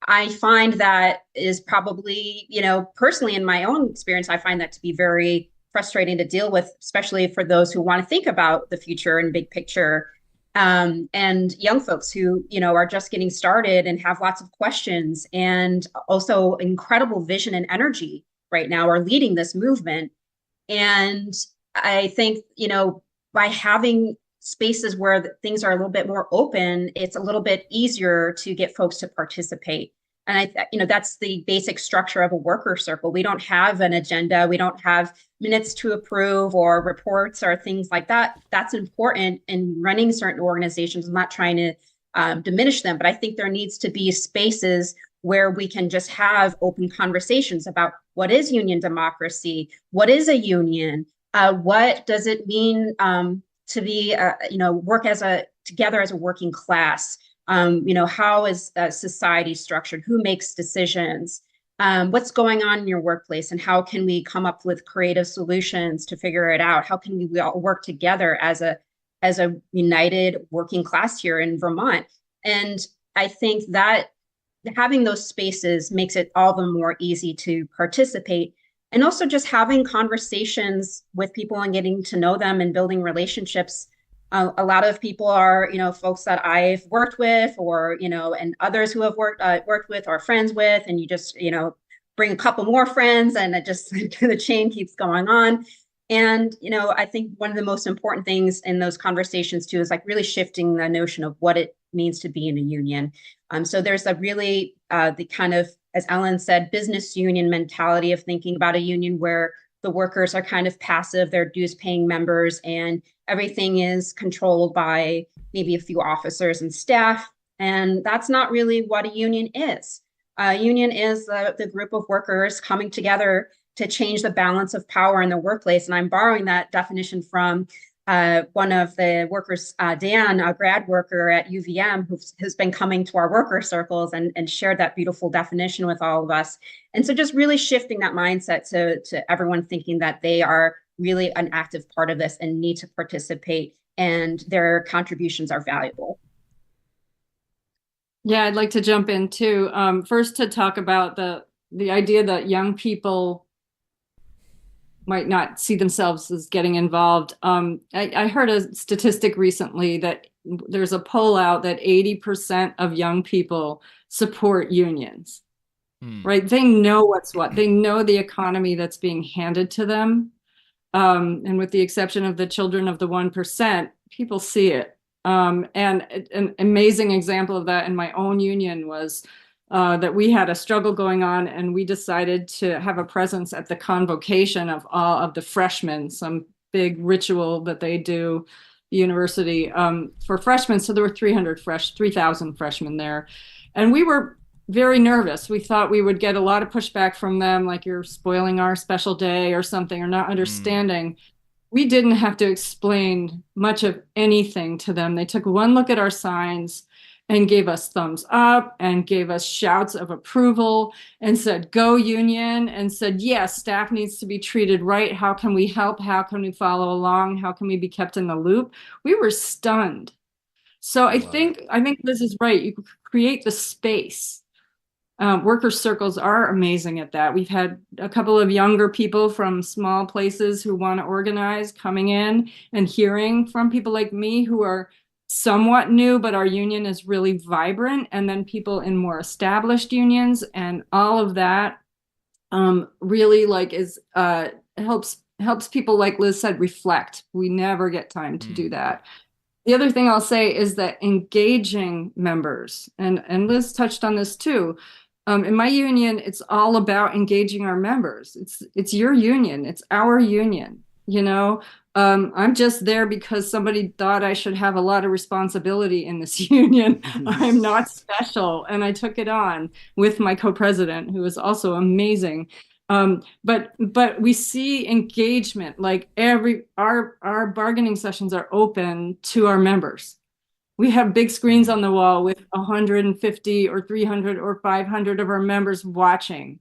I find that is probably, you know, personally in my own experience, I find that to be very frustrating to deal with, especially for those who want to think about the future and big picture, and young folks who, you know, are just getting started and have lots of questions, and also incredible vision and energy right now are leading this movement. And I think, you know, by having spaces where things are a little bit more open, it's a little bit easier to get folks to participate. And you know, that's the basic structure of a worker circle. We don't have an agenda. We don't have minutes to approve or reports or things like that. That's important in running certain organizations. I'm not trying to diminish them, but I think there needs to be spaces where we can just have open conversations about what is union democracy, what is a union, what does it mean to be, you know, work together as a working class. You know, how is society structured? Who makes decisions? What's going on in your workplace, and how can we come up with creative solutions to figure it out? How can we all work together as a united working class here in Vermont? And I think that having those spaces makes it all the more easy to participate, and also just having conversations with people and getting to know them and building relationships. A lot of people are, you know, folks that I've worked with, or, you know, and others who have worked with or friends with, and you just, you know, bring a couple more friends, and it just the chain keeps going on. And, you know, I think one of the most important things in those conversations too is like really shifting the notion of what it means to be in a union. So there's a really the kind of, as Ellen said, business union mentality of thinking about a union where the workers are kind of passive, they're dues paying members, and everything is controlled by maybe a few officers and staff. And that's not really what a union is. A union is the group of workers coming together to change the balance of power in the workplace. And I'm borrowing that definition from one of the workers, Dan, a grad worker at UVM, who's been coming to our worker circles and shared that beautiful definition with all of us. And so just really shifting that mindset to everyone thinking that they are really an active part of this and need to participate, and their contributions are valuable. Yeah, I'd like to jump in too. First, to talk about the idea that young people might not see themselves as getting involved. I heard a statistic recently that there's a poll out that 80% of young people support unions, right? They know what's what. They know the economy that's being handed to them. And with the exception of the children of the 1%, people see it. And an amazing example of that in my own union was that we had a struggle going on, and we decided to have a presence at the convocation of all of the freshmen, some big ritual that they do, the university, for freshmen. So there were 3,000 freshmen there. And we were very nervous. We thought we would get a lot of pushback from them, like you're spoiling our special day or something, or not understanding. We didn't have to explain much of anything to them. They took one look at our signs and gave us thumbs up and gave us shouts of approval and said, go union, and said, yes, staff needs to be treated right. How can we help? How can we follow along? How can we be kept in the loop? We were stunned. So I think Liz is right. You create the space. Worker circles are amazing at that. We've had a couple of younger people from small places who want to organize coming in and hearing from people like me who are somewhat new, but our union is really vibrant. And then people in more established unions, and all of that really like is helps people, like Liz said, reflect. We never get time to do that. The other thing I'll say is that engaging members, and Liz touched on this too. In my union, it's all about engaging our members. It's your union. It's our union. You know, I'm just there because somebody thought I should have a lot of responsibility in this union. I'm not special, and I took it on with my co-president, who is also amazing. But we see engagement, like our bargaining sessions are open to our members. We have big screens on the wall with 150 or 300 or 500 of our members watching,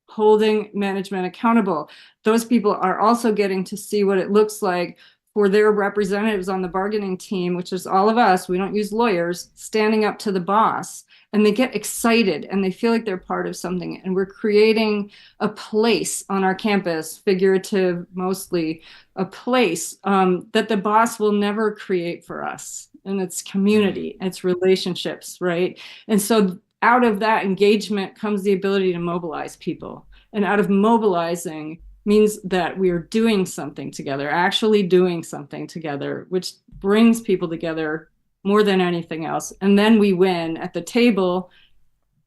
holding management accountable. Those people are also getting to see what it looks like for their representatives on the bargaining team, which is all of us, we don't use lawyers, standing up to the boss. And they get excited and they feel like they're part of something. And we're creating a place on our campus, figurative mostly, a place that the boss will never create for us. And it's community, it's relationships, right? And so out of that engagement comes the ability to mobilize people. And out of mobilizing means that we are doing something together, actually doing something together, which brings people together more than anything else. And then we win at the table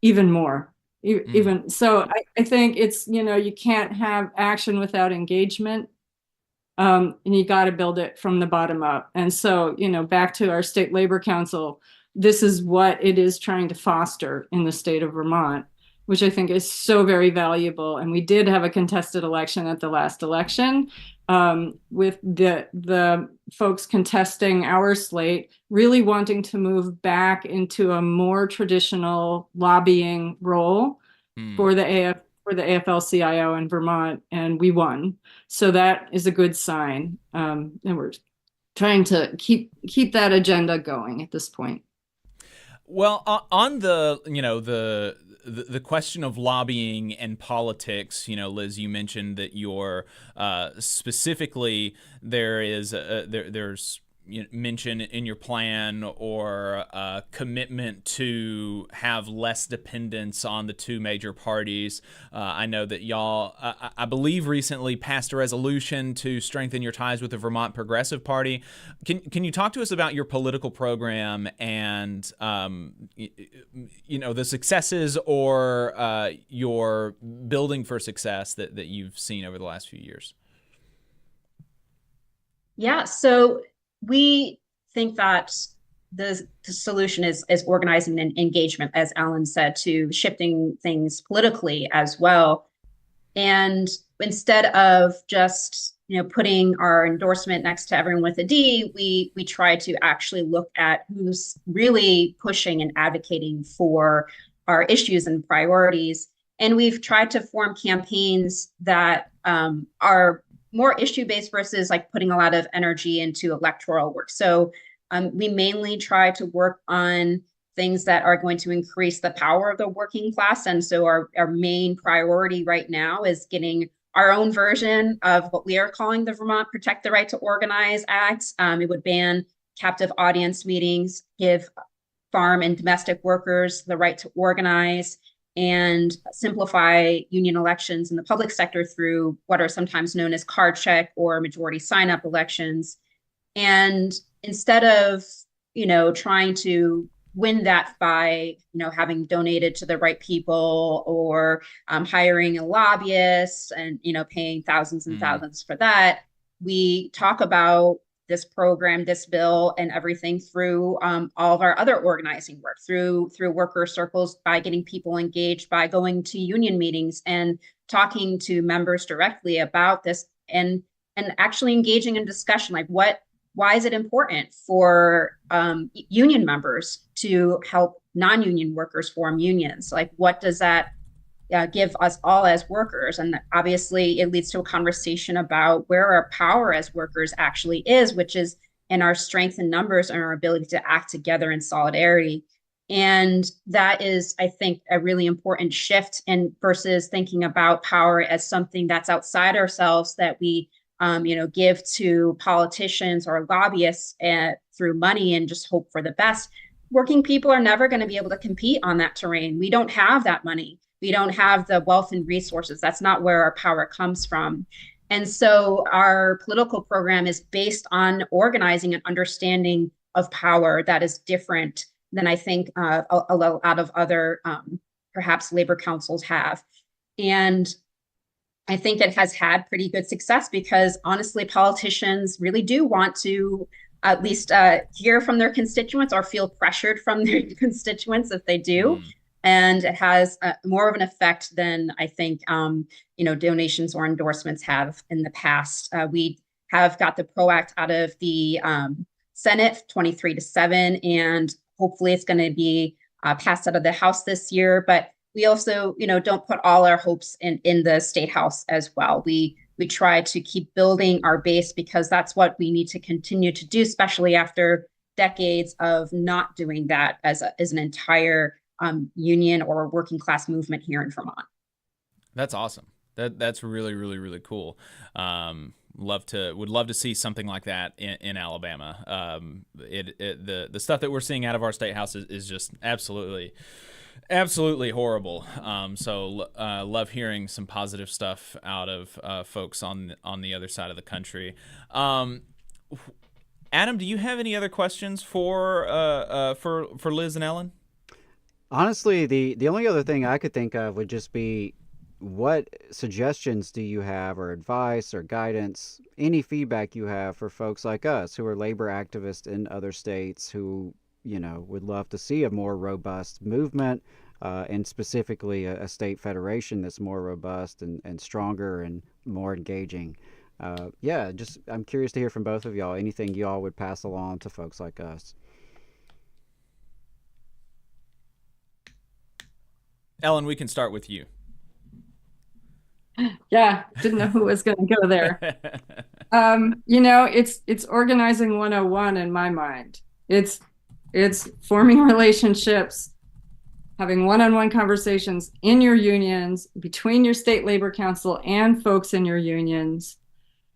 even more. Even so, I think it's, you know, you can't have action without engagement. And you got to build it from the bottom up. And so, you know, back to our state labor council, this is what it is trying to foster in the state of Vermont, which I think is so very valuable. And we did have a contested election at the last election, with the folks contesting our slate really wanting to move back into a more traditional lobbying role for the AFL-CIO in Vermont, and we won. So that is a good sign. And we're trying to keep that agenda going at this point. Well, on the, you know, the question of lobbying and politics, you know, Liz, you mentioned that you're specifically there's mention in your plan or commitment to have less dependence on the two major parties. I know that y'all, I believe, recently passed a resolution to strengthen your ties with the Vermont Progressive Party. Can you talk to us about your political program and you know, the successes or your building for success that you've seen over the last few years? Yeah, so we think that the solution is organizing and engagement, as Alan said, to shifting things politically as well. And instead of just, you know, putting our endorsement next to everyone with a D, we try to actually look at who's really pushing and advocating for our issues and priorities. And we've tried to form campaigns that are more issue-based versus like putting a lot of energy into electoral work. So we mainly try to work on things that are going to increase the power of the working class. And so our main priority right now is getting our own version of what we are calling the Vermont Protect the Right to Organize Act. It would ban captive audience meetings, give farm and domestic workers the right to organize, and simplify union elections in the public sector through what are sometimes known as card check or majority sign-up elections. And instead of, you know, trying to win that by, you know, having donated to the right people or hiring a lobbyist and, you know, paying thousands and thousands for that, we talk about this program, this bill, and everything through all of our other organizing work, through worker circles, by getting people engaged, by going to union meetings and talking to members directly about this, and actually engaging in discussion, like why is it important for union members to help non-union workers form unions? Like, what does that give us all as workers? And obviously it leads to a conversation about where our power as workers actually is, which is in our strength in numbers and our ability to act together in solidarity. And that is, I think, a really important shift in versus thinking about power as something that's outside ourselves that we give to politicians or lobbyists through money and just hope for the best. Working people are never going to be able to compete on that terrain. We don't have that money. We don't have the wealth and resources. That's not where our power comes from. And so our political program is based on organizing an understanding of power that is different than I think a lot of other perhaps labor councils have. And I think it has had pretty good success because honestly, politicians really do want to at least hear from their constituents or feel pressured from their constituents if they do. And it has more of an effect than I think, donations or endorsements have in the past. We have got the PRO Act out of the Senate 23-7, and hopefully it's going to be passed out of the House this year. But we also, don't put all our hopes in the State House as well. We try to keep building our base because that's what we need to continue to do, especially after decades of not doing that as an entire union or working class movement here in Vermont. That's awesome. That's really, really, really cool. Would love to see something like that in Alabama. The stuff that we're seeing out of our state house is just absolutely horrible. So love hearing some positive stuff out of folks on the other side of the country. Adam, do you have any other questions for Liz and Ellen? Honestly, the only other thing I could think of would just be, what suggestions do you have, or advice or guidance, any feedback you have for folks like us who are labor activists in other states who, would love to see a more robust movement, and specifically a state federation that's more robust and stronger and more engaging. I'm curious to hear from both of y'all, anything y'all would pass along to folks like us. Ellen, we can start with you. Yeah, didn't know who was going to go there. It's organizing 101 in my mind. It's forming relationships, having one-on-one conversations in your unions, between your state labor council and folks in your unions.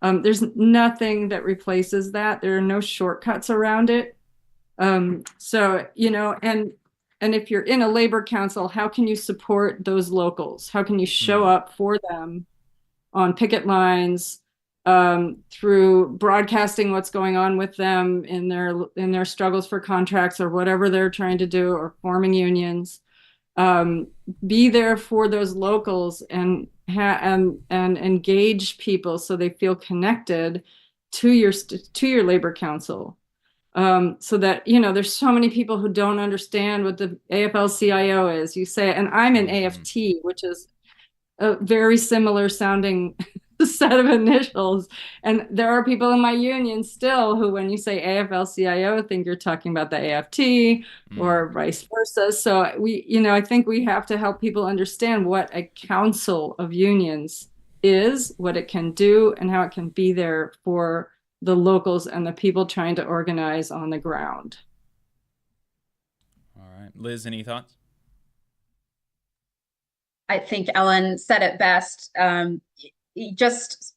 There's nothing that replaces that. There are no shortcuts around it. And if you're in a labor council, how can you support those locals? How can you show up for them on picket lines, through broadcasting what's going on with them in their struggles for contracts or whatever they're trying to do, or forming unions? Be there for those locals and engage people so they feel connected to your labor council. So that, there's so many people who don't understand what the AFL-CIO is. You say, and I'm an AFT, which is a very similar sounding set of initials. And there are people in my union still who, when you say AFL-CIO, think you're talking about the AFT or vice versa. So I think we have to help people understand what a council of unions is, what it can do, and how it can be there for the locals and the people trying to organize on the ground. All right. Liz, any thoughts? I think Ellen said it best. Just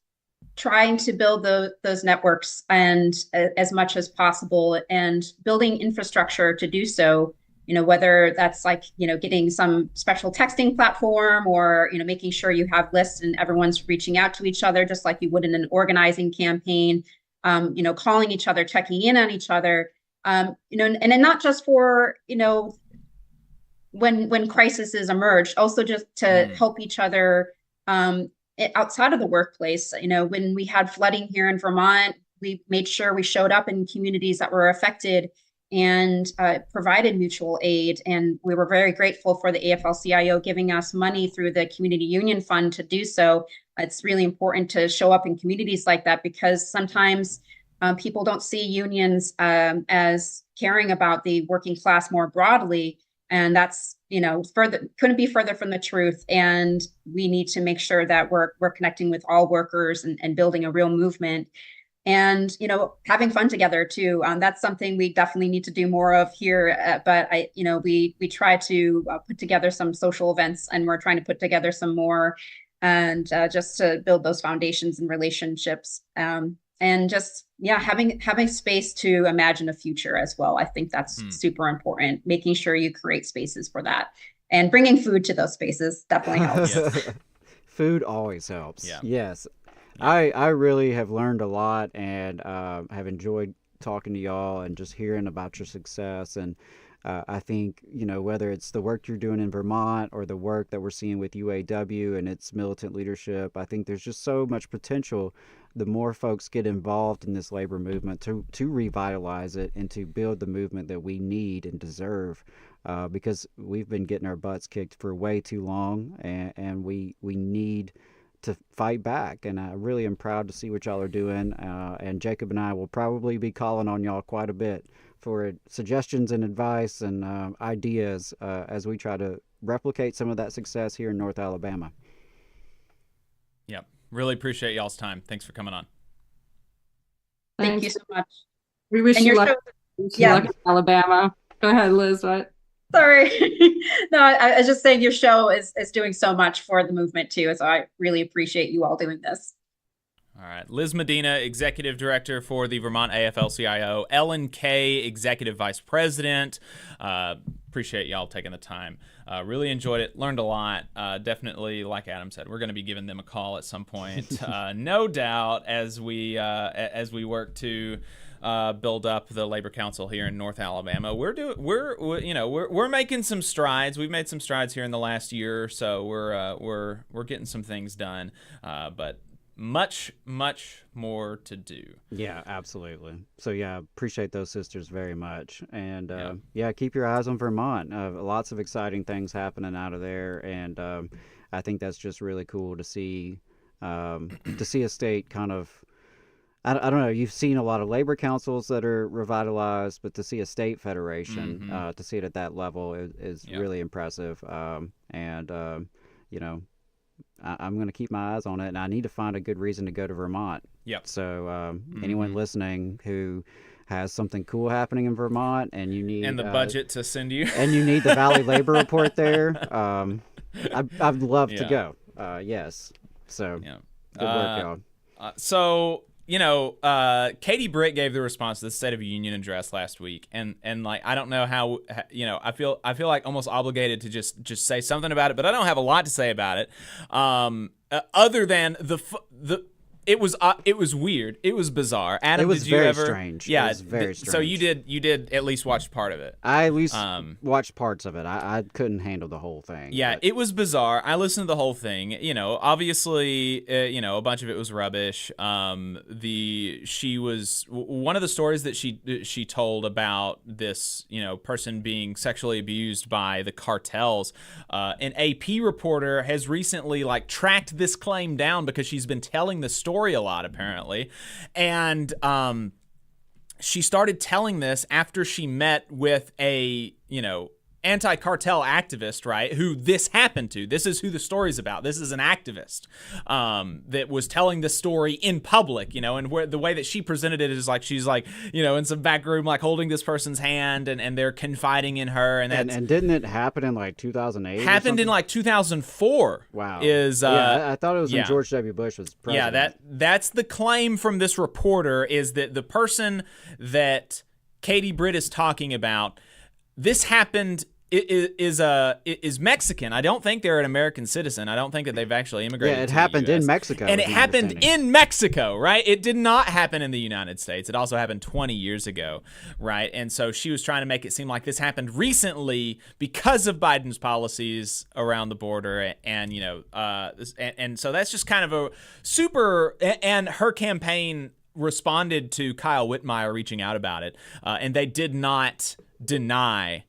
trying to build those networks and as much as possible, and building infrastructure to do so, whether that's getting some special texting platform, or, making sure you have lists and everyone's reaching out to each other, just like you would in an organizing campaign. Calling each other, checking in on each other, and not just for, when crises emerge, also just to help each other outside of the workplace. When we had flooding here in Vermont, we made sure we showed up in communities that were affected and provided mutual aid. And we were very grateful for the AFL-CIO giving us money through the Community Union Fund to do so. It's really important to show up in communities like that, because sometimes people don't see unions as caring about the working class more broadly. And that's, couldn't be further from the truth. And we need to make sure that we're connecting with all workers and building a real movement. And, having fun together too. That's something we definitely need to do more of here. But we try to put together some social events, and we're trying to put together some more and just to build those foundations and relationships. And just, having space to imagine a future as well. I think that's super important, making sure you create spaces for that. And bringing food to those spaces definitely helps. Food always helps. Yeah. Yes. I really have learned a lot and have enjoyed talking to y'all and just hearing about your success. And I think, whether it's the work you're doing in Vermont or the work that we're seeing with UAW and its militant leadership, I think there's just so much potential. The more folks get involved in this labor movement to revitalize it and to build the movement that we need and deserve, because we've been getting our butts kicked for way too long, and we need to fight back. And I really am proud to see what y'all are doing. And Jacob and I will probably be calling on y'all quite a bit for suggestions and advice and ideas as we try to replicate some of that success here in North Alabama. Yep. Really appreciate y'all's time. Thanks for coming on. Thank you so much. We wish you luck. Luck in Alabama. Go ahead, Liz. What? Sorry. No, I was just saying your show is doing so much for the movement too. So I really appreciate you all doing this. All right. Liz Medina, Executive Director for the Vermont AFL-CIO. Ellen Kay, Executive Vice President. Appreciate y'all taking the time. Really enjoyed it. Learned a lot. Definitely, like Adam said, we're going to be giving them a call at some point. No doubt, as we work to build up the Labor Council here in North Alabama. We're making some strides. We've made some strides here in the last year or so. We're getting some things done. But much more to do. Yeah, absolutely. So appreciate those sisters very much. And keep your eyes on Vermont. Lots of exciting things happening out of there, and I think that's just really cool to see a state kind of, I don't know, you've seen a lot of labor councils that are revitalized, but to see a state federation, to see it at that level is really impressive. I'm going to keep my eyes on it, and I need to find a good reason to go to Vermont. Yep. So anyone listening who has something cool happening in Vermont and you need... And the budget to send you. And you need the Valley Labor Report there, I'd love to go. Yes. So good work, y'all. Katie Britt gave the response to the State of the Union address last week, and like I don't know how, I feel like almost obligated to just say something about it, but I don't have a lot to say about it, other than it was weird. It was bizarre. Adam, it was did you very ever? strange. Yeah, it was very strange. So you did at least watch part of it. I at least watched parts of it. I couldn't handle the whole thing. Yeah, it was bizarre. I listened to the whole thing. Obviously, a bunch of it was rubbish. She was one of the stories that she told about this, person being sexually abused by the cartels. An AP reporter has recently tracked this claim down because she's been telling the story a lot, apparently, and she started telling this after she met with a anti-cartel activist, right, who this happened to. This is who the story's about. This is an activist that was telling the story in public, and where the way that she presented it is she's in some back room, holding this person's hand, and they're confiding in her. And didn't it happen in 2008? Happened in 2004. Wow. I thought it was when George W. Bush was president. Yeah, that's the claim from this reporter, is that the person that Katie Britt is talking about, this happened, is Mexican. I don't think they're an American citizen. I don't think that they've actually immigrated. Yeah, it to happened the US. in Mexico. And it happened in Mexico, right? It did not happen in the United States. It also happened 20 years ago, right? And so she was trying to make it seem like this happened recently because of Biden's policies around the border, and and so that's just kind of a super. And her campaign responded to Kyle Whitmire reaching out about it, and they did not deny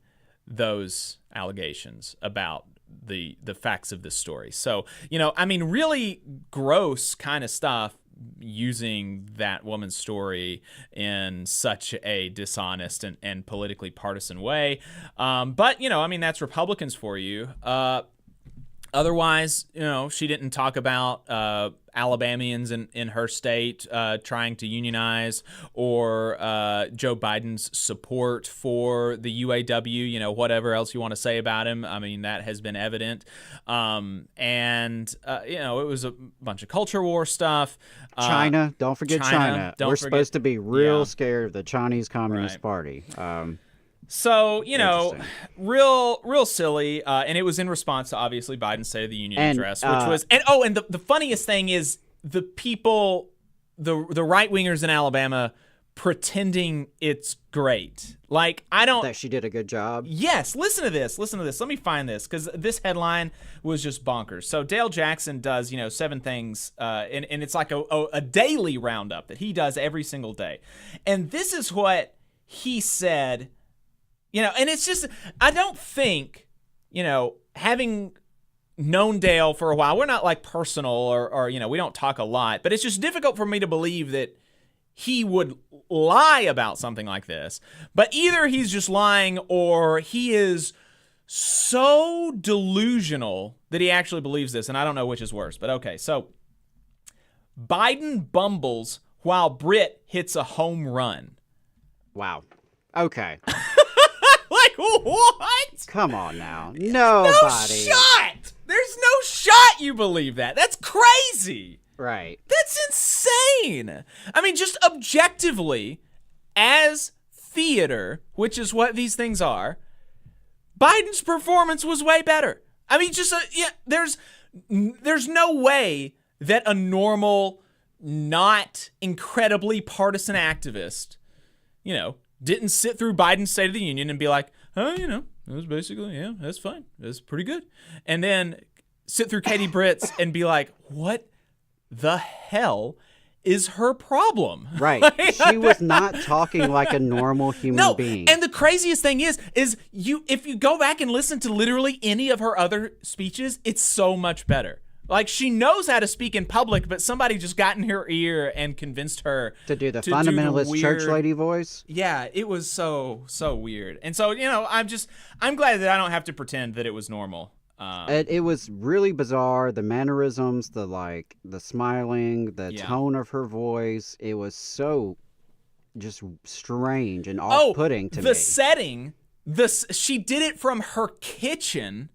those allegations about the facts of this story. So, really gross kind of stuff, using that woman's story in such a dishonest and politically partisan way. But, that's Republicans for you. Otherwise, she didn't talk about Alabamians in her state trying to unionize, or Joe Biden's support for the UAW, whatever else you want to say about him. I mean, that has been evident. It was a bunch of culture war stuff. China, don't forget China. We're supposed to be real scared of the Chinese Communist Party. So, real silly. And it was in response to, obviously, Biden's State of the Union address, which was, and the funniest thing is the people, the right-wingers in Alabama pretending it's great. Like, that she did a good job. Yes. Listen to this. Let me find this, because this headline was just bonkers. So Dale Jackson does, 7 things, and it's like a daily roundup that he does every single day. And this is what he said. And it's just, I don't think, having known Dale for a while, we're not like personal or we don't talk a lot, but it's just difficult for me to believe that he would lie about something like this. But either he's just lying, or he is so delusional that he actually believes this. And I don't know which is worse, but okay. So Biden bumbles while Britt hits a home run. Wow. Okay. Like, what? Come on now. Nobody. No shot. There's no shot you believe that. That's crazy. Right. That's insane. I mean, just objectively, as theater, which is what these things are, Biden's performance was way better. I mean, just, there's no way that a normal, not incredibly partisan activist, didn't sit through Biden's State of the Union and be like, it was basically, that's fine. That's pretty good. And then sit through Katie Britt's and be like, what the hell is her problem? Right. She was not talking like a normal human being. And the craziest thing is if you go back and listen to literally any of her other speeches, it's so much better. Like, she knows how to speak in public, but somebody just got in her ear and convinced her to do the fundamentalist church lady voice. Yeah, it was so weird. And so, I'm glad that I don't have to pretend that it was normal. It was really bizarre. The mannerisms, the smiling, the tone of her voice. It was so just strange and off-putting to me. The setting, she did it from her kitchen.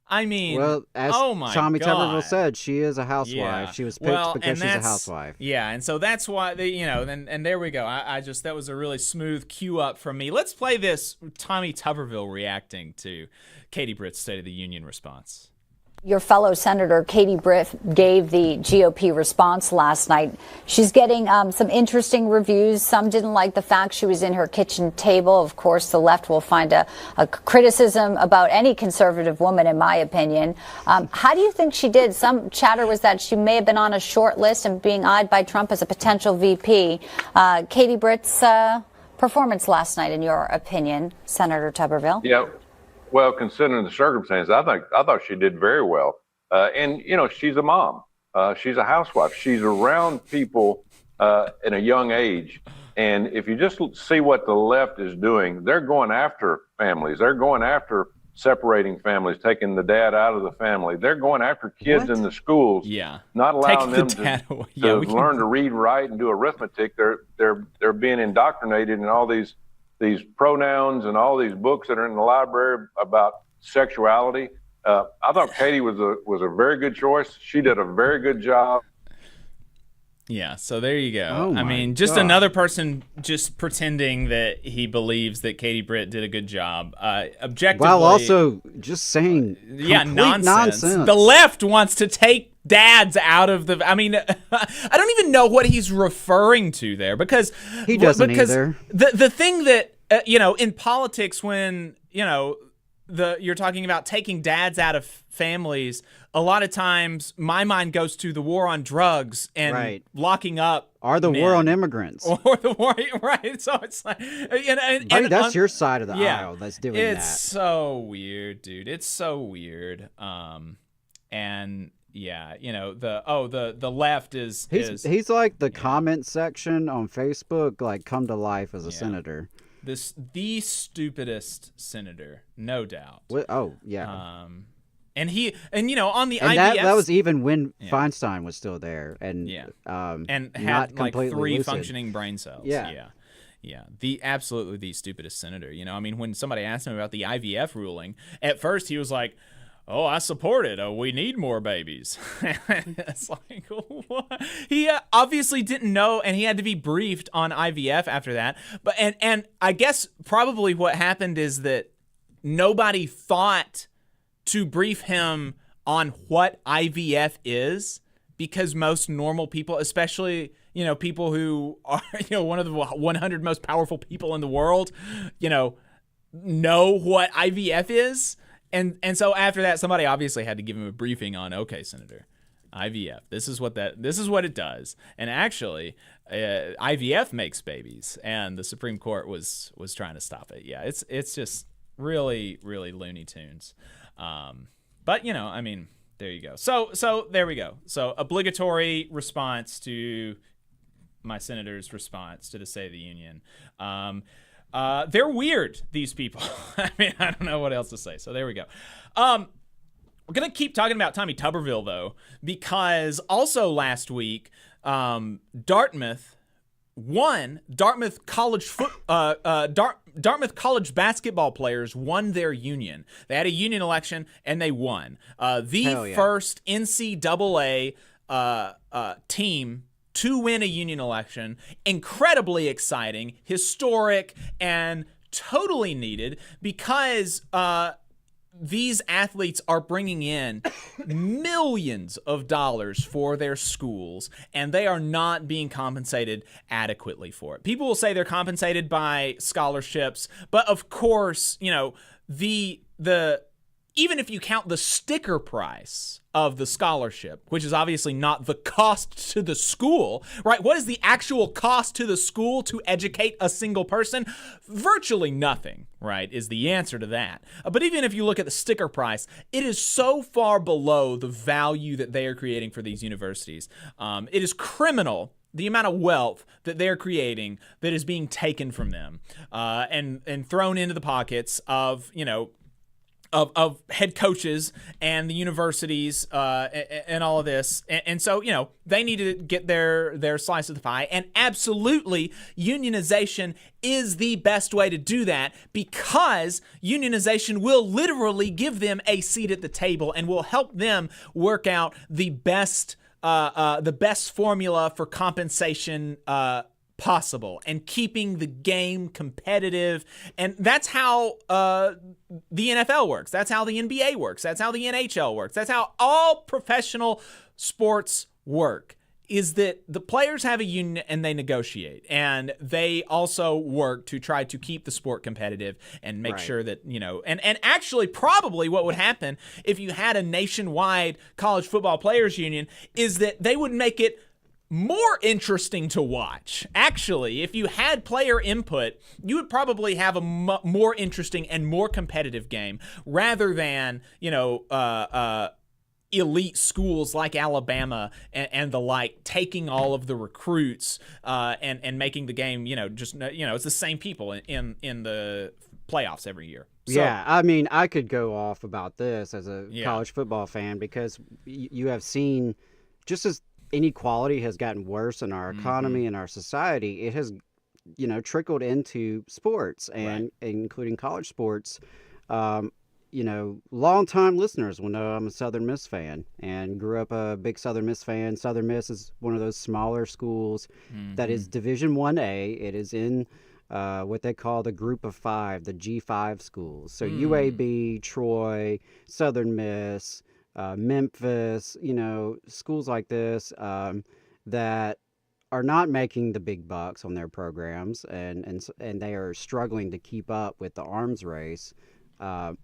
I mean, well, as Tommy Tuberville said, she is a housewife. Yeah. She was picked because she's a housewife. Yeah, and so that's why and there we go. I just, that was a really smooth cue up from me. Let's play this Tommy Tuberville reacting to Katie Britt's State of the Union response. Your fellow Senator Katie Britt gave the GOP response last night. She's getting some interesting reviews. Some didn't like the fact she was in her kitchen table. Of course, the left will find a criticism about any conservative woman, in my opinion. How do you think she did? Some chatter was that she may have been on a short list and being eyed by Trump as a potential VP. Katie Britt's performance last night, in your opinion, Senator Tuberville? Yeah. Well, considering the circumstances, I thought she did very well. And she's a mom. She's a housewife. She's around people in a young age. And if you just see what the left is doing, they're going after families. They're going after separating families, taking the dad out of the family. They're going after kids in the schools, not allowing them to learn to read, write, and do arithmetic. They're being indoctrinated in all these pronouns and all these books that are in the library about sexuality. I thought Katie was a very good choice. She did a very good job. Yeah, so there you go. I mean, just another person just pretending that he believes that Katie Britt did a good job. Objectively, while also just saying nonsense. The left wants to take dads out of the. I mean, I don't even know what he's referring to there, because he doesn't either. The thing that in politics, when you're talking about taking dads out of families, a lot of times my mind goes to the war on drugs and locking up, or the war on immigrants, or the war, right? So it's like, that's your side of the aisle that's doing that. It's so weird, dude. It's so weird. And yeah, the left is he's like the comment section on Facebook, like, come to life as a senator. The stupidest senator, no doubt. And on the and IVF, that was even when Feinstein was still there, and and had not like completely 3 lucid. functioning brain cells. Yeah. Absolutely the stupidest senator. I mean, when somebody asked him about the IVF ruling, at first he was like, "Oh, I support it. Oh, we need more babies." It's like, what? He obviously didn't know, and he had to be briefed on IVF after that. But and I guess probably what happened is that nobody thought to brief him on what IVF is, because most normal people, especially people who are one of the 100 most powerful people in the world, know what IVF is. And so after that, somebody obviously had to give him a briefing on, okay, Senator, IVF, this is what it does. And actually, IVF makes babies, and the Supreme Court was trying to stop it. Yeah, it's just really, really Looney Tunes. But I mean, there you go. So there we go. So obligatory response to my senator's response to the State of the Union. They're weird, these people. I mean, I don't know what else to say. So there we go. We're going to keep talking about Tommy Tuberville, though, because also last week, Dartmouth College basketball players won their union. They had a union election, and they won. The first NCAA team to win a union election. Incredibly exciting, historic, and totally needed, because these athletes are bringing in millions of dollars for their schools, and they are not being compensated adequately for it. People will say they're compensated by scholarships, but of course, the even if you count the sticker price of the scholarship, which is obviously not the cost to the school, right? What is the actual cost to the school to educate a single person? Virtually nothing, right, is the answer to that. But even if you look at the sticker price, it is so far below the value that they are creating for these universities. It is criminal, the amount of wealth that they're creating that is being taken from them and thrown into the pockets of, of head coaches and the universities and all of this. And so, they need to get their slice of the pie. And absolutely, unionization is the best way to do that, because unionization will literally give them a seat at the table and will help them work out the best formula for compensation possible and keeping the game competitive. And that's how the NFL works. That's how the NBA works. That's how the NHL works. That's how all professional sports work, is that the players have a union and they negotiate, and they also work to try to keep the sport competitive and make sure that, and actually probably what would happen if you had a nationwide college football players union is that they would make it more interesting to watch. Actually, if you had player input, you would probably have a more interesting and more competitive game, rather than, elite schools like Alabama and the like taking all of the recruits and making the game, it's the same people in the playoffs every year. So, yeah, I mean, I could go off about this as a college football fan, because you have seen, just as inequality has gotten worse in our economy and our society, it has, trickled into sports, and including college sports. Longtime listeners will know I'm a Southern Miss fan and grew up a big Southern Miss fan. Southern Miss is one of those smaller schools that is Division 1A. It is in what they call the Group of Five, the G5 schools. So UAB, Troy, Southern Miss, Memphis, schools like this that are not making the big bucks on their programs, and they are struggling to keep up with the arms race. But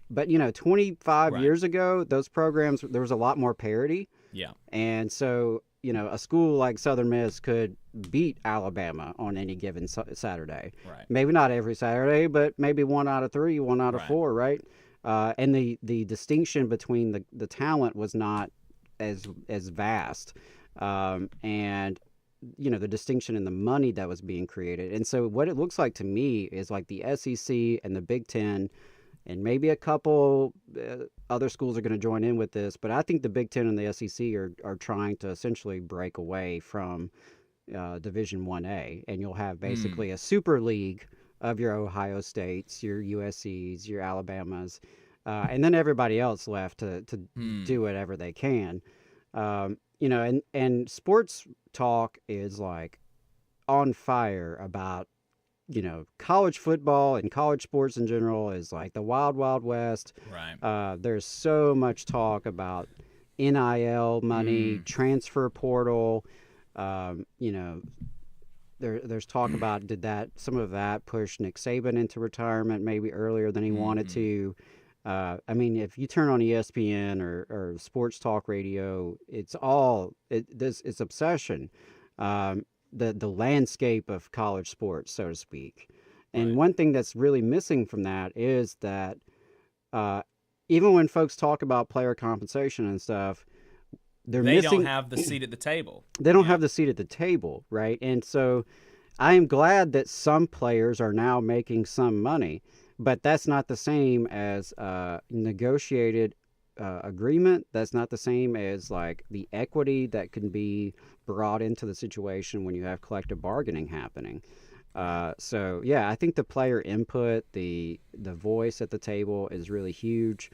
25 years ago, those programs, there was a lot more parity. Yeah. And so, a school like Southern Miss could beat Alabama on any given Saturday. Right. Maybe not every Saturday, but maybe 1 out of 3, 1 out of 4, right? And the distinction between the talent was not as vast. And the distinction in the money that was being created. And so what it looks like to me is like the SEC and the Big Ten and maybe a couple other schools are going to join in with this, but I think the Big Ten and the SEC are trying to essentially break away from Division 1A, and you'll have basically a super league of your Ohio States, your USCs, your Alabamas, and then everybody else left to do whatever they can. And sports talk is like on fire about, college football and college sports in general is like the wild, wild west. Right. There's so much talk about NIL money, transfer portal. There's talk about some of that push Nick Saban into retirement maybe earlier than he wanted to. If you turn on ESPN or sports talk radio, it's obsession. The landscape of college sports, so to speak. And one thing that's really missing from that is that even when folks talk about player compensation and stuff, they don't have the seat at the table. They don't have the seat at the table, right? And so I am glad that some players are now making some money, but that's not the same as negotiated agreement. That's not the same as like the equity that can be brought into the situation when you have collective bargaining happening. I think the player input, the voice at the table is really huge.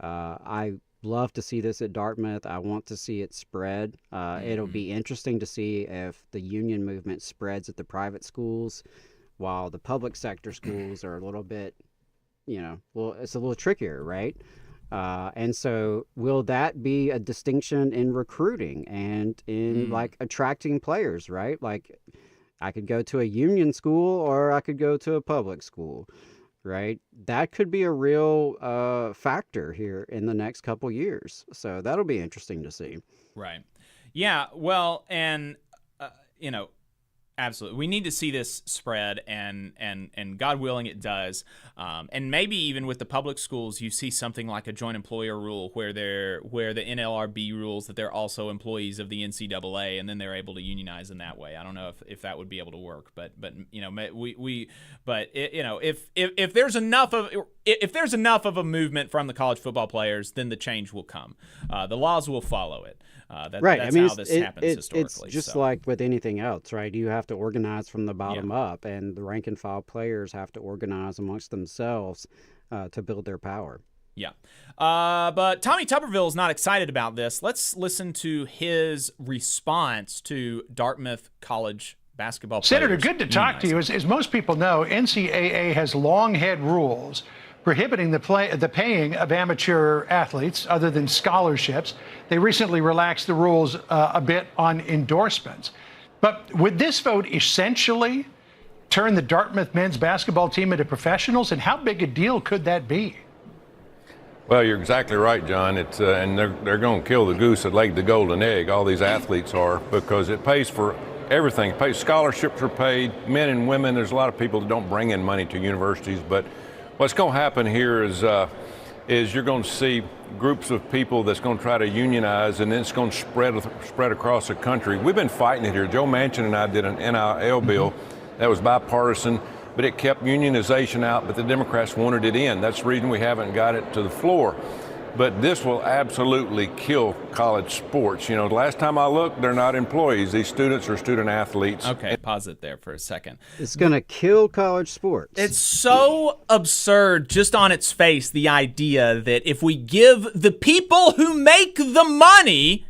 I love to see this at Dartmouth. I want to see it spread. It'll be interesting to see if the union movement spreads at the private schools, while the public sector schools are a little bit, it's a little trickier, right? And so will that be a distinction in recruiting and in like attracting players, right? Like I could go to a union school or I could go to a public school, right? That could be a real factor here in the next couple years. So that'll be interesting to see. Right. Yeah. Well, and, absolutely. We need to see this spread, and God willing it does. And maybe even with the public schools, you see something like a joint employer rule where the NLRB rules that they're also employees of the NCAA, and then they're able to unionize in that way. I don't know if that would be able to work, but if there's enough of a movement from the college football players, then the change will come. The laws will follow it. Right. That's how this happens historically. It's just like with anything else, right? You have to organize from the bottom up, and the rank and file players have to organize amongst themselves to build their power. Yeah. But Tommy Tuberville is not excited about this. Let's listen to his response to Dartmouth College basketball players. Senator, good to talk to you. As most people know, NCAA has long had rules prohibiting the paying of amateur athletes other than scholarships. They recently relaxed the rules a bit on endorsements. But would this vote essentially turn the Dartmouth men's basketball team into professionals? And how big a deal could that be? Well, you're exactly right, John. It's and they're going to kill the goose that laid the golden egg. All these athletes are, because it pays for everything. It pays, scholarships are paid, men and women. There's a lot of people that don't bring in money to universities, but what's going to happen here is you're going to see groups of people that's going to try to unionize, and then it's going to spread across the country. We've been fighting it here. Joe Manchin and I did an NIL bill that was bipartisan, but it kept unionization out, but the Democrats wanted it in. That's the reason we haven't got it to the floor. But this will absolutely kill college sports. The last time I looked, they're not employees. These students are student athletes. Okay, pause it there for a second. It's going to kill college sports. It's so absurd just on its face, the idea that if we give the people who make the money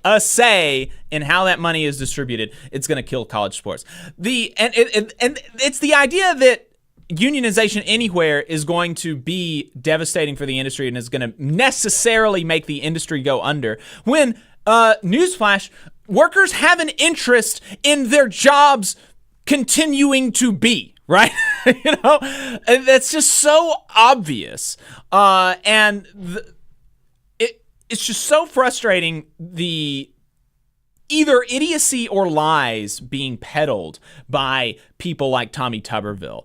a say in how that money is distributed, it's going to kill college sports. And it's the idea that unionization anywhere is going to be devastating for the industry and is going to necessarily make the industry go under. When, newsflash, workers have an interest in their jobs continuing to be, right? And that's just so obvious. It's just so frustrating, the either idiocy or lies being peddled by people like Tommy Tuberville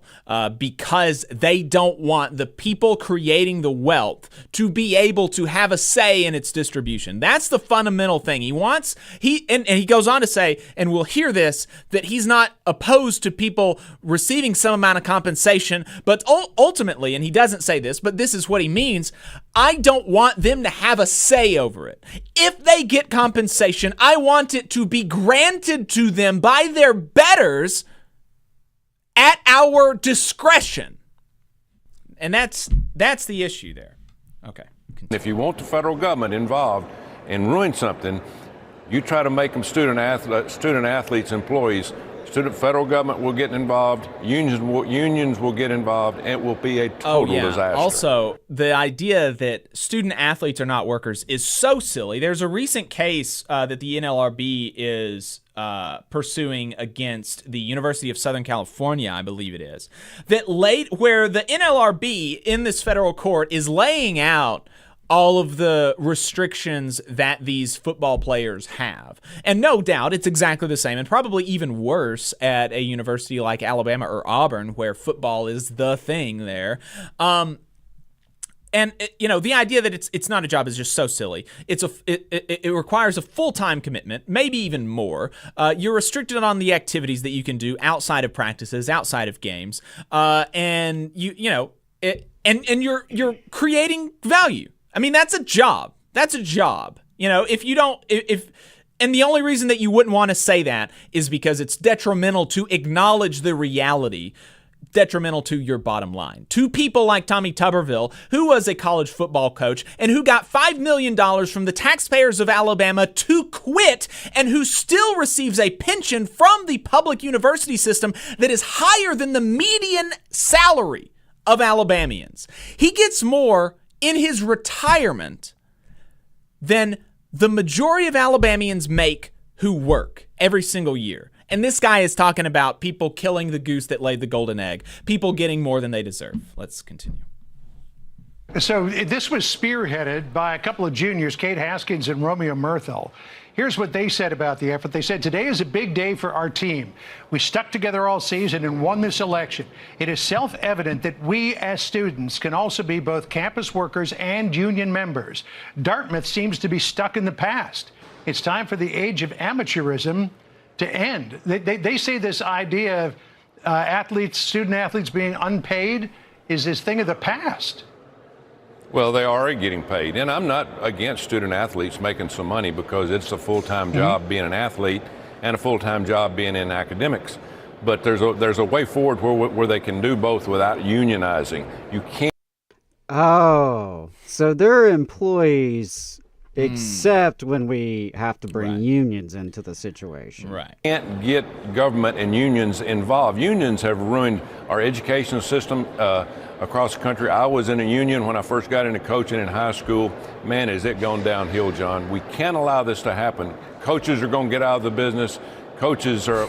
because they don't want the people creating the wealth to be able to have a say in its distribution. That's the fundamental thing. He goes on to say, and we'll hear this, that he's not opposed to people receiving some amount of compensation, but ultimately, and he doesn't say this, but this is what he means, I don't want them to have a say over it. If they get compensation, I want it to be granted to them by their betters at our discretion. And that's the issue there. Okay. If you want the federal government involved and ruin something, you try to make them student athletes, employees. Federal government will get involved. Unions will get involved. And it will be a total disaster. Also, the idea that student athletes are not workers is so silly. There's a recent case that the NLRB is pursuing against the University of Southern California, I believe it is, where the NLRB in this federal court is laying out all of the restrictions that these football players have. And no doubt it's exactly the same and probably even worse at a university like Alabama or Auburn, where football is the thing there. And the idea that it's not a job is just so silly. It requires a full-time commitment, maybe even more. You're restricted on the activities that you can do outside of practices, outside of games, and you're creating value. I mean, that's a job. That's a job. And the only reason that you wouldn't want to say that is because it's detrimental to acknowledge the reality, detrimental to your bottom line. To people like Tommy Tuberville, who was a college football coach and who got $5 million from the taxpayers of Alabama to quit, and who still receives a pension from the public university system that is higher than the median salary of Alabamians. He gets more in his retirement than the majority of Alabamians make who work every single year. And this guy is talking about people killing the goose that laid the golden egg, people getting more than they deserve. Let's continue. So this was spearheaded by a couple of juniors, Kate Haskins and Romeo Murthel. Here's what they said about the effort. They said, "Today is a big day for our team. We stuck together all season and won this election. It is self-evident that we as students can also be both campus workers and union members. Dartmouth seems to be stuck in the past. It's time for the age of amateurism to end." They say this idea of student athletes being unpaid is this thing of the past. Well, they are getting paid, and I'm not against student athletes making some money, because it's a full-time job being an athlete and a full-time job being in academics. But there's a way forward where they can do both without unionizing. You can't. Oh, so they're employees except when we have to bring unions into the situation. Right. Can't get government and unions involved. Unions have ruined our education system across the country. I was in a union when I first got into coaching in high school. Man, is it gone downhill, John. We can't allow this to happen. Coaches are going to get out of the business. Coaches are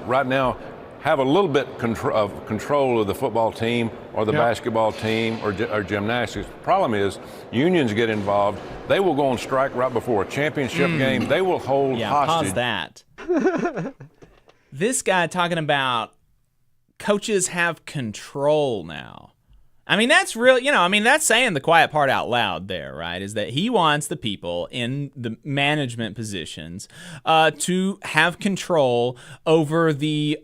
right now have a little bit of control of the football team or the basketball team or gymnastics. The problem is unions get involved. They will go on strike right before a championship game. They will hold hostage. Pause that. This guy talking about coaches have control now. I mean, that's real, that's saying the quiet part out loud there, right? Is that he wants the people in the management positions to have control over the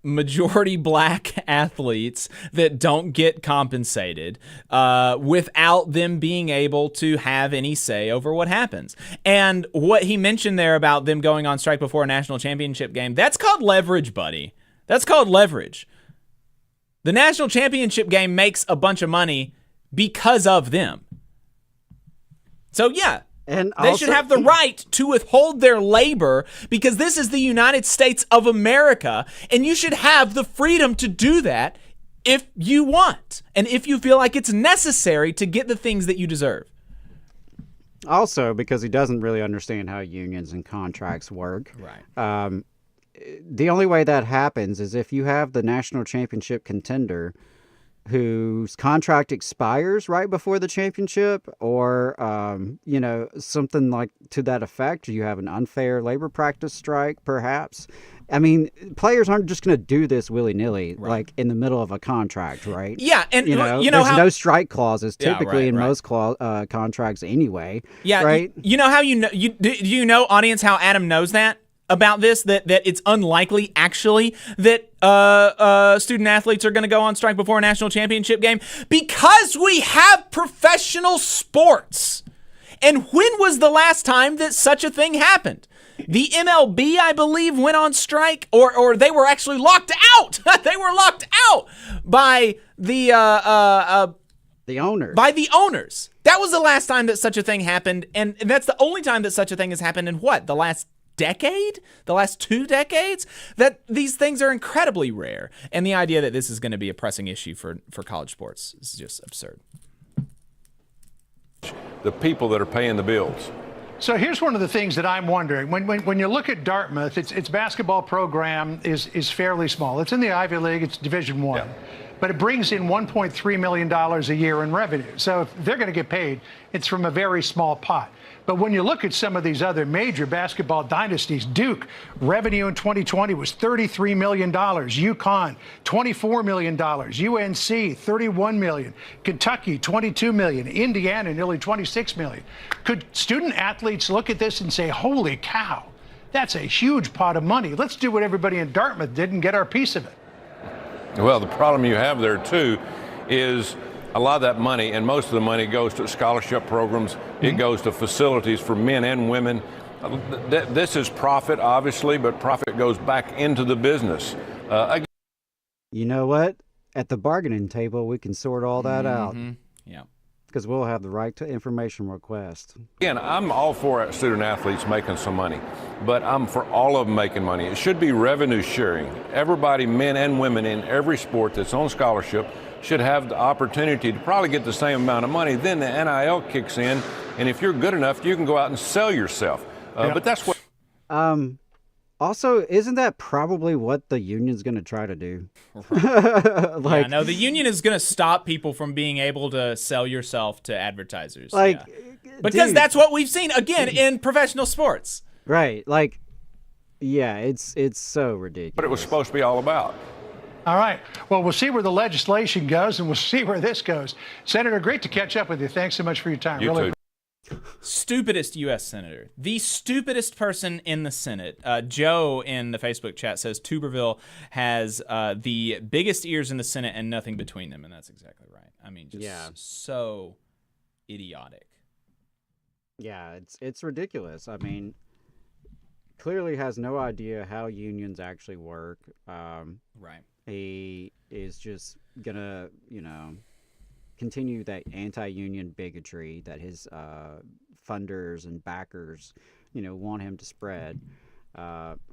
majority black athletes that don't get compensated without them being able to have any say over what happens. And what he mentioned there about them going on strike before a national championship game, that's called leverage, buddy. That's called leverage. The national championship game makes a bunch of money because of them. So, yeah, and they should have the right to withhold their labor, because this is the United States of America, and you should have the freedom to do that if you want and if you feel like it's necessary to get the things that you deserve. Also, because he doesn't really understand how unions and contracts work. Right. The only way that happens is if you have the national championship contender whose contract expires right before the championship, or, something like to that effect. You have an unfair labor practice strike, perhaps. I mean, players aren't just going to do this willy-nilly, like in the middle of a contract, right? Yeah, and there's no strike clauses typically in most contracts anyway. Yeah, right. You know how audience, how Adam knows that? about this, that it's unlikely actually that student athletes are going to go on strike before a national championship game? Because we have professional sports. And when was the last time that such a thing happened? The MLB, I believe, went on strike, or they were actually locked out. They were locked out by the owners. By the owners. That was the last time that such a thing happened, and that's the only time that such a thing has happened in what? The last decade? The last 2 decades? That these things are incredibly rare. And the idea that this is going to be a pressing issue for college sports is just absurd. The people that are paying the bills. So here's one of the things that I'm wondering. When you look at Dartmouth, its basketball program is fairly small. It's in the Ivy League. It's Division I. Yeah. But it brings in $1.3 million a year in revenue. So if they're going to get paid, it's from a very small pot. But when you look at some of these other major basketball dynasties, Duke, revenue in 2020 was $33 million. UConn, $24 million. UNC, $31 million. Kentucky, $22 million. Indiana, nearly $26 million. Could student athletes look at this and say, holy cow, that's a huge pot of money. Let's do what everybody in Dartmouth did and get our piece of it. Well, the problem you have there, too, is a lot of that money, and most of the money goes to scholarship programs. It goes to facilities for men and women. This is profit, obviously, but profit goes back into the business. You know what? At the bargaining table, we can sort all that out. Yeah. Because we'll have the right to information request. Again, I'm all for student athletes making some money, but I'm for all of them making money. It should be revenue sharing. Everybody, men and women in every sport that's on scholarship, should have the opportunity to probably get the same amount of money. Then the NIL kicks in, and if you're good enough, you can go out and sell yourself. But that's what... Also, isn't that probably what the union's going to try to do? Yeah, no, the union is going to stop people from being able to sell yourself to advertisers. Because that's what we've seen, again, in professional sports. Right. It's so ridiculous. What it was supposed to be all about. All right. Well, we'll see where the legislation goes, and we'll see where this goes. Senator, great to catch up with you. Thanks so much for your time. You too. Stupidest U.S. senator. The stupidest person in the Senate. Joe in the Facebook chat says Tuberville has the biggest ears in the Senate and nothing between them, and that's exactly right. I mean, just so idiotic. Yeah, it's ridiculous. I mean, clearly has no idea how unions actually work. Right. He is just gonna, continue that anti-union bigotry that his funders and backers, want him to spread.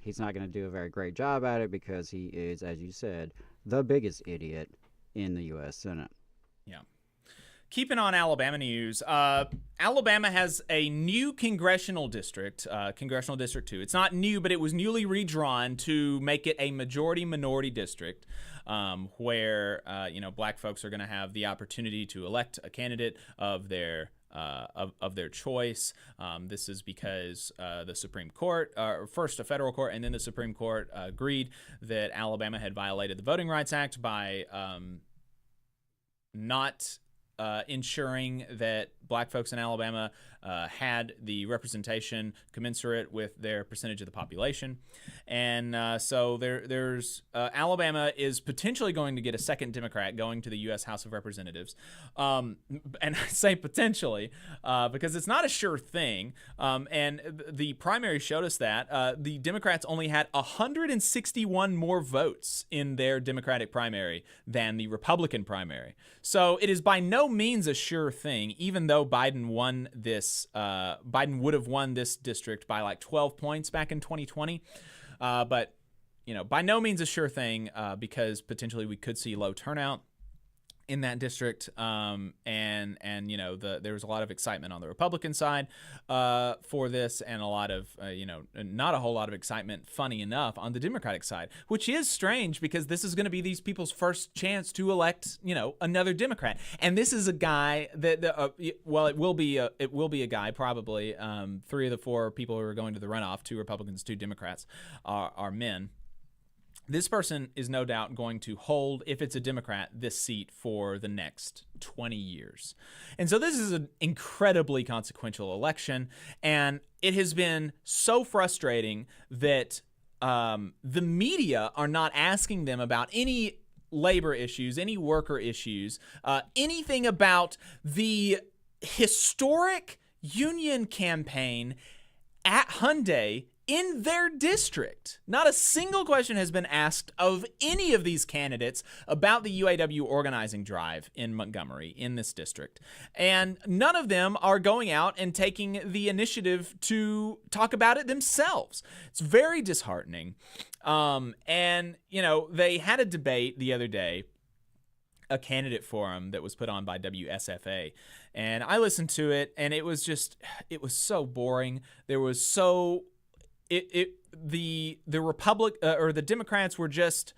He's not going to do a very great job at it because he is, as you said, the biggest idiot in the U.S. Senate. Yeah. Keeping on Alabama news, Alabama has a new congressional district, Congressional District 2. It's not new, but it was newly redrawn to make it a majority-minority district where, black folks are going to have the opportunity to elect a candidate of their choice. This is because the Supreme Court, first a federal court and then the Supreme Court agreed that Alabama had violated the Voting Rights Act by not ensuring that black folks in Alabama had the representation commensurate with their percentage of the population. And so there's Alabama is potentially going to get a second Democrat going to the U.S. House of Representatives. And I say potentially because it's not a sure thing. And the primary showed us that the Democrats only had 161 more votes in their Democratic primary than the Republican primary. So it is by no means a sure thing, even though Biden won this. Biden would have won this district by like 12 points back in 2020. But, by no means a sure thing because potentially we could see low turnout in that district. There was a lot of excitement on the Republican side for this and a lot of, not a whole lot of excitement, funny enough, on the Democratic side, which is strange because this is going to be these people's first chance to elect, another Democrat. And this is a guy that, it will be a guy probably. 3 of the 4 people who are going to the runoff, 2 Republicans, 2 Democrats, are men. this person is no doubt going to hold, if it's a Democrat, this seat for the next 20 years. And so this is an incredibly consequential election, and it has been so frustrating that the media are not asking them about any labor issues, any worker issues, anything about the historic union campaign at Hyundai in their district. Not a single question has been asked of any of these candidates about the UAW organizing drive in Montgomery, in this district. And none of them are going out and taking the initiative to talk about it themselves. It's very disheartening. And, they had a debate the other day, a candidate forum that was put on by WSFA, and I listened to it, and it was so boring. There was the Republic or the Democrats were just,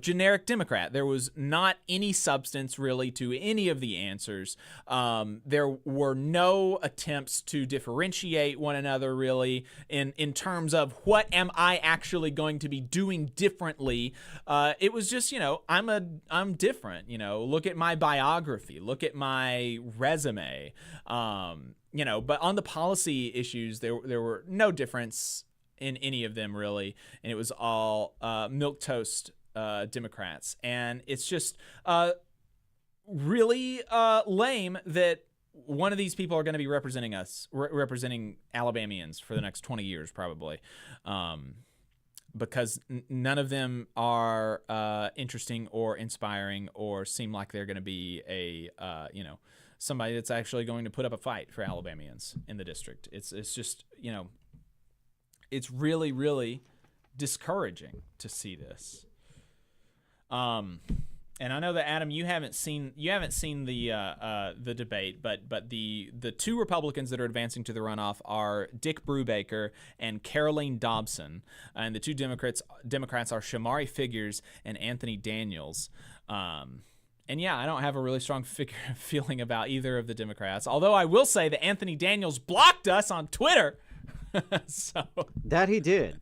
generic Democrat. There was not any substance really to any of the answers. There were no attempts to differentiate one another really in terms of what am I actually going to be doing differently. It was just, I'm different. Look at my biography. Look at my resume. But on the policy issues, there were no difference in any of them really, and it was all milquetoast Democrats, and it's just really lame that one of these people are going to be representing us, representing Alabamians for the next 20 years probably, because none of them are interesting or inspiring or seem like they're going to be a somebody that's actually going to put up a fight for Alabamians in the district. It's just it's really, really discouraging to see this. And I know that Adam, you haven't seen the debate, but the two Republicans that are advancing to the runoff are Dick Brubaker and Caroline Dobson, and the two Democrats are Shamari Figures and Anthony Daniels. And yeah, I don't have a really strong feeling about either of the Democrats. Although I will say that Anthony Daniels blocked us on Twitter. So that he did.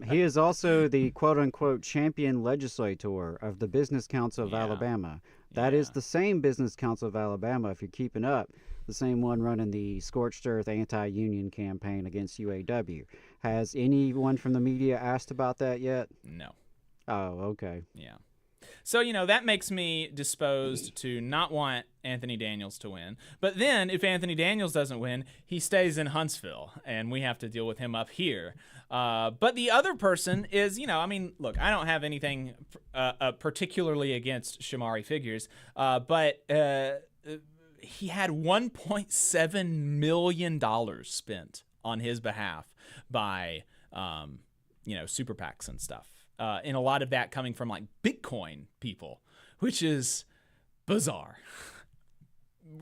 He is also the quote-unquote champion legislator of the Business Council of Alabama. That is the same Business Council of Alabama, if you're keeping up, the same one running the scorched earth anti-union campaign against UAW. Has anyone from the media asked about that yet? No. Oh, okay. Yeah. So, that makes me disposed to not want Anthony Daniels to win. But then, if Anthony Daniels doesn't win, he stays in Huntsville, and we have to deal with him up here. But the other person is, look, I don't have anything particularly against Shamari Figures, but he had $1.7 million spent on his behalf by, super PACs and stuff. And a lot of that coming from like Bitcoin people, which is bizarre,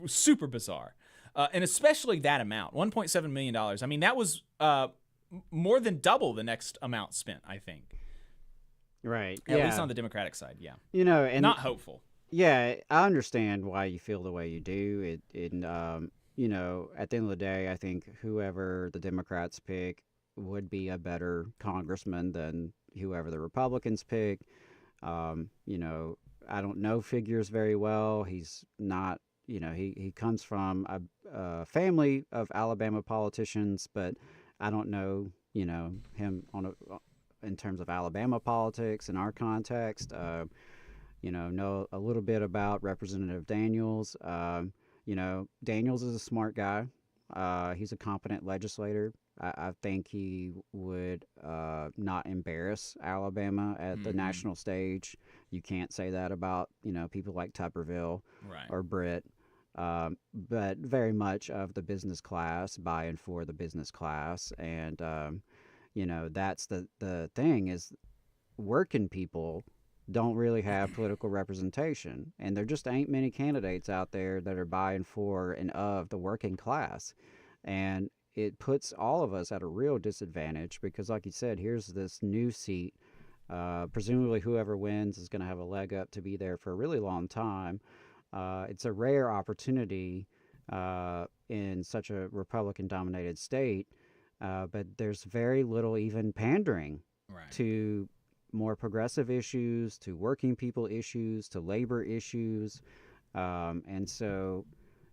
super bizarre. And especially that amount, $1.7 million. I mean, that was more than double the next amount spent, I think. Right. At least on the Democratic side, yeah. And not hopeful. Yeah, I understand why you feel the way you do. At the end of the day, I think whoever the Democrats pick would be a better congressman than whoever the Republicans pick. I don't know Figures very well. He's not, he comes from a family of Alabama politicians, but I don't know, him in terms of Alabama politics in our context. Know a little bit about Representative Daniels. Daniels is a smart guy. He's a competent legislator. I think he would not embarrass Alabama at the national stage. You can't say that about, people like Tuberville or Britt, but very much of the business class, by and for the business class. And, that's the thing is working people don't really have political representation. And there just ain't many candidates out there that are by and for and of the working class. And it puts all of us at a real disadvantage because, like you said, here's this new seat. Presumably whoever wins is going to have a leg up to be there for a really long time. It's a rare opportunity in such a Republican-dominated state, but there's very little even pandering to more progressive issues to working people issues to labor issues. And so,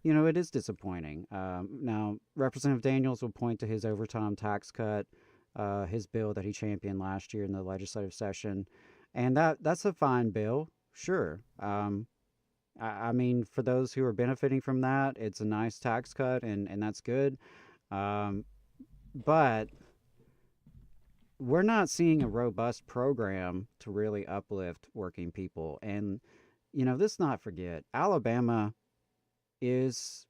it is disappointing. Now, Representative Daniels will point to his overtime tax cut, his bill that he championed last year in the legislative session. And that's a fine bill, sure. I mean, for those who are benefiting from that, it's a nice tax cut, and that's good. But we're not seeing a robust program to really uplift working people. And, let's not forget, Alabama is...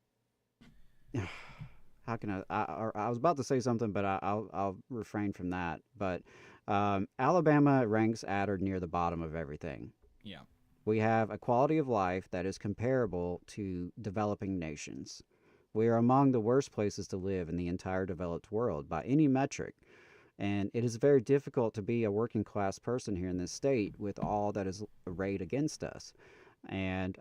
How can I was about to say something, but I'll refrain from that. But Alabama ranks at or near the bottom of everything. Yeah. We have a quality of life that is comparable to developing nations. We are among the worst places to live in the entire developed world by any metric. And it is very difficult to be a working class person here in this state with all that is arrayed against us. And,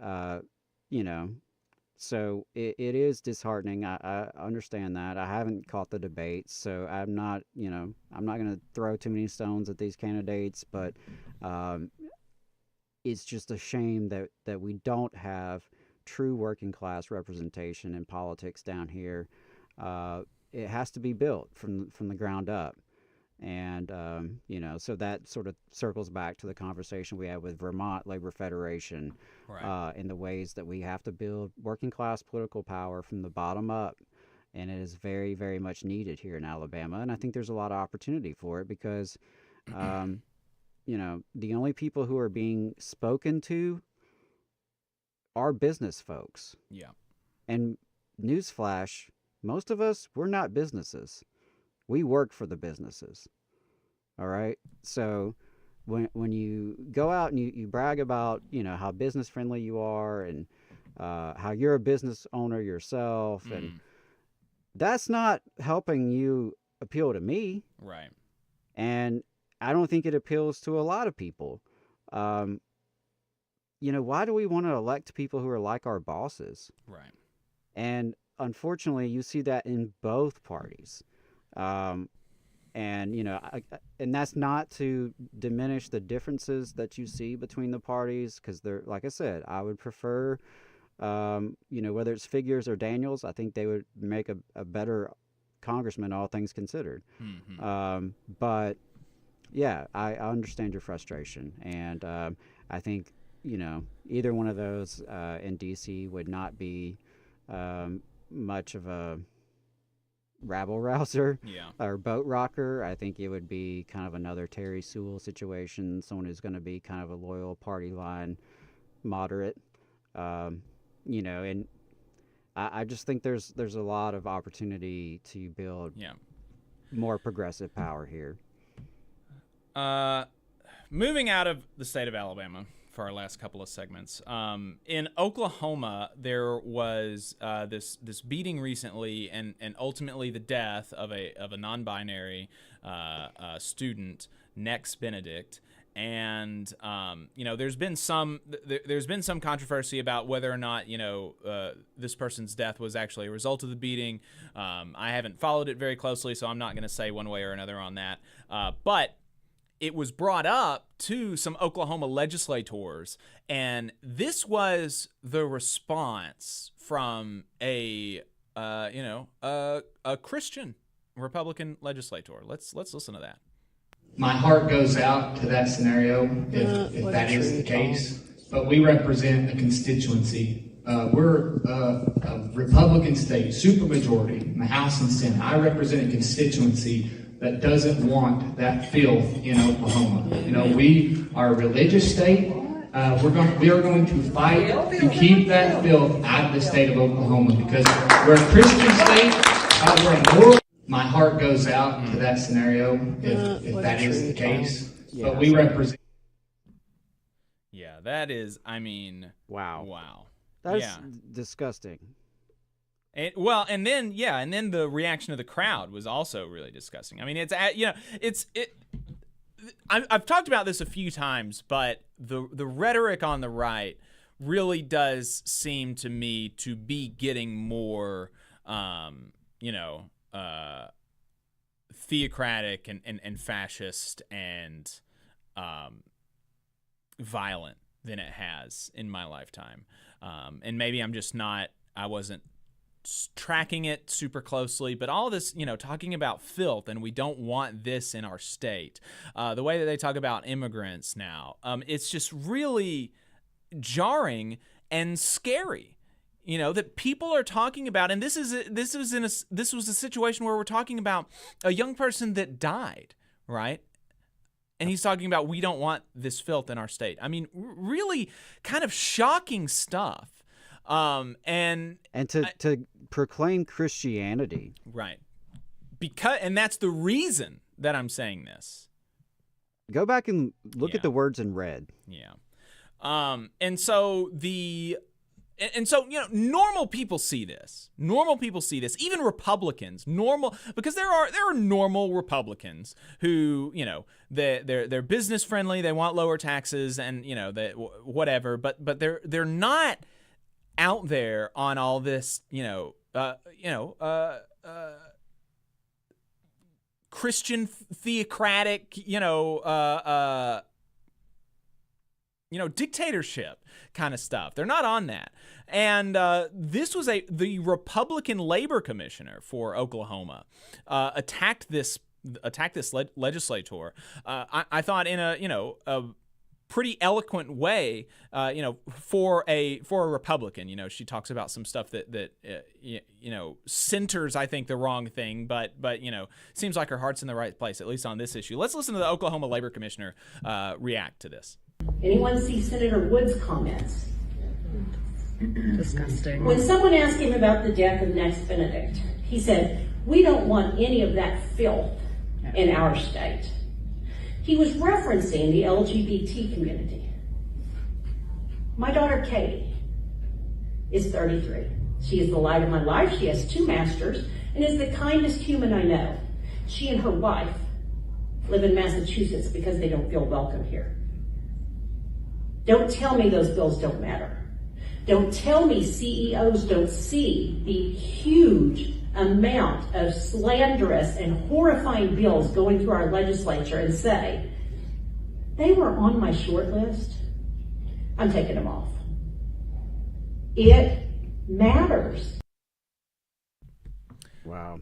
so it is disheartening. I understand that. I haven't caught the debates, so I'm not going to throw too many stones at these candidates, but it's just a shame that we don't have true working class representation in politics down here. It has to be built from the ground up. And, so that sort of circles back to the conversation we had with Vermont Labor Federation, right. In the ways that we have to build working class political power from the bottom up. And it is very, very much needed here in Alabama. And I think there's a lot of opportunity for it because, the only people who are being spoken to are business folks. Yeah. And newsflash, most of us, we're not businesses. We work for the businesses. All right. So when you go out and you brag about, how business friendly you are and how you're a business owner yourself, and that's not helping you appeal to me. Right. And I don't think it appeals to a lot of people. Why do we want to elect people who are like our bosses? Right. And unfortunately, you see that in both parties. And that's not to diminish the differences that you see between the parties, because they're, like I said, I would prefer, whether it's Figures or Daniels, I think they would make a better congressman, all things considered. Mm-hmm. But yeah, I understand your frustration, and I think either one of those in DC would not be much of a rabble rouser or boat rocker. I think it would be kind of another Terry Sewell situation, someone who's going to be kind of a loyal party line moderate, and I just think there's a lot of opportunity to build more progressive power here. Moving out of the state of Alabama for our last couple of segments. In Oklahoma, there was this beating recently, and ultimately the death of a non-binary student, Nex Benedict. And there's been some controversy about whether or not this person's death was actually a result of the beating. I haven't followed it very closely, so I'm not going to say one way or another on that. But it was brought up to some Oklahoma legislators, and this was the response from a Christian Republican legislator. Let's listen to that. My heart goes out to that scenario if that is the case, but we represent a constituency. We're a Republican state, supermajority in the House and Senate. I represent a constituency that doesn't want that filth in Oklahoma. We are a religious state. We are going to fight to keep that filth out of the state of Oklahoma because we're a Christian state. We're a moral. My heart goes out to that scenario if that is the case. But we represent. Yeah, that is. Wow. That's disgusting. And then the reaction of the crowd was also really disgusting. I mean, I've talked about this a few times, but the rhetoric on the right really does seem to me to be getting more, theocratic and fascist and violent than it has in my lifetime. And maybe I wasn't tracking it super closely, but all this, talking about filth, and we don't want this in our state. The way that they talk about immigrants now, it's just really jarring and scary. That people are talking about, and this was a situation where we're talking about a young person that died, right? And he's talking about, we don't want this filth in our state. I mean, really kind of shocking stuff. And to proclaim Christianity. Right. And that's the reason that I'm saying this. Go back and look at the words in red. Yeah. And so normal people see this. Normal people see this. Even Republicans, because there are normal Republicans who, they're business friendly. They want lower taxes, and whatever. But they're not out there on all this, Christian theocratic, dictatorship kind of stuff. They're not on that. And this was the Republican labor commissioner for Oklahoma attacked this legislator. I thought in a pretty eloquent way, for a Republican. She talks about some stuff that centers, I think, the wrong thing, but seems like her heart's in the right place, at least on this issue. Let's listen to the Oklahoma Labor Commissioner react to this. Anyone see Senator Wood's comments? Disgusting. When someone asked him about the death of Next Benedict, he said, "We don't want any of that filth in our state." He was referencing the LGBT community. My daughter Katie is 33. She is the light of my life. She has 2 masters and is the kindest human I know. She and her wife live in Massachusetts because they don't feel welcome here. Don't tell me those bills don't matter. Don't tell me CEOs don't see the huge amount of slanderous and horrifying bills going through our legislature and say, they were on my short list, I'm taking them off. It matters. Wow.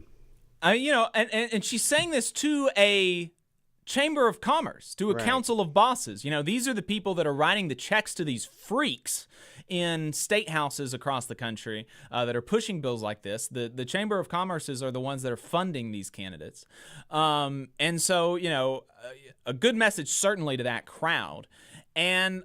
And she's saying this to a Chamber of Commerce, to a council of bosses. These are the people that are writing the checks to these freaks in state houses across the country that are pushing bills like this. The Chamber of Commerces are the ones that are funding these candidates. And so, a good message certainly to that crowd. And,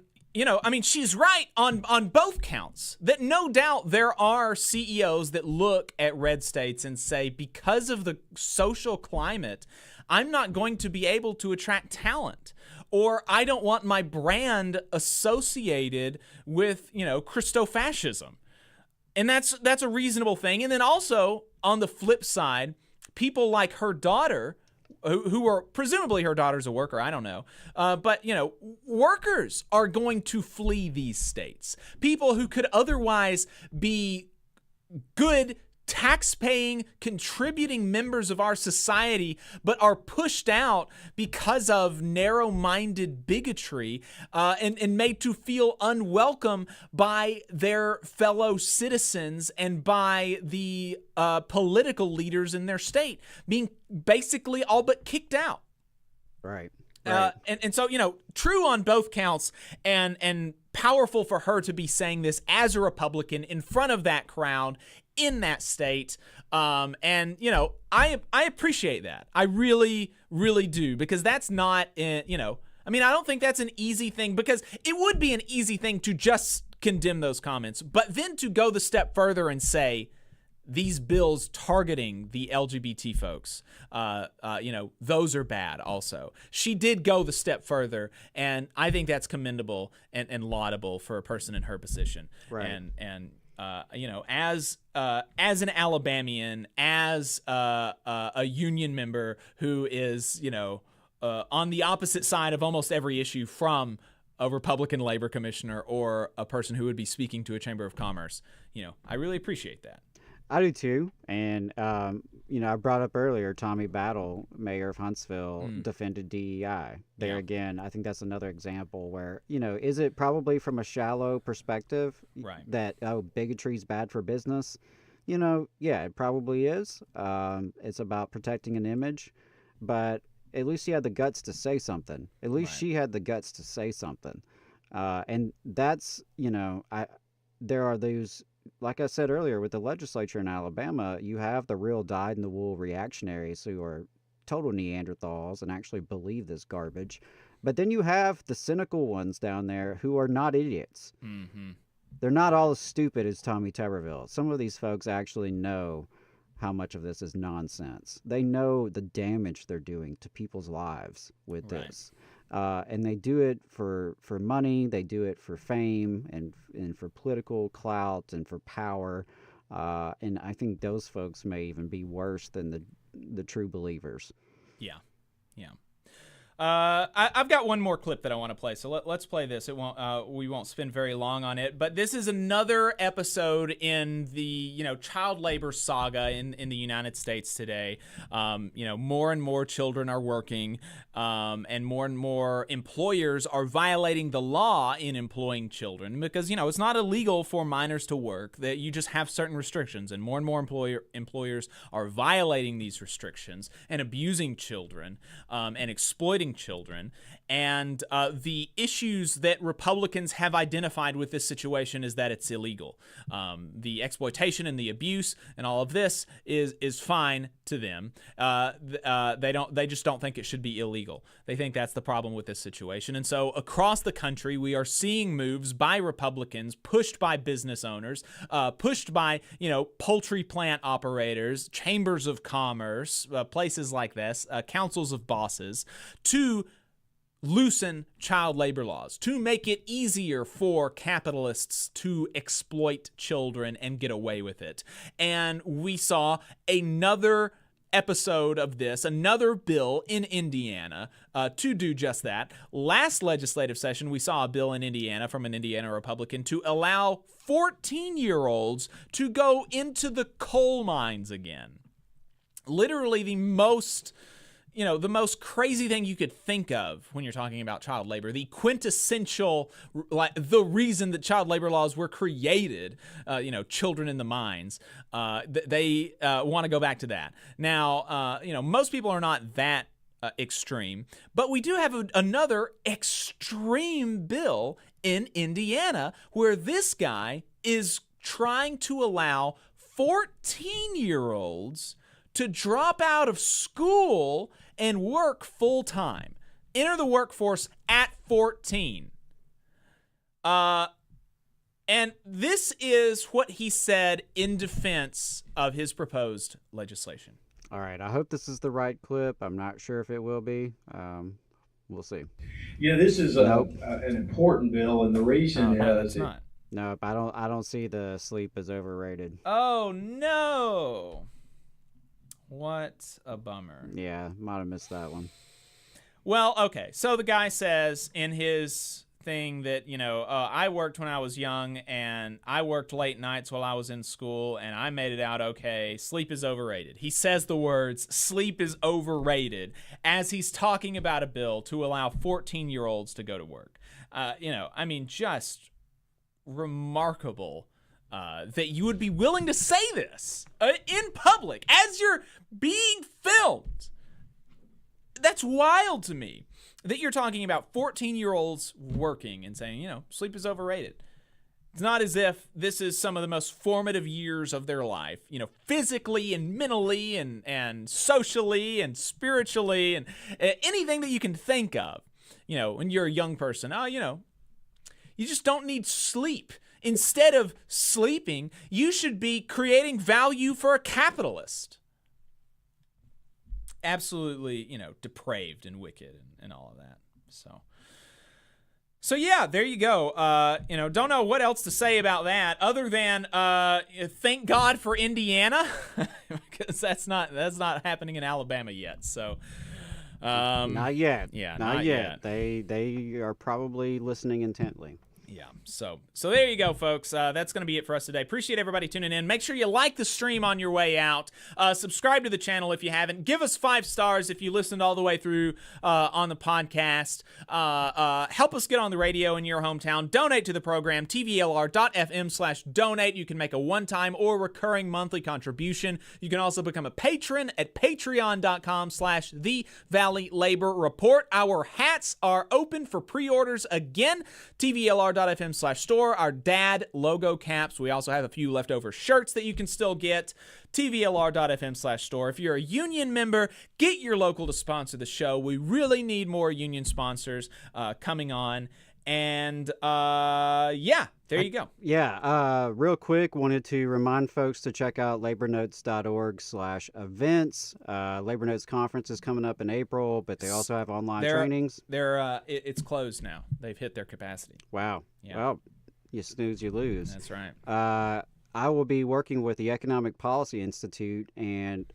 she's right on both counts, that no doubt there are CEOs that look at red states and say, because of the social climate, I'm not going to be able to attract talent, or I don't want my brand associated with, Christofascism. And that's a reasonable thing. And then also on the flip side, people like her daughter, who are presumably her daughter's a worker, I don't know. But, workers are going to flee these states. People who could otherwise be good, tax-paying, contributing members of our society, but are pushed out because of narrow-minded bigotry and made to feel unwelcome by their fellow citizens and by the political leaders in their state, being basically all but kicked out. Right. And so, true on both counts, and powerful for her to be saying this as a Republican in front of that crowd in that state. And, I appreciate that. I really, really do, because that's not, I don't think that's an easy thing, because it would be an easy thing to just condemn those comments, but then to go the step further and say, these bills targeting the LGBT folks, those are bad also. She did go the step further, and I think that's commendable and laudable for a person in her position. Right. And as an Alabamian, as a union member who is, on the opposite side of almost every issue from a Republican labor commissioner or a person who would be speaking to a Chamber of Commerce, I really appreciate that. I do too. And, I brought up earlier Tommy Battle, mayor of Huntsville, defended DEI. There again, I think that's another example where, is it probably from a shallow perspective that, bigotry is bad for business? Yeah, it probably is. It's about protecting an image. But at least he had the guts to say something. At least she had the guts to say something. And that's, there are those, like I said earlier, with the legislature in Alabama, you have the real dyed-in-the-wool reactionaries who are total Neanderthals and actually believe this garbage. But then you have the cynical ones down there who are not idiots. Mm-hmm. They're not all as stupid as Tommy Tuberville. Some of these folks actually know how much of this is nonsense. They know the damage they're doing to people's lives with this. And they do it for money, they do it for fame and for political clout and for power. And I think those folks may even be worse than the true believers. Yeah. I've got one more clip that I want to play, so let's play this. We won't spend very long on it, but this is another episode in the child labor saga in the United States today. More and more children are working, and more employers are violating the law in employing children because it's not illegal for minors to work. That you just have certain restrictions, and more employers are violating these restrictions and abusing children and exploiting children. And the issues that Republicans have identified with this situation is that it's illegal. The exploitation and the abuse and all of this is fine to them. They just don't think it should be illegal. They think that's the problem with this situation. And so across the country, we are seeing moves by Republicans, pushed by business owners, pushed by poultry plant operators, chambers of commerce, places like this, councils of bosses, to loosen child labor laws, to make it easier for capitalists to exploit children and get away with it. And we saw another episode of this, another bill in Indiana to do just that. Last legislative session, we saw a bill in Indiana from an Indiana Republican to allow 14-year-olds to go into the coal mines again. Literally the most crazy thing you could think of when you're talking about child labor, the quintessential, the reason that child labor laws were created, children in the mines, they want to go back to that. Now, most people are not that extreme, but we do have another extreme bill in Indiana where this guy is trying to allow 14-year-olds to drop out of school and work full-time. Enter the workforce at 14. And this is what he said in defense of his proposed legislation. All right, I hope this is the right clip. I'm not sure if it will be. We'll see. Yeah, this is an important bill, and the reason is... Nope, I don't see the sleep as overrated. Oh, no! What a bummer. Yeah, might have missed that one. Well, okay. So the guy says in his thing that, I worked when I was young and I worked late nights while I was in school and I made it out okay. Sleep is overrated. He says the words, sleep is overrated, as he's talking about a bill to allow 14-year-olds to go to work. Just remarkable. That you would be willing to say this in public as you're being filmed. That's wild to me that you're talking about 14-year-olds working and saying, sleep is overrated. It's not as if this is some of the most formative years of their life, physically and mentally and socially and spiritually and anything that you can think of. When you're a young person, you just don't need sleep. Instead of sleeping, you should be creating value for a capitalist. Absolutely, depraved and wicked and all of that. So yeah, there you go. Don't know what else to say about that other than thank God for Indiana, because that's not happening in Alabama yet. So not yet. Yeah, not yet. They are probably listening intently. Yeah, so there you go, folks. That's going to be it for us today. Appreciate everybody tuning in. Make sure you like the stream on your way out. Subscribe to the channel if you haven't. Give us 5 stars if you listened all the way through on the podcast. Help us get on the radio in your hometown. Donate to the program, tvlr.fm/donate. You can make a one-time or recurring monthly contribution. You can also become a patron at patreon.com/The Valley Labor Report. Our hats are open for pre-orders again. tvlr.fm/store, our dad logo caps. We also have a few leftover shirts that you can still get. tvlr.fm/store. If you're a union member, get your local to sponsor the show. We really need more union sponsors coming on. And yeah, there you go. Yeah, real quick, wanted to remind folks to check out labornotes.org/events. Labor Notes Conference is coming up in April, but they also have online trainings. It's closed now. They've hit their capacity. Wow. Yeah. Well, you snooze, you lose. That's right. I will be working with the Economic Policy Institute and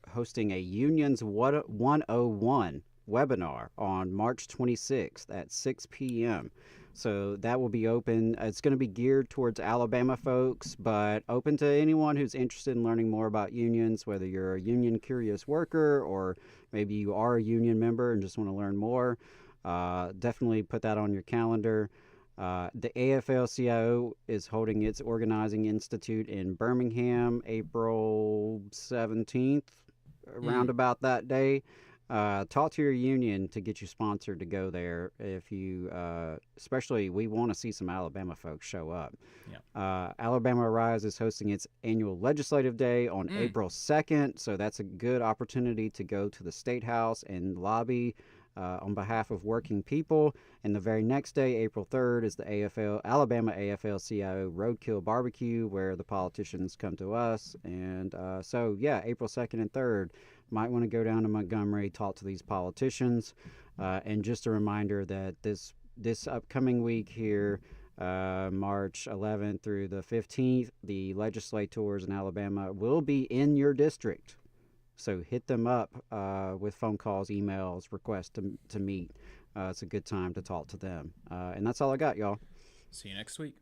hosting a Unions 101 webinar on March 26th at 6 p.m. So that will be open. It's going to be geared towards Alabama folks, but open to anyone who's interested in learning more about unions, whether you're a union curious worker or maybe you are a union member and just want to learn more. Definitely put that on your calendar. The AFL-CIO is holding its Organizing Institute in Birmingham, April 17th, around about that day. Talk to your union to get you sponsored to go there. If you, especially, we want to see some Alabama folks show up. Yeah. Alabama Rise is hosting its annual legislative day on April 2nd, so that's a good opportunity to go to the State House and lobby on behalf of working people. And the very next day, April 3rd, is the Alabama AFL-CIO Roadkill Barbecue, where the politicians come to us. And so, yeah, April 2nd and 3rd, might want to go down to Montgomery, talk to these politicians. And just a reminder that this upcoming week here, March 11th through the 15th, the legislators in Alabama will be in your district. So hit them up with phone calls, emails, requests to meet. It's a good time to talk to them. And that's all I got, y'all. See you next week.